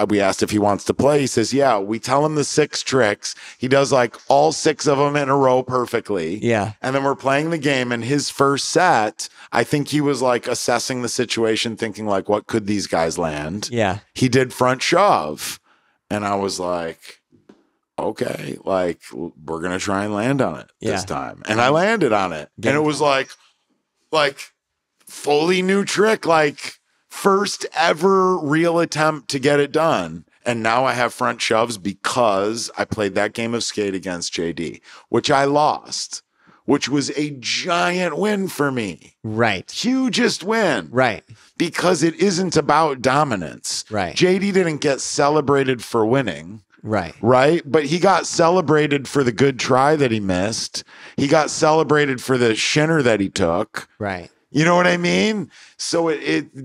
we asked if he wants to play. He says, yeah. We tell him the 6 tricks. He does like all 6 of them in a row perfectly. Yeah. And then we're playing the game. And his first set, I think he was like assessing the situation, thinking like, what could these guys land? Yeah. He did front shove. And I was like, okay, like we're going to try and land on it this time. And I landed on it. And it was like fully new trick, like first ever real attempt to get it done. And now I have front shoves because I played that game of skate against JD, which I lost, which was a giant win for me. Right. Hugest win. Right. Because it isn't about dominance. Right. JD didn't get celebrated for winning. Right. Right. But he got celebrated for the good try that he missed. He got celebrated for the shinner that he took. Right. You know what I mean? So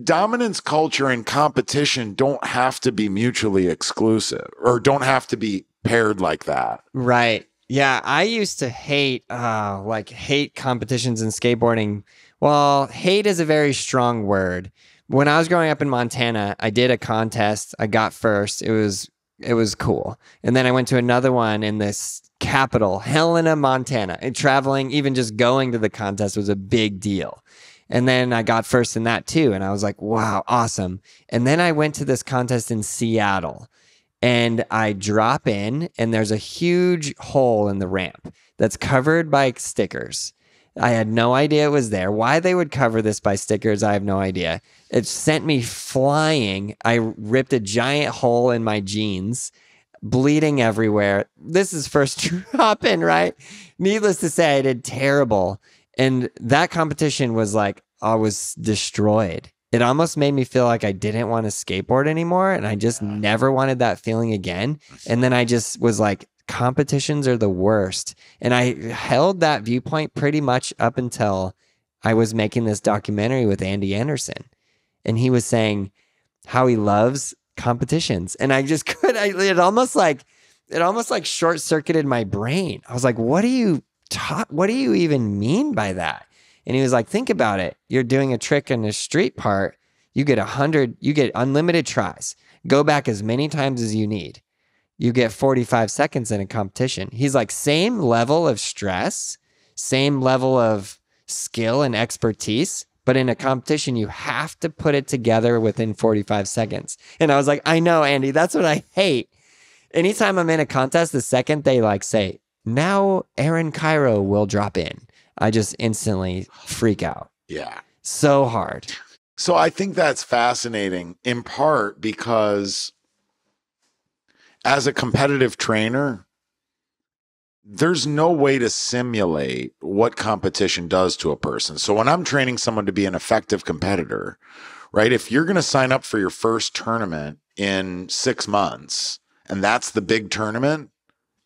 dominance culture and competition don't have to be mutually exclusive or don't have to be paired like that. Right. Yeah. I used to hate competitions in skateboarding. Well, hate is a very strong word. When I was growing up in Montana, I did a contest. I got first. It was cool. And then I went to another one in this capital, Helena, Montana. And traveling, even just going to the contest was a big deal. And then I got first in that too. And I was like, wow, awesome. And then I went to this contest in Seattle and I drop in and there's a huge hole in the ramp that's covered by stickers. I had no idea it was there. Why they would cover this by stickers, I have no idea. It sent me flying. I ripped a giant hole in my jeans, bleeding everywhere. This is first drop in, right? Needless to say, I did terrible. And that competition was like, I was destroyed. It almost made me feel like I didn't want to skateboard anymore. And I just never wanted that feeling again. And then I just was like, competitions are the worst. And I held that viewpoint pretty much up until I was making this documentary with Andy Anderson. And he was saying how he loves competitions. And I just it almost like short circuited my brain. I was like, what do you even mean by that? And he was like, think about it. You're doing a trick in a street part. You get unlimited tries. Go back as many times as you need. You get 45 seconds in a competition. He's like, same level of stress, same level of skill and expertise, but in a competition, you have to put it together within 45 seconds. And I was like, I know, Andy, that's what I hate. Anytime I'm in a contest, the second they like say, now Aaron Cairo will drop in, I just instantly freak out. Yeah. So hard. So I think that's fascinating in part because as a competitive trainer, there's no way to simulate what competition does to a person. So when I'm training someone to be an effective competitor, right? If you're going to sign up for your first tournament in 6 months and that's the big tournament,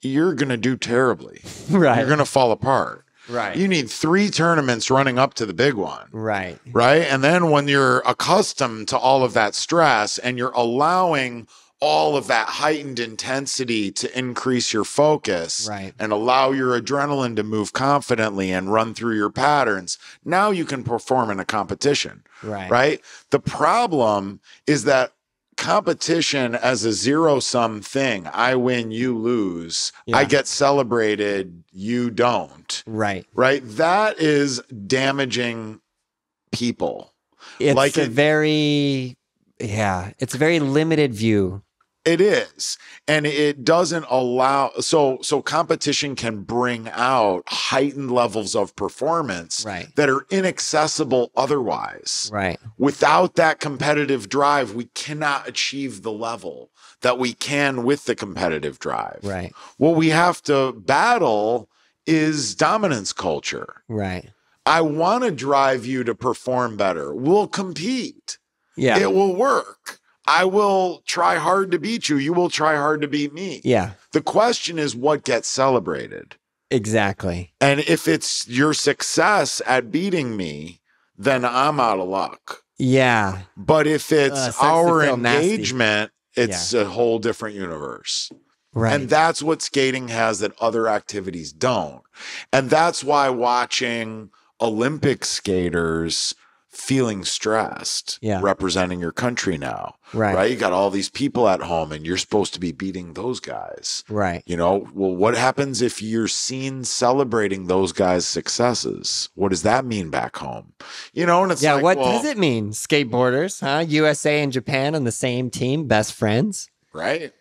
you're going to do terribly. Right. You're going to fall apart. Right. You need 3 tournaments running up to the big one. Right. Right. And then when you're accustomed to all of that stress and you're allowing all of that heightened intensity to increase your focus and allow your adrenaline to move confidently and run through your patterns. Now you can perform in a competition, right? The problem is that competition as a zero-sum thing, I win, you lose, I get celebrated, you don't. Right? That is damaging people. It's like it's a very limited view. It is. And it doesn't allow, so competition can bring out heightened levels of performance that are inaccessible otherwise. Without that competitive drive, we cannot achieve the level that we can with the competitive drive. What we have to battle is dominance culture. I want to drive you to perform better. We'll compete. It will work. I will try hard to beat you. You will try hard to beat me. The question is what gets celebrated. Exactly. And if it's your success at beating me, then I'm out of luck. But if it's our engagement, it's a whole different universe. And that's what skating has that other activities don't. And that's why watching Olympic skaters feeling stressed, representing your country now, right? You got all these people at home and you're supposed to be beating those guys, you know? Well, what happens if you're seen celebrating those guys' successes? What does that mean back home? You know, and it's like, what does it mean? Skateboarders, huh? USA and Japan on the same team, best friends, right?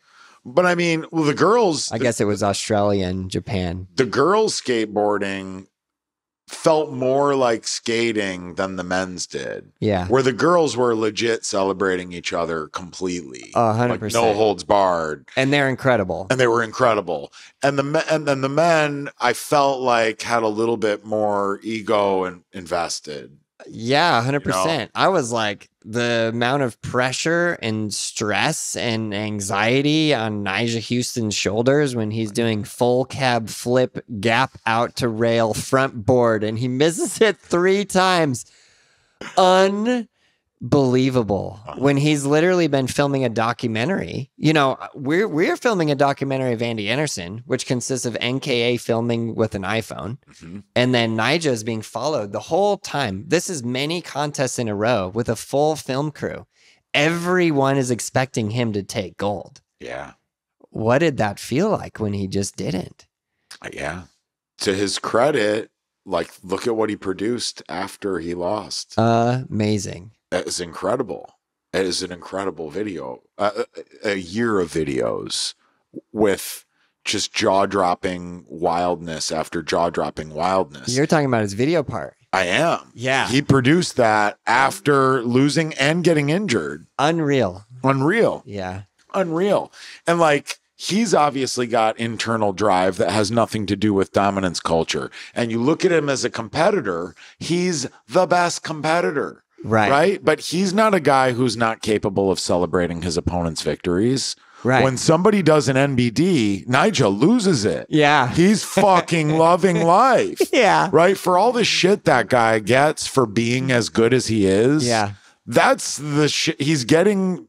But I mean, well, the girls, I guess it was Australia and Japan. The girls skateboarding felt more like skating than the men's did. Where the girls were legit celebrating each other completely. 100%. Like no holds barred. And they're incredible. And they were incredible. And then the men, I felt like had a little bit more ego and invested. 100%. You know? I was like, the amount of pressure and stress and anxiety on Nyjah Huston's shoulders when he's doing full cab flip, gap out to rail, front board, and he misses it 3 times. Unbelievable. When he's literally been filming a documentary. You know, we're filming a documentary of Andy Anderson, which consists of NKA filming with an iPhone. And then Nyjah is being followed the whole time. This is many contests in a row with a full film crew. Everyone is expecting him to take gold. What did that feel like when he just didn't? To his credit, like, look at what he produced after he lost. Amazing. It is incredible. It is an incredible video. A year of videos with just jaw-dropping wildness after jaw-dropping wildness. You're talking about his video part. I am. He produced that after losing and getting injured. Unreal. Unreal. And like, he's obviously got internal drive that has nothing to do with dominance culture. And you look at him as a competitor, he's the best competitor. Right. But he's not a guy who's not capable of celebrating his opponent's victories. When somebody does an NBD, Nyjah loses it. He's fucking loving life. Right. For all the shit that guy gets for being as good as he is. That's the shit. He's getting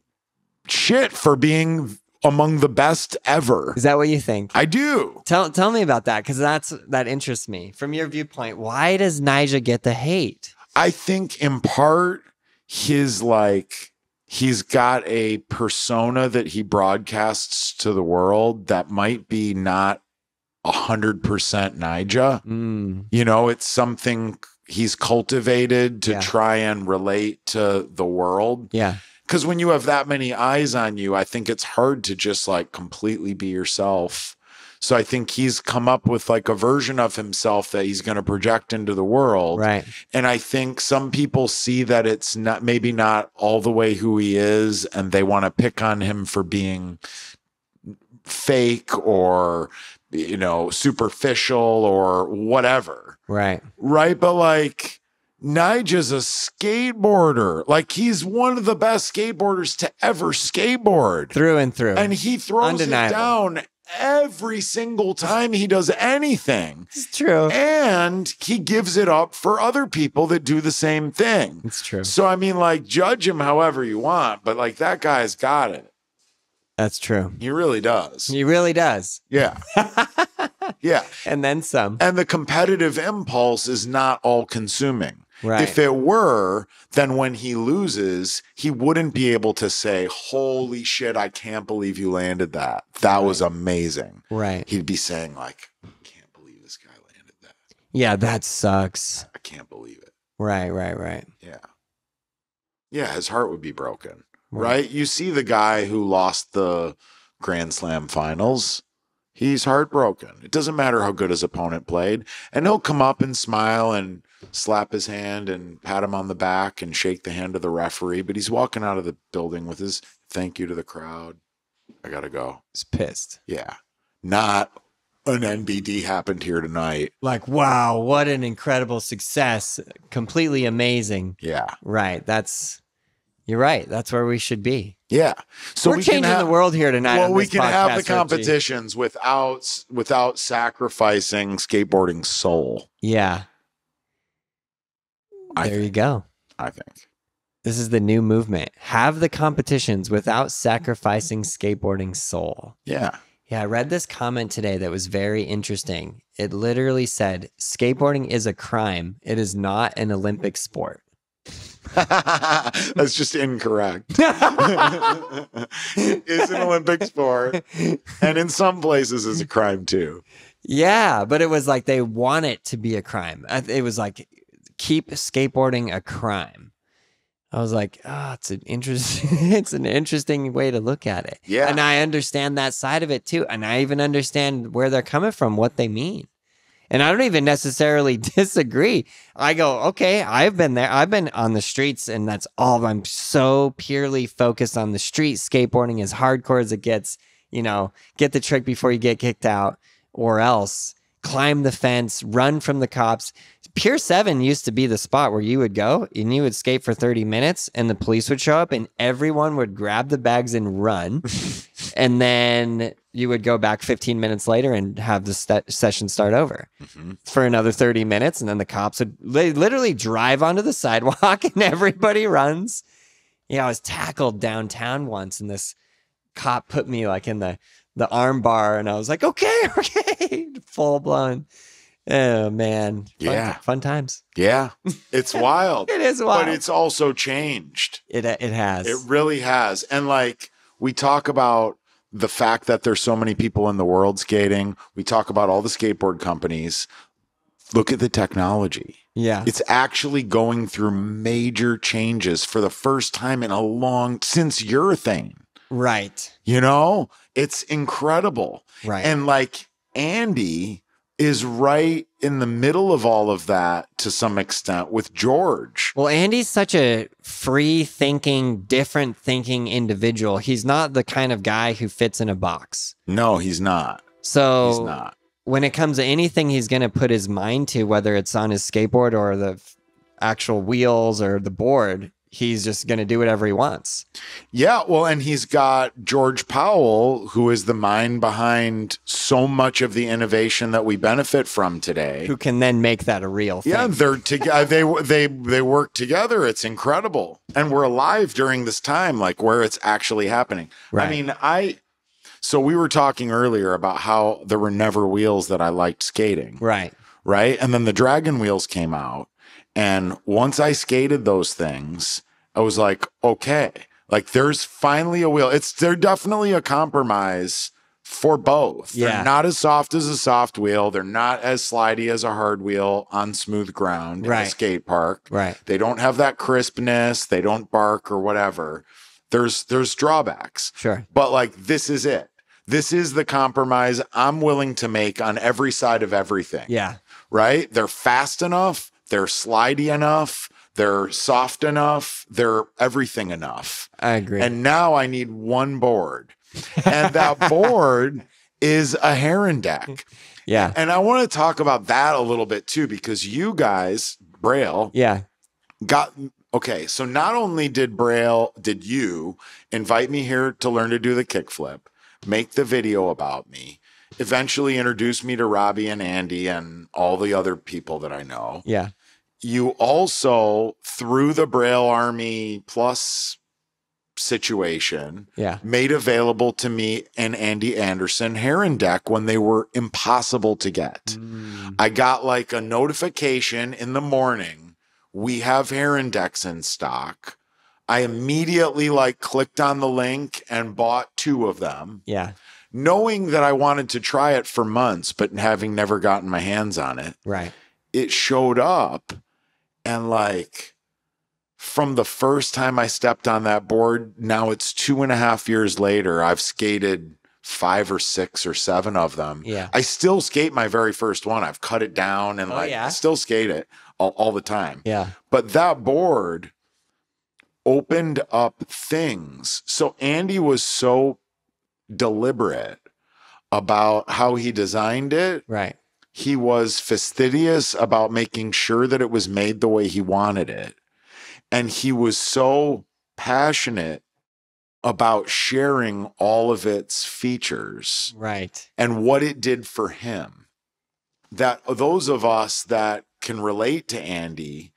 shit for being among the best ever. Is that what you think? I do. Tell me about that, because that interests me. From your viewpoint, why does Nyjah get the hate? I think in part he's got a persona that he broadcasts to the world that might be not 100% Nyjah. You know, it's something he's cultivated to try and relate to the world. Because when you have that many eyes on you, I think it's hard to just like completely be yourself. So I think he's come up with like a version of himself that he's going to project into the world. And I think some people see that it's not, maybe not all the way who he is, and they want to pick on him for being fake or, you know, superficial or whatever. But like, Nyjah's a skateboarder. Like, he's one of the best skateboarders to ever skateboard. Through and through. And he throws it down every single time he does anything. It's true. And he gives it up for other people that do the same thing. It's true. So, I mean, like, judge him however you want, but like, that guy's got it. That's true. He really does. He really does. Yeah. Yeah. And then some. And the competitive impulse is not all consuming. Right. If it were, then when he loses, he wouldn't be able to say, holy shit, I can't believe you landed that. That was amazing. Right. He'd be saying like, I can't believe this guy landed that. Yeah, that sucks. I can't believe it. Right. Yeah. Yeah, his heart would be broken. Right? You see the guy who lost the Grand Slam finals. He's heartbroken. It doesn't matter how good his opponent played. And he'll come up and smile and slap his hand and pat him on the back and shake the hand of the referee. But he's walking out of the building with his thank you to the crowd. I got to go. He's pissed. Yeah. Not an NBD happened here tonight. Like, wow, what an incredible success. Completely amazing. Yeah. Right. You're right. That's where we should be. Yeah. So we're changing the world here tonight. Well, we can have the competitions without sacrificing skateboarding's soul. Yeah. There you go. I think. This is the new movement. Have the competitions without sacrificing skateboarding's soul. Yeah. Yeah, I read this comment today that was very interesting. It literally said, skateboarding is a crime. It is not an Olympic sport. That's just incorrect. It's an Olympic sport, and in some places it's a crime too. Yeah, but it was like they want it to be a crime. It was like, keep skateboarding a crime. I was like, oh, it's an interesting way to look at it. Yeah. And I understand that side of it too. And I even understand where they're coming from, what they mean. And I don't even necessarily disagree. I go, okay, I've been there. I've been on the streets, and that's all. I'm so purely focused on the street. Skateboarding as hardcore as it gets, get the trick before you get kicked out, or else climb the fence, run from the cops. Pier 7 used to be the spot where you would go and you would skate for 30 minutes and the police would show up and everyone would grab the bags and run. And then you would go back 15 minutes later and have the session start over for another 30 minutes. And then the cops would literally drive onto the sidewalk and everybody runs. Yeah, I was tackled downtown once and this cop put me like in the arm bar and I was like, okay, full blown. Oh man. Fun times. Yeah. It's wild. It is wild. But it's also changed. It has. It really has. And like we talk about the fact that there's so many people in the world skating. We talk about all the skateboard companies. Look at the technology. Yeah. It's actually going through major changes for the first time since urethane. Right. It's incredible. Right. And like Andy is right in the middle of all of that to some extent with George. Well, Andy's such a free thinking, different thinking individual. He's not the kind of guy who fits in a box. No, he's not. So he's not. When it comes to anything he's going to put his mind to, whether it's on his skateboard or the actual wheels or the board, he's just going to do whatever he wants. Yeah, well, and he's got George Powell, who is the mind behind so much of the innovation that we benefit from today. Who can then make that a real thing. Yeah, they're together. they work together. It's incredible. And we're alive during this time, like where it's actually happening. Right. I mean, so we were talking earlier about how there were never wheels that I liked skating. Right. Right. And then the Dragon wheels came out. And once I skated those things, I was like, okay, like there's finally a wheel. They're definitely a compromise for both. Yeah. They're not as soft as a soft wheel. They're not as slidey as a hard wheel on smooth ground in a skate park. Right. They don't have that crispness. They don't bark or whatever. There's drawbacks. Sure. But like, this is it. This is the compromise I'm willing to make on every side of everything. Yeah. Right? They're fast enough. They're slidey enough. They're soft enough. They're everything enough. I agree. And now I need one board. And that board is a Heron deck. Yeah. And I want to talk about that a little bit too, because you guys, Braille, okay. So not only did you invite me here to learn to do the kickflip, make the video about me, eventually introduce me to Robbie and Andy and all the other people that I know. Yeah. You also, through the Braille Army plus situation Yeah. made available to me and Andy Anderson Heron Deck when they were impossible to get. I got like a notification in the morning, we have Heron Decks in stock. I immediately like clicked on the link and bought 2 of them. Yeah. Knowing that I wanted to try it for months, but having never gotten my hands on it. Right. It showed up, and like from the first time I stepped on that board, now it's 2.5 years later, I've skated 5 or 6 or 7 of them. Yeah. I still skate my very first one. I've cut it down and still skate it all the time. Yeah. But that board opened up things. So Andy was so deliberate about how he designed it. Right. He was fastidious about making sure that it was made the way he wanted it. And he was so passionate about sharing all of its features. Right. And what it did for him. That those of us that can relate to Andy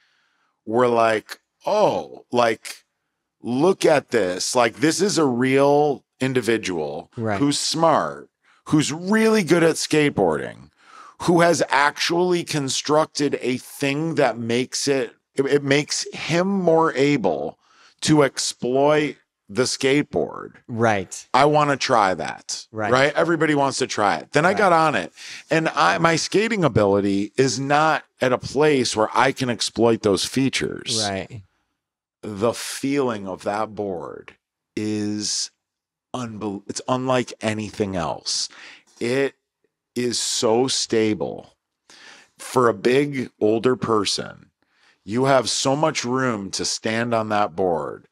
were like, oh, like, look at this. Like, this is a real individual who's smart, who's really good at skateboarding, who has actually constructed a thing that makes it makes him more able to exploit the skateboard. Right. I want to try that. Right. Everybody wants to try it. Then I got on it, and my skating ability is not at a place where I can exploit those features. Right. The feeling of that board is it's unlike anything else. It is so stable. For a big older person, you have so much room to stand on that board.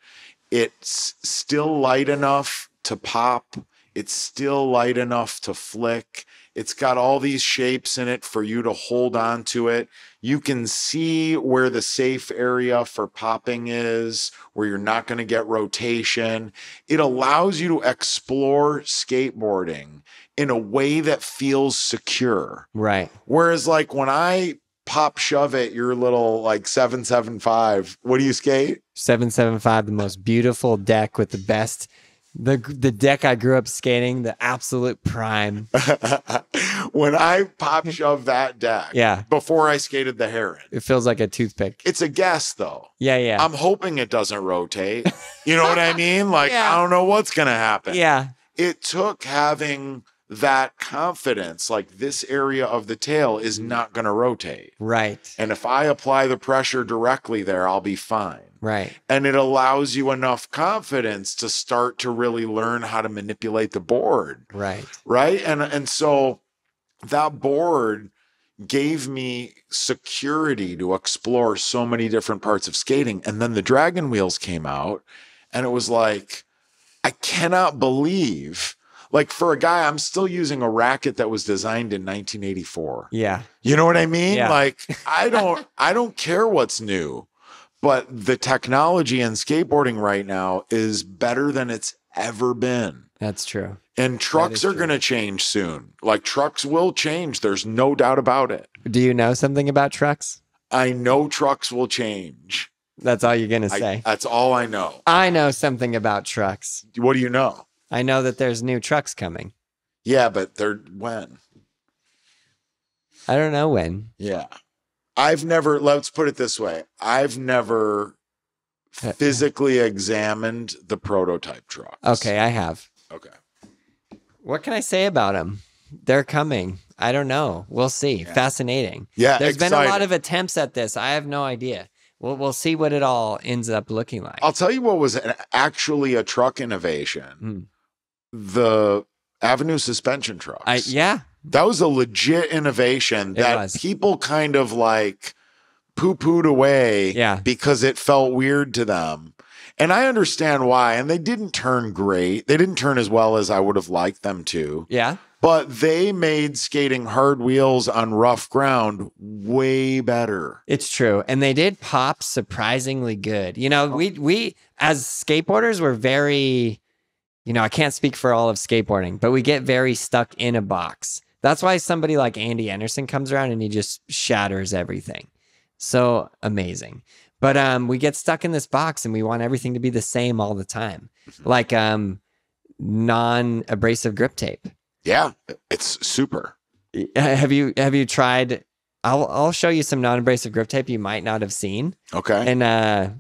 It's still light enough to pop. It's still light enough to flick. It's got all these shapes in it for you to hold on to it. You can see where the safe area for popping is, where you're not going to get rotation. It allows you to explore skateboarding in a way that feels secure. Right. Whereas like when I pop shove it, your little like 775, what do you skate? 775, the most beautiful deck with the best, the deck I grew up skating, the absolute prime. When I pop shove that deck, before I skated the Heron, it feels like a toothpick. It's a guess though. Yeah. I'm hoping it doesn't rotate. You know what I mean? Like, I don't know what's going to happen. Yeah. It took having that confidence, like this area of the tail is not going to rotate. Right. And if I apply the pressure directly there, I'll be fine. Right. And it allows you enough confidence to start to really learn how to manipulate the board. Right. Right. And so that board gave me security to explore so many different parts of skating. And then the Dragon wheels came out, and it was like, I cannot believe, like, for a guy, I'm still using a racket that was designed in 1984. Yeah. You know what I mean? Yeah. Like, I don't care what's new, but the technology in skateboarding right now is better than it's ever been. That's true. And trucks are going to change soon. Like, trucks will change. There's no doubt about it. Do you know something about trucks? I know trucks will change. That's all you're going to say? That's all I know. I know something about trucks. What do you know? I know that there's new trucks coming. Yeah, but they're when? I don't know when. Yeah. Let's put it this way. I've never physically examined the prototype trucks. Okay, I have. Okay. What can I say about them? They're coming. I don't know. We'll see. Yeah. Fascinating. Yeah, There's been a lot of attempts at this. I have no idea. We'll see what it all ends up looking like. I'll tell you what was actually a truck innovation. The Avenue suspension trucks. Yeah. That was a legit innovation that people kind of like poo-pooed away because it felt weird to them. And I understand why. And they didn't turn great. They didn't turn as well as I would have liked them to. Yeah. But they made skating hard wheels on rough ground way better. It's true. And they did pop surprisingly good. You know, we as skateboarders were very, you know, I can't speak for all of skateboarding, but we get very stuck in a box. That's why somebody like Andy Anderson comes around and he just shatters everything. So amazing. But we get stuck in this box and we want everything to be the same all the time. Like non-abrasive grip tape. Yeah, it's super. Have you tried? I'll show you some non-abrasive grip tape you might not have seen. Okay. And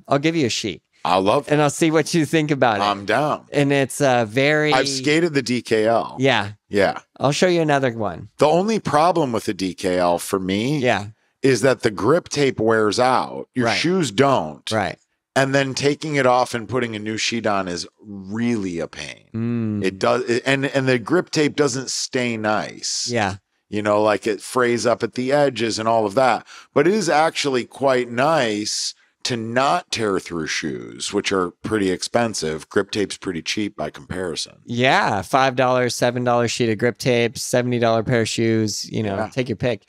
I'll give you a sheet. I love it. And I'll see what you think about it. I'm down. And it's very... I've skated the DKL. Yeah. Yeah. I'll show you another one. The only problem with the DKL for me is that the grip tape wears out. Your shoes don't. Right. And then taking it off and putting a new sheet on is really a pain. It does. And the grip tape doesn't stay nice. Yeah. You know, like it frays up at the edges and all of that. But it is actually quite nice to not tear through shoes, which are pretty expensive. Grip tape's pretty cheap by comparison. Yeah. $5, $7 sheet of grip tape, $70 pair of shoes, you know, take your pick.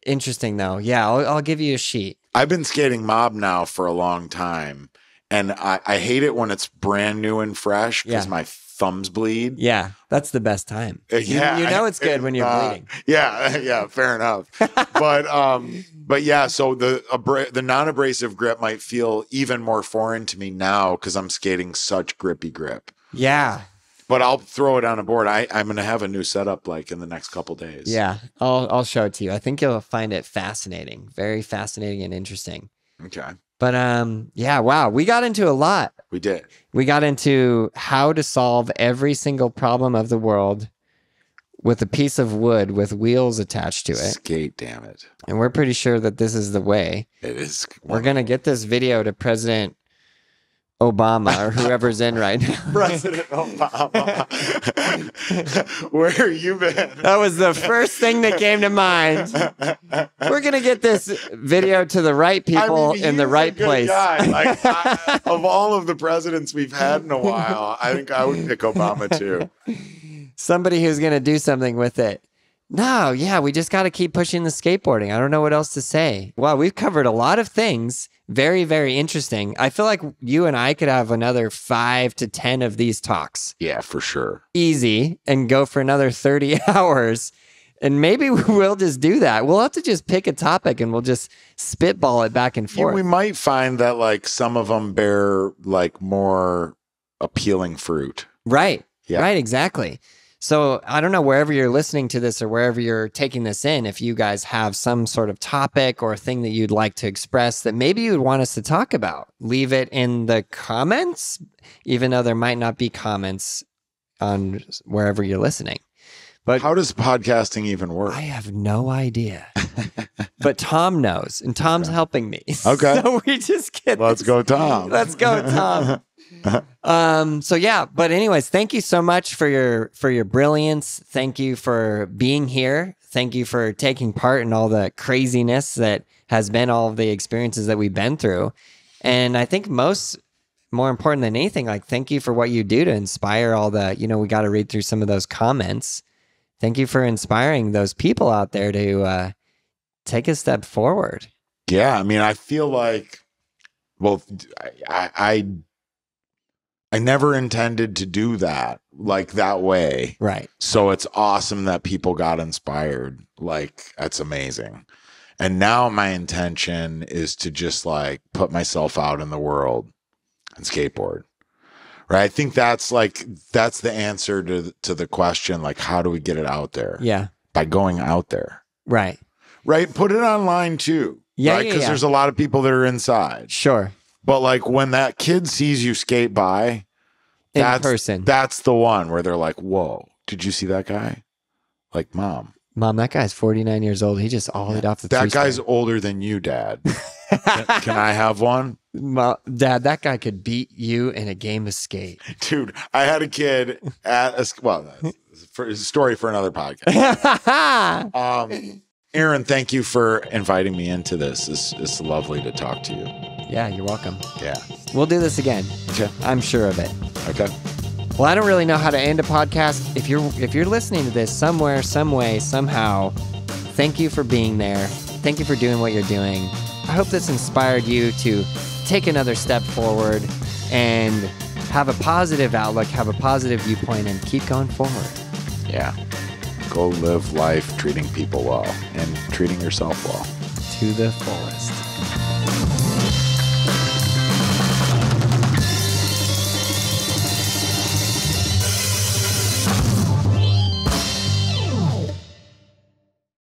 Interesting though. Yeah. I'll give you a sheet. I've been skating mob now for a long time. And I hate it when it's brand new and fresh because my thumbs bleed. Yeah, that's the best time. Yeah, you know it's good when you're bleeding. Yeah, fair enough. But yeah, so the non-abrasive grip might feel even more foreign to me now because I'm skating such grippy grip. Yeah. But I'll throw it on a board. I'm going to have a new setup like in the next couple days. Yeah, I'll show it to you. I think you'll find it fascinating, very fascinating and interesting. Okay. But yeah, wow, we got into a lot. We did. We got into how to solve every single problem of the world with a piece of wood with wheels attached to it. Skate, damn it. And we're pretty sure that this is the way. It is. We're going to get this video to President Obama or whoever's in right now. President Obama. Where have you been? That was the first thing that came to mind. We're going to get this video to the right people in the right place. Like, of all of the presidents we've had in a while, I think I would pick Obama too. Somebody who's going to do something with it. No, yeah, we just got to keep pushing the skateboarding. I don't know what else to say. Wow, we've covered a lot of things. Very, very interesting. I feel like you and I could have another 5 to 10 of these talks. Yeah, for sure. Easy, and go for another 30 hours. And maybe we'll just do that. We'll have to just pick a topic and we'll just spitball it back and forth. Yeah, we might find that like some of them bear like more appealing fruit. Right. Yeah. Right, exactly. So I don't know, wherever you're listening to this or wherever you're taking this in, if you guys have some sort of topic or thing that you'd like to express that maybe you would want us to talk about, leave it in the comments, even though there might not be comments on wherever you're listening. But how does podcasting even work? I have no idea. But Tom knows, and Tom's helping me. Okay. So we just get Let's go, Tom. Let's go, Tom. So yeah, but anyways, thank you so much for your brilliance. Thank you for being here. Thank you for taking part in all the craziness that has been all of the experiences that we've been through. And I think more important than anything, like, thank you for what you do to inspire all the, we got to read through some of those comments. Thank you for inspiring those people out there to take a step forward. Yeah. I mean, I feel like, well, I never intended to do that like that way. Right. So it's awesome that people got inspired. Like, that's amazing. And now my intention is to just like put myself out in the world and skateboard. Right. I think that's the answer to the question, like, how do we get it out there? Yeah. By going out there. Right. Right. Put it online too. Yeah. Right? Because there's a lot of people that are inside. Sure. But like when that kid sees you skate by in person, that's the one where they're like, whoa, did you see that guy? Like, Mom, that guy's 49 years old. He just ollied off the That guy's older than you, Dad. Can I have one? Dad, that guy could beat you in a game of skate. Dude, I had a kid at a story for another podcast. Aaron, thank you for inviting me into this. It's lovely to talk to you. Yeah, you're welcome. Yeah. We'll do this again. Okay. I'm sure of it. Okay. Well, I don't really know how to end a podcast. If you're listening to this somewhere, some way, somehow, thank you for being there. Thank you for doing what you're doing. I hope this inspired you to take another step forward and have a positive outlook, have a positive viewpoint, and keep going forward. Yeah. Go live life treating people well and treating yourself well. To the fullest.